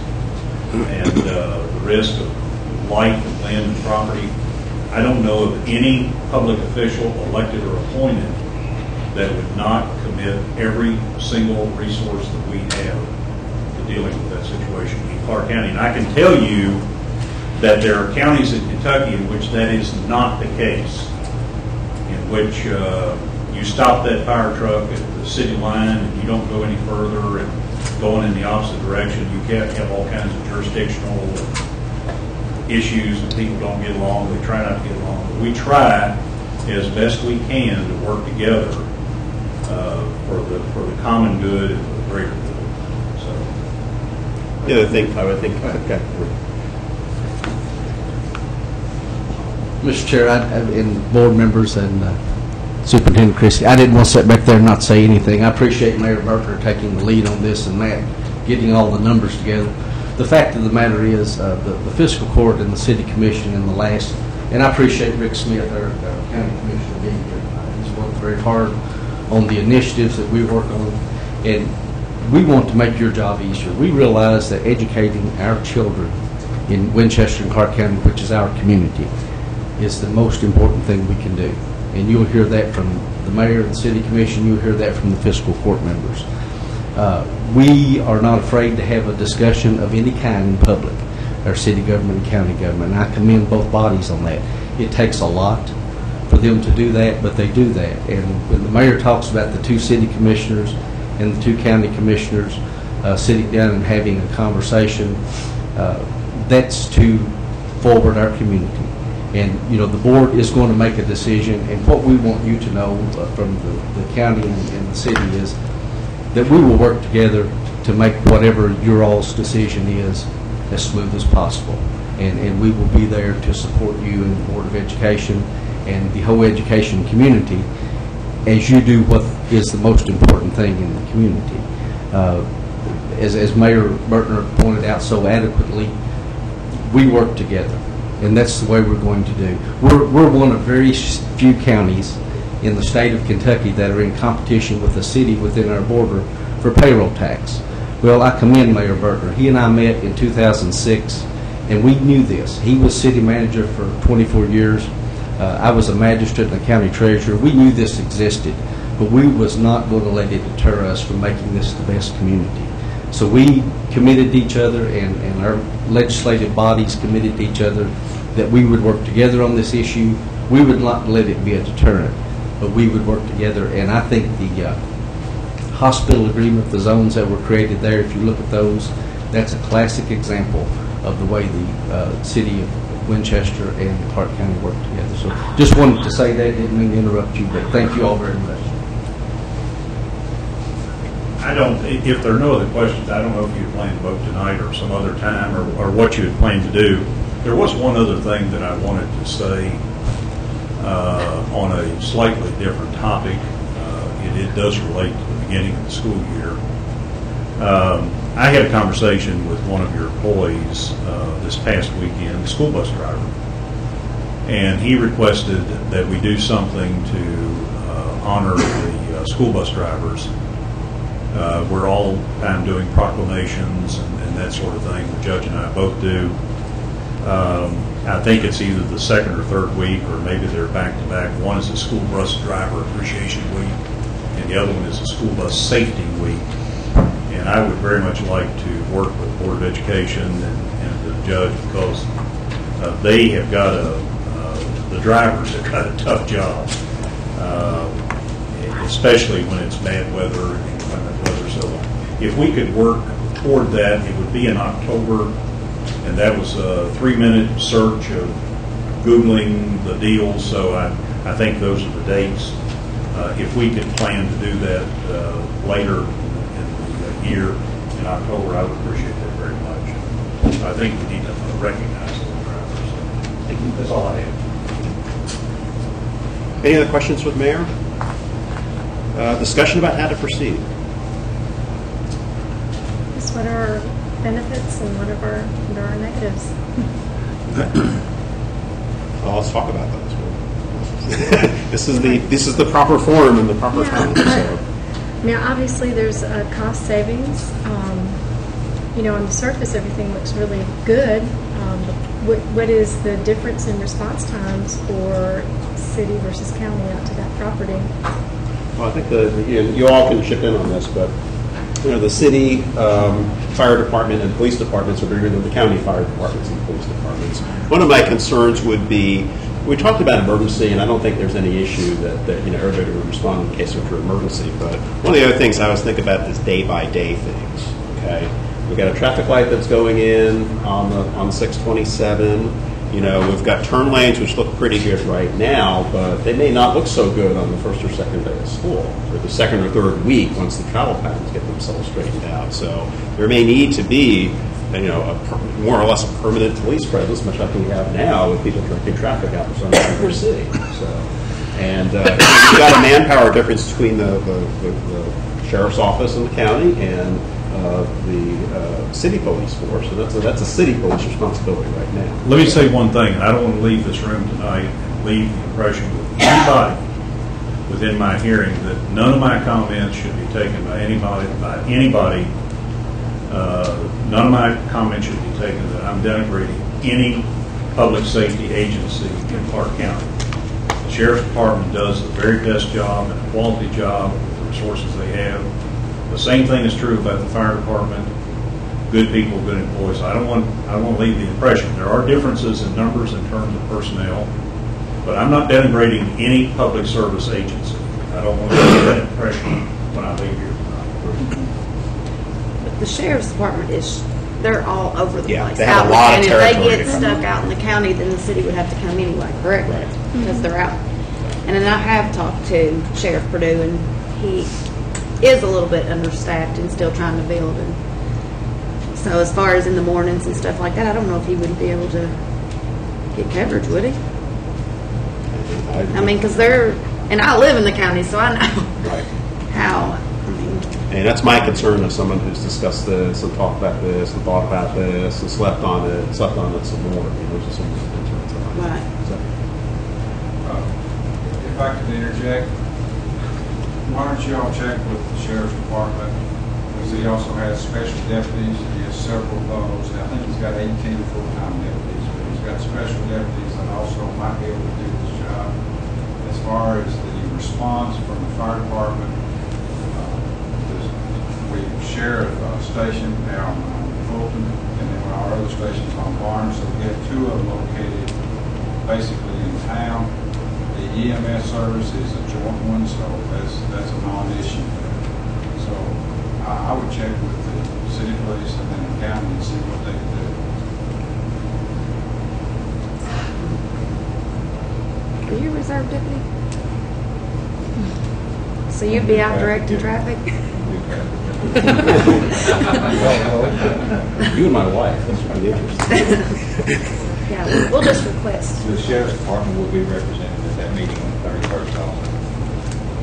and the risk of life and land and property, I don't know of any public official, elected or appointed, that would not commit every single resource that we have to dealing with that situation in Clark County. And I can tell you that there are counties in Kentucky in which that is not the case, in which you stop that fire truck at the city line and you don't go any further, and going in the opposite direction, you can't have all kinds of jurisdictional issues and people don't get along. They try not to get along. But we try as best we can to work together for the common good and for the greater good. So The other thing I would think, okay. Mr. Chair, and board members and Superintendent Christie, I didn't want to sit back there and not say anything. I appreciate Mayor Berker taking the lead on this and Matt getting all the numbers together. The fact of the matter is the fiscal court and the city commission in the last, and I appreciate Rick Smith, our county commissioner, being here. He's worked very hard on the initiatives that we work on, and we want to make your job easier. We realize that educating our children in Winchester and Clark County, which is our community, is the most important thing we can do. And you'll hear that from the mayor and the city commission. You'll hear that from the fiscal court members. We are not afraid to have a discussion of any kind in public, our city government and county government. And I commend both bodies on that. It takes a lot for them to do that, but they do that. And when the mayor talks about the 2 city commissioners and the 2 county commissioners sitting down and having a conversation, that's to forward our community. And, you know, the board is going to make a decision, and what we want you to know from the county and the city is that we will work together to make whatever your all's decision is as smooth as possible. And we will be there to support you and the Board of Education and the whole education community as you do what is the most important thing in the community. As Mayor Bertner pointed out so adequately, we work together. And that's the way we're going to do. We're one of very few counties in the state of Kentucky that are in competition with a city within our border for payroll tax. Well, I commend Mayor Bertner. He and I met in 2006, and we knew this. He was city manager for 24 years. I was a magistrate and a county treasurer. We knew this existed, but we was not going to let it deter us from making this the best community. So we committed to each other, and our legislative bodies committed to each other that we would work together on this issue. We would not let it be a deterrent, but we would work together. And I think the hospital agreement, the zones that were created there, if you look at those, that's a classic example of the way the city of Winchester and Clark County work together. So just wanted to say that. Didn't mean to interrupt you, but thank you all very much. if there are no other questions, I don't know if you plan to vote tonight or some other time or what you had planned to do. There was one other thing that I wanted to say on a slightly different topic. It does relate to the beginning of the school year. I had a conversation with one of your employees this past weekend, the school bus driver, and he requested that we do something to honor the school bus drivers. We're all time doing proclamations and that sort of thing. The judge and I both do. I think it's either the second or third week, or maybe they're back to back. One is the school bus driver appreciation week, and the other one is the school bus safety week. And I would very much like to work with the Board of Education and the judge, because they have got the drivers have got a tough job, especially when it's bad weather and inclement weather. So if we could work toward that, it would be in October, and that was a 3-minute search of Googling the deals. So I think those are the dates. If we could plan to do that later in the year in October, I would appreciate that very much. I think we need to recognize those drivers. That's all I have. Any other questions with Mayor? Discussion about how to proceed. Just what are our benefits and what are our negatives? Well, let's talk about those. This is the proper forum and the proper time. So. I mean, obviously, there's cost savings. On the surface, everything looks really good. What is the difference in response times for city versus county out to that property? Well, I think you all can chip in on this, but the city fire department and police departments are bigger than the county fire departments and police departments. One of my concerns would be, we talked about emergency, and I don't think there's any issue that everybody would respond in case of an emergency. But one of the other things I always think about is day-by-day things. Okay, we've got a traffic light that's going in on 627, You know, we've got turn lanes which look pretty good right now, but they may not look so good on the first or second day of school, or the second or third week once the travel patterns get themselves straightened out. So there may need to be, you know, more or less a permanent police presence, much like we have now with people directing traffic out in New York City. So, and you've got a manpower difference between the sheriff's office in the county and the city police force, so that's a city police responsibility right now. Let me say one thing. I don't want to leave this room tonight and leave the impression with anybody within my hearing that none of my comments should be taken by anybody. None of my comments should be taken that I'm denigrating any public safety agency in Clark County. The Sheriff's Department does the very best job and a quality job with the resources they have. The same thing is true about the fire department. Good people, good employees. I don't want to leave the impression. There are differences in numbers in terms of personnel, but I'm not denigrating any public service agency. I don't want to leave that impression when I leave here tonight. But the sheriff's department they're all over the place. They have a lot of territory. And if they get stuck out in the county, then the city would have to come anyway, correct? Right. Because they're out. And then I have talked to Sheriff Perdue, and he is a little bit understaffed and still trying to build. And so as far as in the mornings and stuff like that, I don't know if he would be able to get coverage, would he? I mean, because and I live in the county, so I know how. And that's my concern as someone who's discussed this and talked about this and thought about this and slept on it some more. You know, just some concerns about it. Right. So. If I could interject, why don't you all check with the Sheriff's Department, because he also has special deputies, he has several of those. I think he's got 18 full-time deputies, but he's got special deputies that also might be able to do this job. As far as the response from the fire department, we share a station down on Fulton, and then our other stations on Barnes, so we have two of them located basically in town. The EMS service is a joint one, so that's a non-issue. So I would check with the city police and then the county and see what they can do. Are you a reserve deputy? So you'd be out directing traffic? You and my wife, that's really interesting. Yeah, we'll just request. The Sheriff's Department will be represented at that meeting on the 31st also.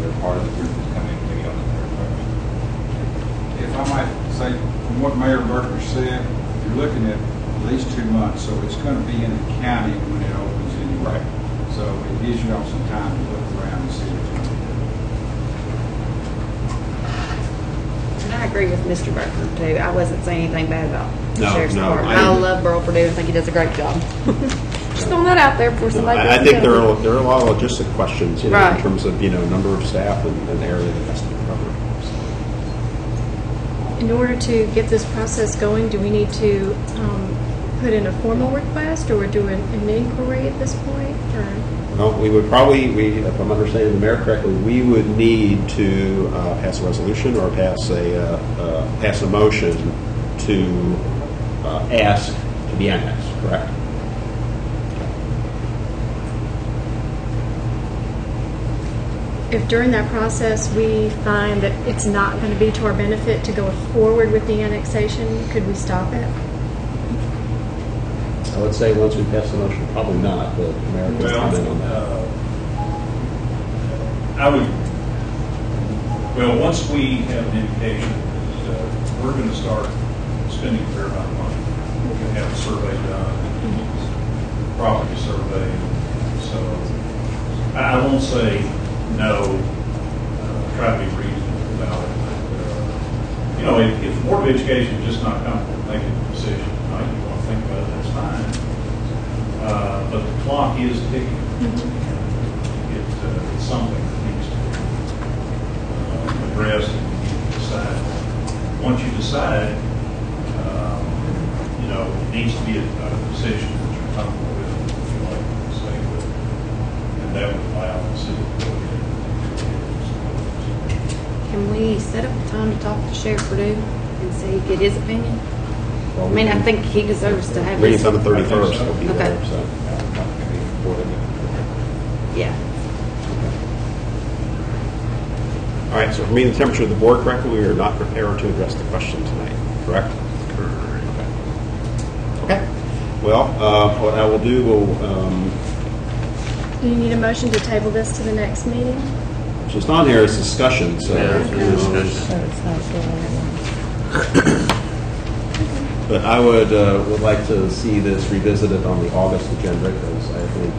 They're part of the group that's coming to meet on the 31st. If I might say, from what Mayor Berger said, you're looking at least 2 months, so it's going to be in the county when it opens anyway. So it gives you all some time to look around and see what you're going to do. And I agree with Mr. Berger too. I wasn't saying anything bad about the No, Sheriff's no, Department. I- I love Burl Perdue and think he does a great job. Just throwing that out there before somebody I gets think there killed. are a lot of logistic questions, you know, Right. in terms of, you know, number of staff and area that has to be covered. In order to get this process going, do we need to put in a formal request or do an inquiry at this point? Or? Well, we would probably, if I'm understanding the mayor correctly, we would need to pass a resolution or pass a motion to ask to be annexed, correct? If during that process we find that it's not going to be to our benefit to go forward with the annexation, could we stop it? I would say once we pass the motion, probably not, but the mayor can comment on that. Once we have an indication that we're going to start spending a fair amount of money, we're going to have a survey done, property survey, so I won't say no, try to be reasonable about it. But, if the Board of Education is just not comfortable making a decision tonight, you want to think about it, that's fine. But the clock is ticking. It's something that needs to be addressed and you need to decide. Once you decide, it needs to be a decision that you're comfortable with, if you like to stay with, and that would allow the city to go ahead. Can we set up a time to talk to Sheriff Perdue and see, get his opinion? I mean, I think he deserves to have Readings his. on the 31st will be Okay. there, so. Yeah. All right, so for me, the temperature of the board, correctly, we are not prepared to address the question tonight, correct? Correct. Okay. Well, what I will do, Do you need a motion to table this to the next meeting? so it's not here, it's discussion, so. But I would like to see this revisited on the August agenda, because I think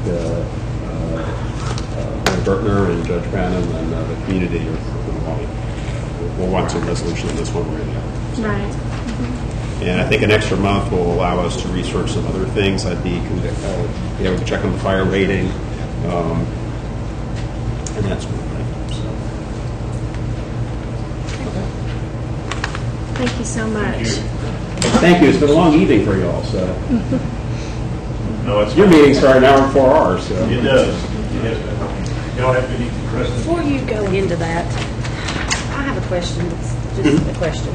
Mayor Bertner and Judge Branham and the community are will want some resolution on this one way or the other. Right. And I think an extra month will allow us to research some other things. I'd be able to check on the fire rating, and that sort of thing. So. Thank you so much. Thank you. It's been a long evening for you all. So. No, it's your meeting started an hour and 4 hours. So. It does. Y'all have any questions? Before you go into that, I have a question. It's just a question.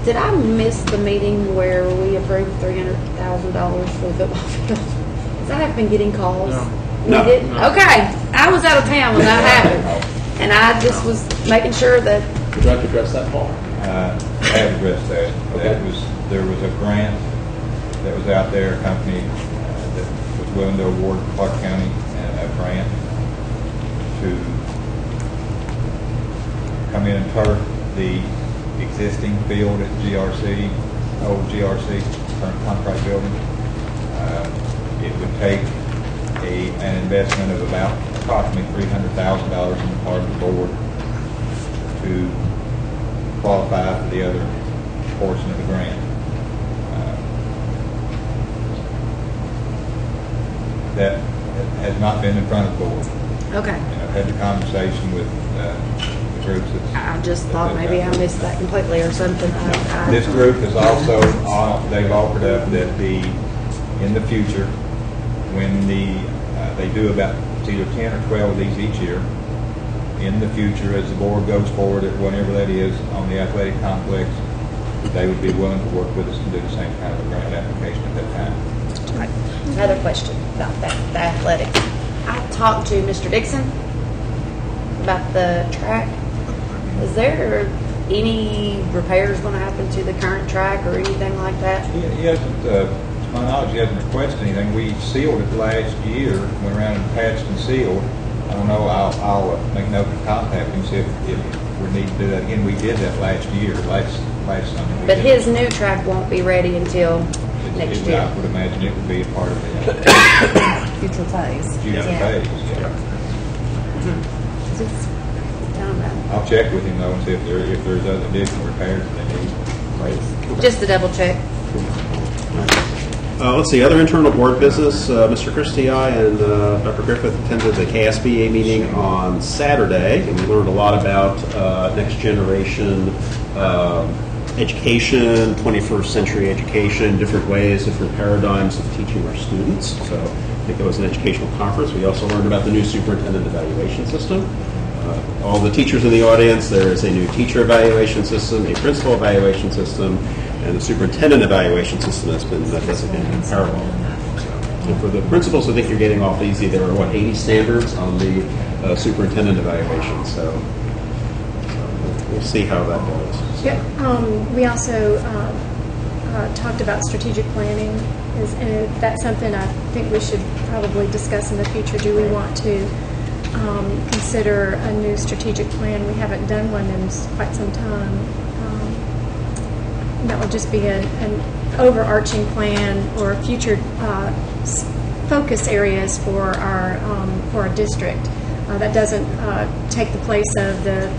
Did I miss the meeting where we approved $300,000 for the football field? Because I have been getting calls. No. You didn't? Okay. I was out of town when that happened. And I just was making sure that. Would you like to address that, Paul? I have addressed that. Okay. There was a grant that was out there, a company that was willing to award Clark County a grant to come in and turf the existing field at GRC, old GRC, current contract building. It would take an investment of about approximately $300,000 on the part of the board to qualify for the other portion of the grant. That has not been in front of the board. Okay. And I've had the conversation with the groups that. I just thought maybe I missed that completely or something. This group has also, they've offered up that in the future, when they do about either 10 or 12 of these each year, in the future, as the board goes forward at whatever that is on the athletic complex, they would be willing to work with us and do the same kind of a grant application at that time. Right. Another question about that, the athletics. I talked to Mr. Dixon about the track. Is there any repairs going to happen to the current track or anything like that? He hasn't, to my knowledge, he hasn't requested anything. We sealed it last year, went around and patched and sealed. I don't know, I'll make note of contact and see if we need to do that again. We did that last summer. But his new track won't be ready until next year. I would imagine it would be a part of the Future phase. future phase. Yeah. Just down that. I'll check with him though and see if there's other additional repairs that they need. Just to double check. Let's see, other internal board business. Mr. Christie, I and Dr. Griffith attended the KSBA meeting on Saturday, and we learned a lot about next generation education, 21st century education, different ways, different paradigms of teaching our students. So I think it was an educational conference. We also learned about the new superintendent evaluation system. All the teachers in the audience, there is a new teacher evaluation system, a principal evaluation system, and the superintendent evaluation system that's been designated in parallel. So for the principals, I think you're getting off easy. There are, 80 standards on the superintendent evaluation. So we'll see how that goes. Yeah, we also talked about strategic planning. And that's something I think we should probably discuss in the future. Do we want to consider a new strategic plan? We haven't done one in quite some time. That would just be an overarching plan or future focus areas for our district. That doesn't take the place of the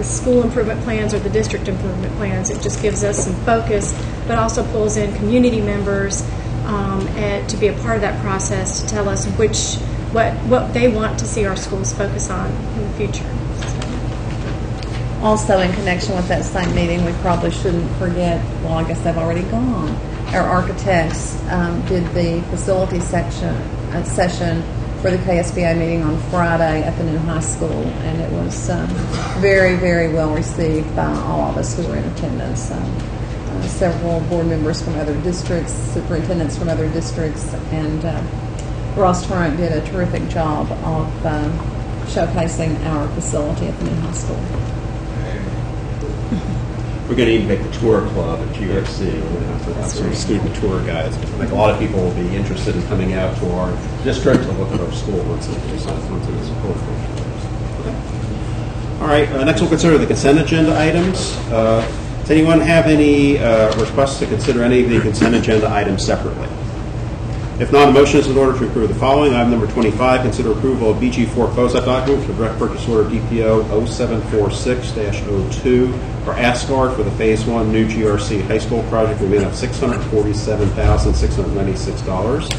school improvement plans or the district improvement plans. It just gives us some focus, but also pulls in community members to be a part of that process to tell us what they want to see our schools focus on in the future. Also, in connection with that same meeting, we probably shouldn't forget, well, I guess they've already gone. Our architects did the facility session for the KSBA meeting on Friday at the new high school, and it was very, very well received by all of us who were in attendance. several board members from other districts, superintendents from other districts, and Ross Torrent did a terrific job of showcasing our facility at the new high school. We're going to need to make the tour club at GRC. We're going to have to have some student tour guides. I think a lot of people will be interested in coming out to our district to look at our school once it is approved. Okay. All right, next we'll consider the consent agenda items. Does anyone have any requests to consider any of the consent agenda items separately? If not, a motion is in order to approve the following. Item number 25, consider approval of BG4 closeout document for direct purchase order DPO 0746-02 for Asgard for the Phase 1 new GRC high school project in the amount of $647,696.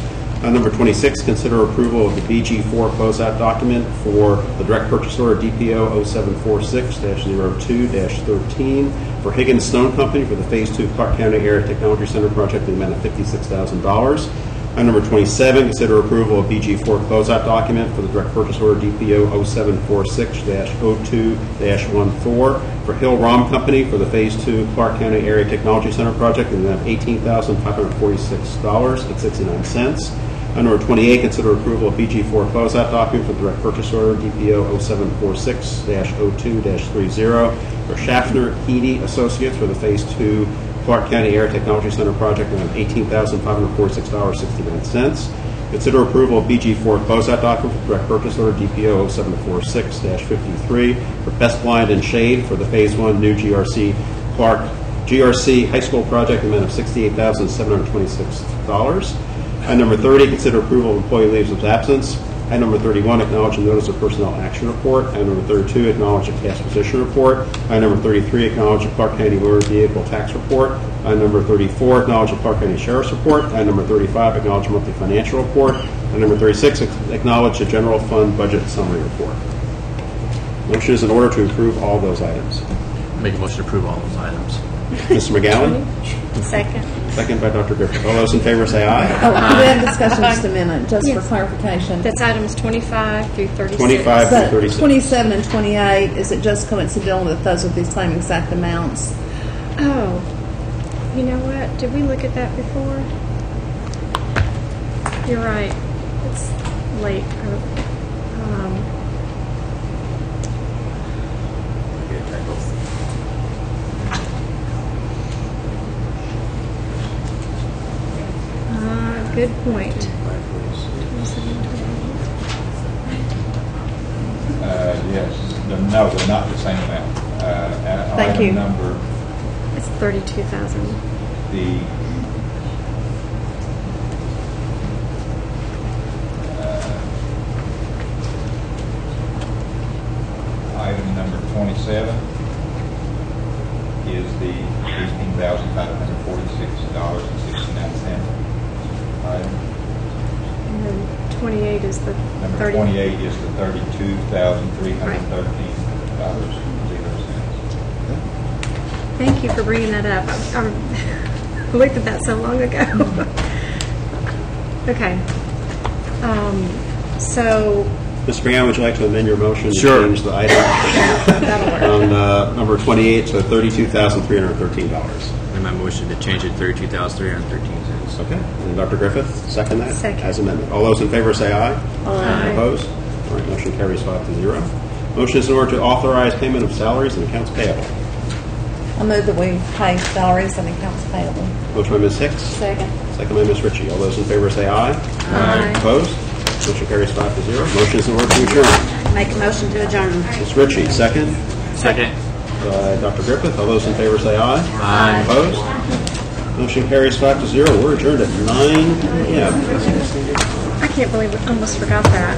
Item number 26, consider approval of the BG4 closeout document for the direct purchase order DPO 0746-02-13 for Higgins Stone Company for the Phase 2 Clark County Area Technology Center project in the amount of $56,000. Item number 27, consider approval of BG4 closeout document for the direct purchase order DPO 0746-02-14 for Hill Rom Company for the Phase 2 Clark County Area Technology Center project in the amount of $18,546.69. Item number 28, consider approval of BG4 closeout document for the direct purchase order DPO 0746-02-30 for Schaffner Heaney Associates for the Phase 2 Clark County Air Technology Center project around $18,546.69. Consider approval of BG4 closeout document for direct purchase order DPO 0746-53 for Best Blind and Shade for the Phase 1 new GRC high school project amount of $68,726. Item number 30, consider approval of employee leaves of absence. Item number 31, acknowledge the notice of personnel action report. Item number 32, acknowledge the cash position report. Item number 33, acknowledge the Clark County motor vehicle tax report. Item number 34, acknowledge the Clark County Sheriff's report. Item number 35, acknowledge the monthly financial report. Item number 36, acknowledge the general fund budget summary report. Motion is in order to approve all those items. Make a motion to approve all those items. Mr. McGowan? Second. Second by Dr. Griffith. All those in favor say aye. Oh, we have discussion just a minute, just for clarification. That's items 25 through 36. 25 through 36. 27 and 28, is it just coincidental that those are the same exact amounts? Oh, you know what? Did we look at that before? You're right. It's late. Good point. Yes. No, they're not the same amount. Thank you. Number. It's 32,000. The item number 27 is the $18,546.69 item. And then 28 is the Number 30. 28 is the $32,313.00. Thank you for bringing that up. I looked at that so long ago. Okay. So. Mr. McGowan, would you like to amend your motion Sure. to change the item on number 28 to $32,313? And my motion to change it to $32,313. Okay. And Dr. Griffith, second that? Second. As amended. All those in favor say aye. Aye. Opposed? All right, motion carries 5-0. Motion is in order to authorize payment of salaries and accounts payable. I move that we pay salaries and accounts payable. Motion by Ms. Hicks. Second. Second by Ms. Ritchie. All those in favor say aye. Aye. Opposed? Motion carries 5-0. Motion is in order to adjourn. Make a motion to adjourn. Ms. Ritchie, second. Second. Dr. Griffith. All those in favor say aye. Aye. Opposed? Motion carries 5-0. We're adjourned at 9 p.m. I can't believe I almost forgot that.